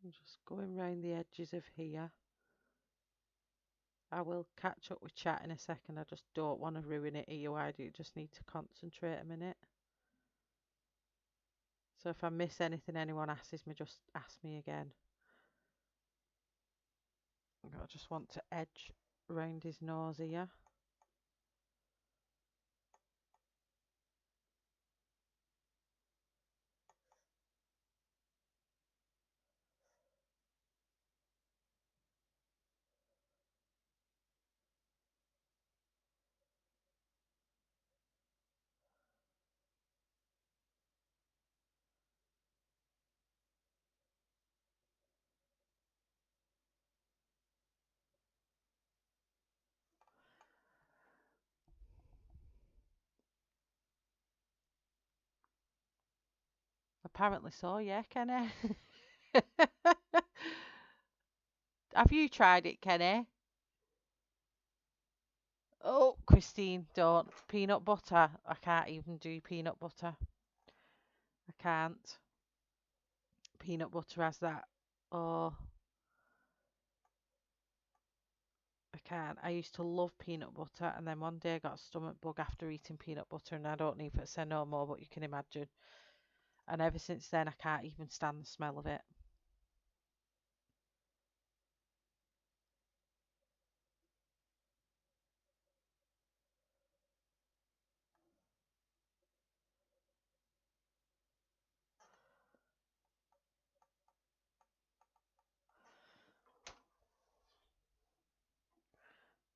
Speaker 1: I'm just going round the edges of here. I will catch up with chat in a second. I just don't want to ruin it here. I do just need to concentrate a minute. So if I miss anything anyone asks me, just ask me again. I just want to edge round his nose here. Apparently so, yeah, Kenny. Have you tried it, Kenny? Oh, Christine, don't. Peanut butter. I can't even do peanut butter. I can't. Peanut butter has that. Oh, I can't. I used to love peanut butter, and then one day I got a stomach bug after eating peanut butter, and I don't need to say no more, but you can imagine. And ever since then, I can't even stand the smell of it.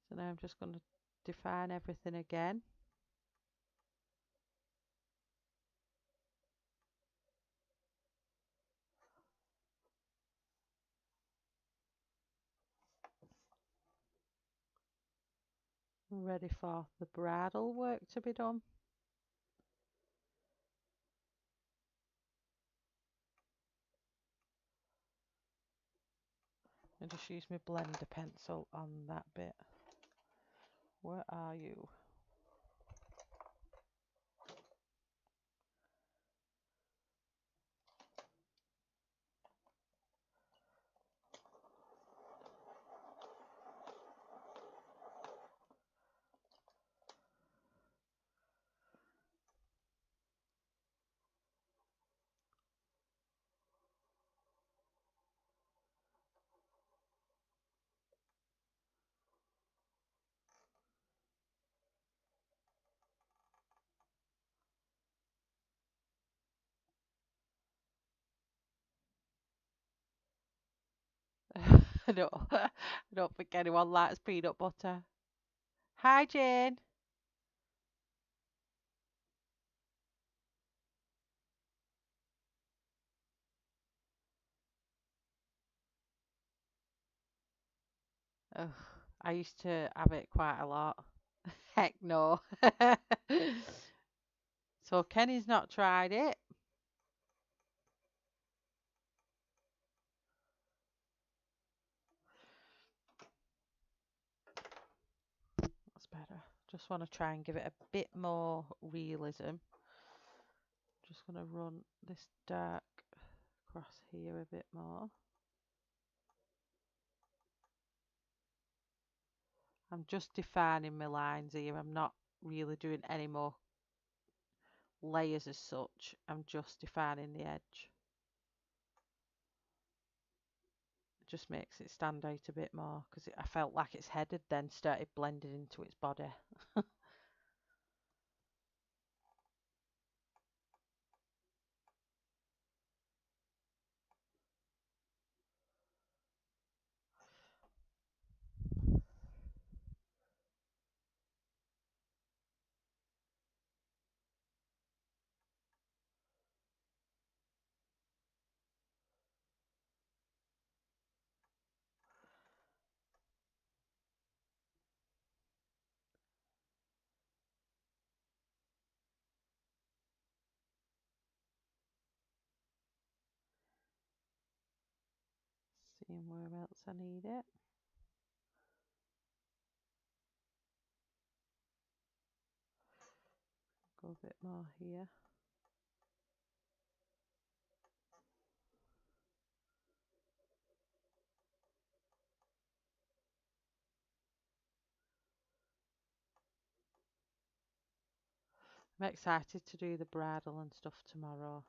Speaker 1: So now I'm just going to define everything again. I'm ready for the bridal work to be done. I just use my blender pencil on that bit. Where are you? I don't think anyone likes peanut butter. Hi, Jane. Ugh, I used to have it quite a lot. Heck no. So Kenny's not tried it. That's better. Just want to try and give it a bit more realism. Just going to run this dark across here a bit more. I'm just defining my lines here. I'm not really doing any more layers as such. I'm just defining the edge. It just makes it stand out a bit more because I felt like its head had then started blending into its body. Seeing where else I need it. Go a bit more here. I'm excited to do the bridal and stuff tomorrow.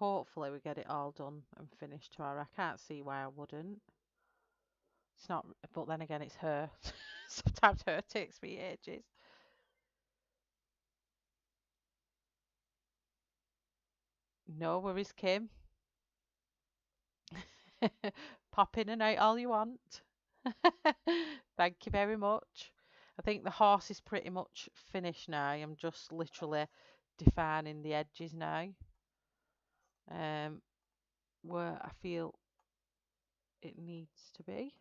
Speaker 1: Hopefully we get it all done and finished tomorrow. I can't see why I wouldn't. It's not, but then again, it's her. Sometimes her takes me ages. No worries, Kim. Pop in and out all you want. Thank you very much. I think the horse is pretty much finished now. I'm just literally defining the edges now. Um, where I feel it needs to be.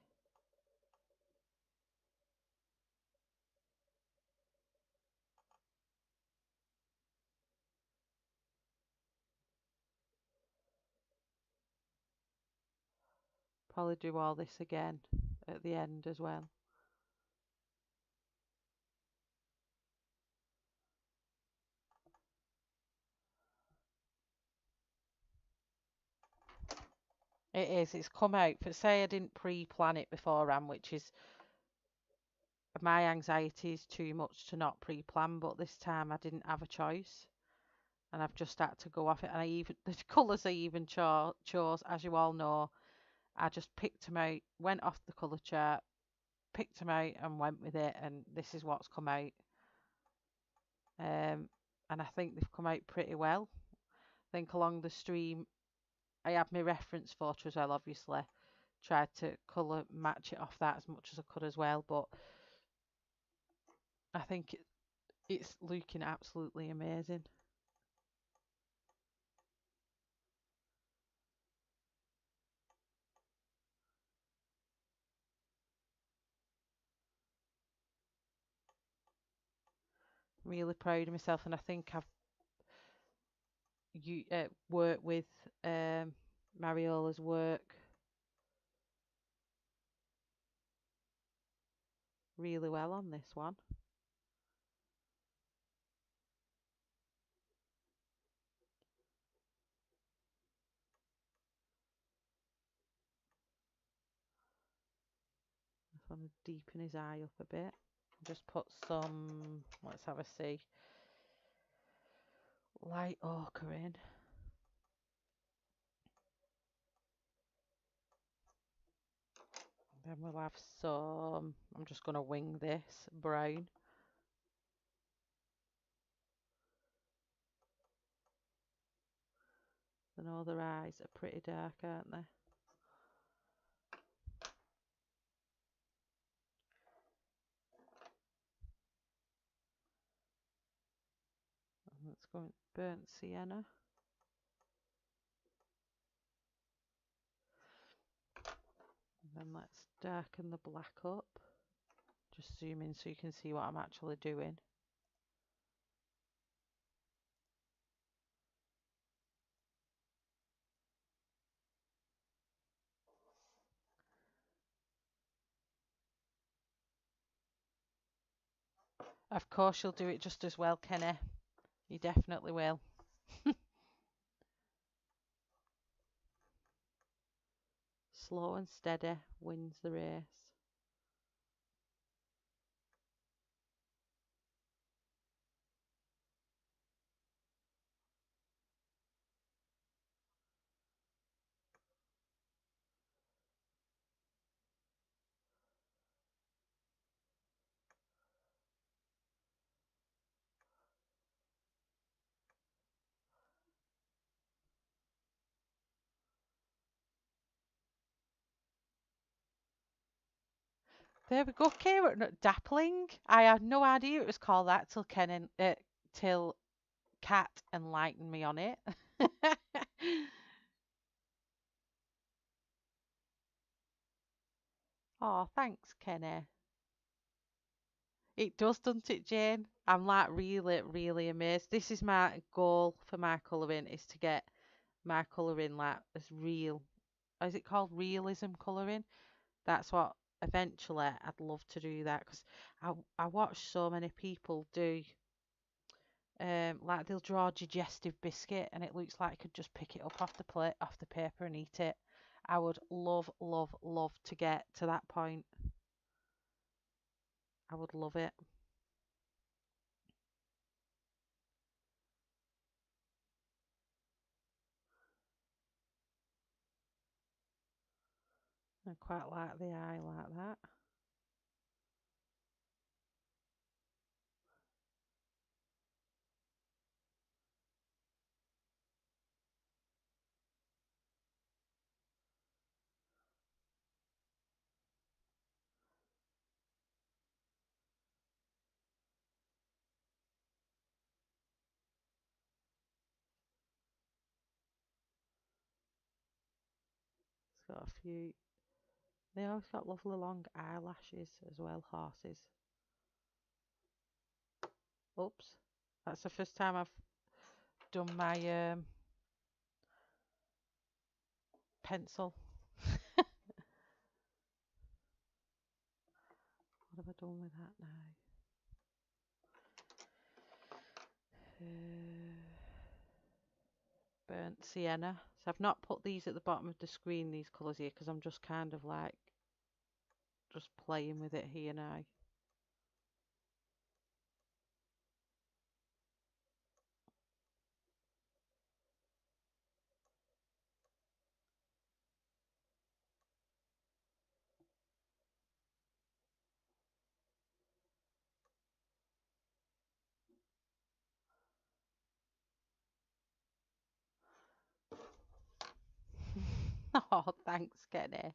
Speaker 1: Probably do all this again at the end as well. It is. It's come out. But say I didn't pre-plan it beforehand, which is my anxiety is too much to not pre-plan. But this time I didn't have a choice, and I've just had to go off it. And I even the colours I even chose, as you all know, I just picked them out, went off the colour chart, picked them out, and went with it. And this is what's come out. And I think they've come out pretty well. I think along the stream, I have my reference photo as well, obviously. Tried to colour match it off that as much as I could as well, but I think it's looking absolutely amazing. Really proud of myself, and I think I've worked with Mariola's work really well on this one. Just want to deepen his eye up a bit. Just put some, let's have a see, light ochre in. Then we'll have some, I'm just going to wing this, brown. And all their eyes are pretty dark, aren't they? And let's go burnt sienna. And then let's darken the black up. Just zoom in so you can see what I'm actually doing. Of course you'll do it just as well, Kenny. You definitely will. Slow and steady wins the race. There we go, Kira. No, dappling. I had no idea it was called that till Kat enlightened me on it. Oh, thanks, Kenny. It does, doesn't it, Jane? I'm like really, really amazed. This is my goal for my colouring, is to get my colouring like as real. Is it called realism colouring? That's what eventually I'd love to do that, because I watch so many people do like they'll draw a digestive biscuit and it looks like I could just pick it up off the plate, off the paper, and eat it. I would love, love, love to get to that point. I would love it. I quite like the eye like that. It's got a few. They always got lovely long eyelashes as well, horses. Oops, that's the first time I've done my pencil. have I done with that now? Burnt sienna. So I've not put these at the bottom of the screen, these colours here, because I'm just kind of like just playing with it here now. Oh, thanks, Kenny.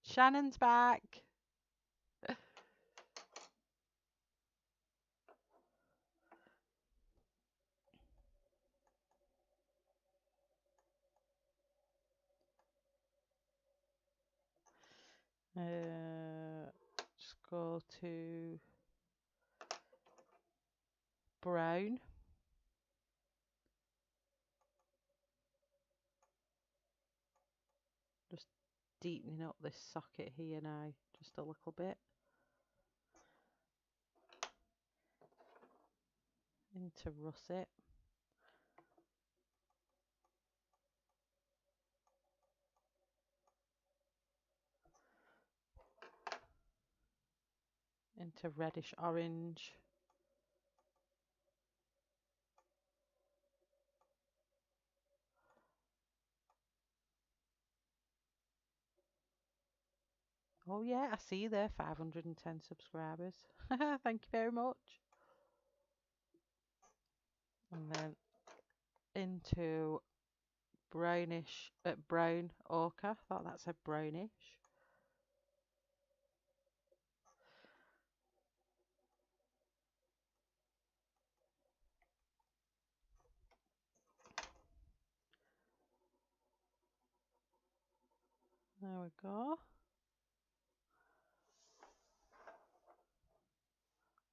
Speaker 1: Shannon's back. Just go to brown. Just deepening up this socket here now, just a little bit. Into russet. Into reddish orange. Oh yeah, I see there, 510 subscribers. Thank you very much. And then into brownish, brown ochre. I thought that said brownish. There we go.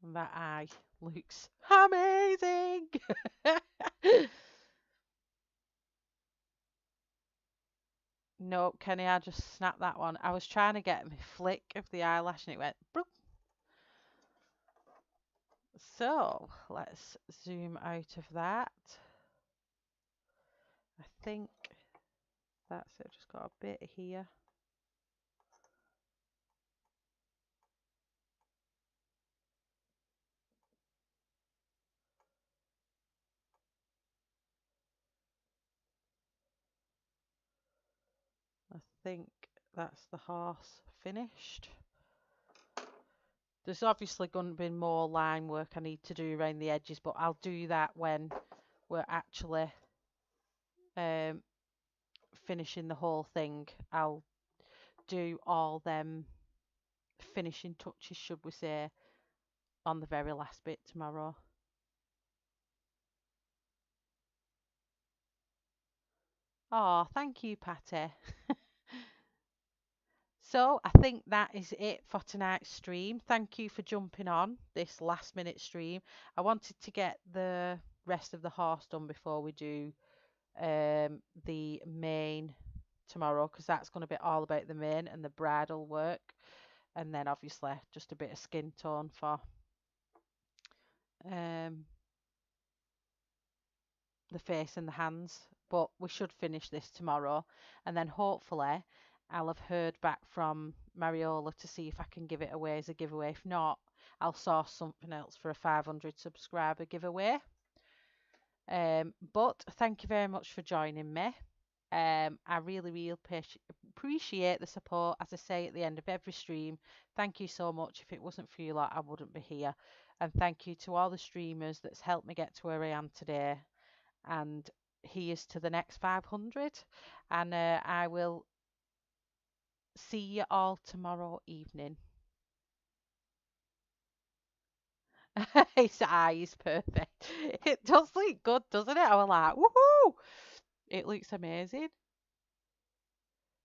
Speaker 1: And that eye looks amazing. No, Kenny, I just snapped that one. I was trying to get my flick of the eyelash and it went bloop. So let's zoom out of that. I think that's it. Just got a bit here. I think that's the horse finished. There's obviously going to be more line work I need to do around the edges, but I'll do that when we're actually finishing the whole thing. I'll do all them finishing touches, should we say, on the very last bit tomorrow. Oh, thank you, Patty. So I think that is it for tonight's stream. Thank you for jumping on this last minute stream. I wanted to get the rest of the horse done before we do the mane tomorrow, because that's going to be all about the mane and the bridal work, and then obviously just a bit of skin tone for the face and the hands. But we should finish this tomorrow, and then hopefully I'll have heard back from Mariola to see if I can give it away as a giveaway. If not, I'll source something else for a 500 subscriber giveaway. But thank you very much for joining me. I really appreciate the support. As I say at the end of every stream, thank you so much. If it wasn't for you lot, I wouldn't be here. And thank you to all the streamers that's helped me get to where I am today. And here's to the next 500. And I will see you all tomorrow evening. His eye is perfect. It does look good, doesn't it? I was like, woohoo! It looks amazing.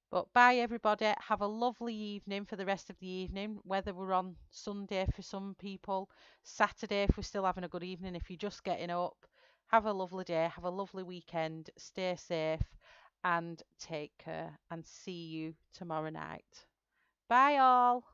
Speaker 1: But bye, everybody. Have a lovely evening for the rest of the evening. Whether we're on Sunday for some people, Saturday if we're still having a good evening, if you're just getting up, Have a lovely day, have a lovely weekend, stay safe and take care and see you tomorrow night. Bye all.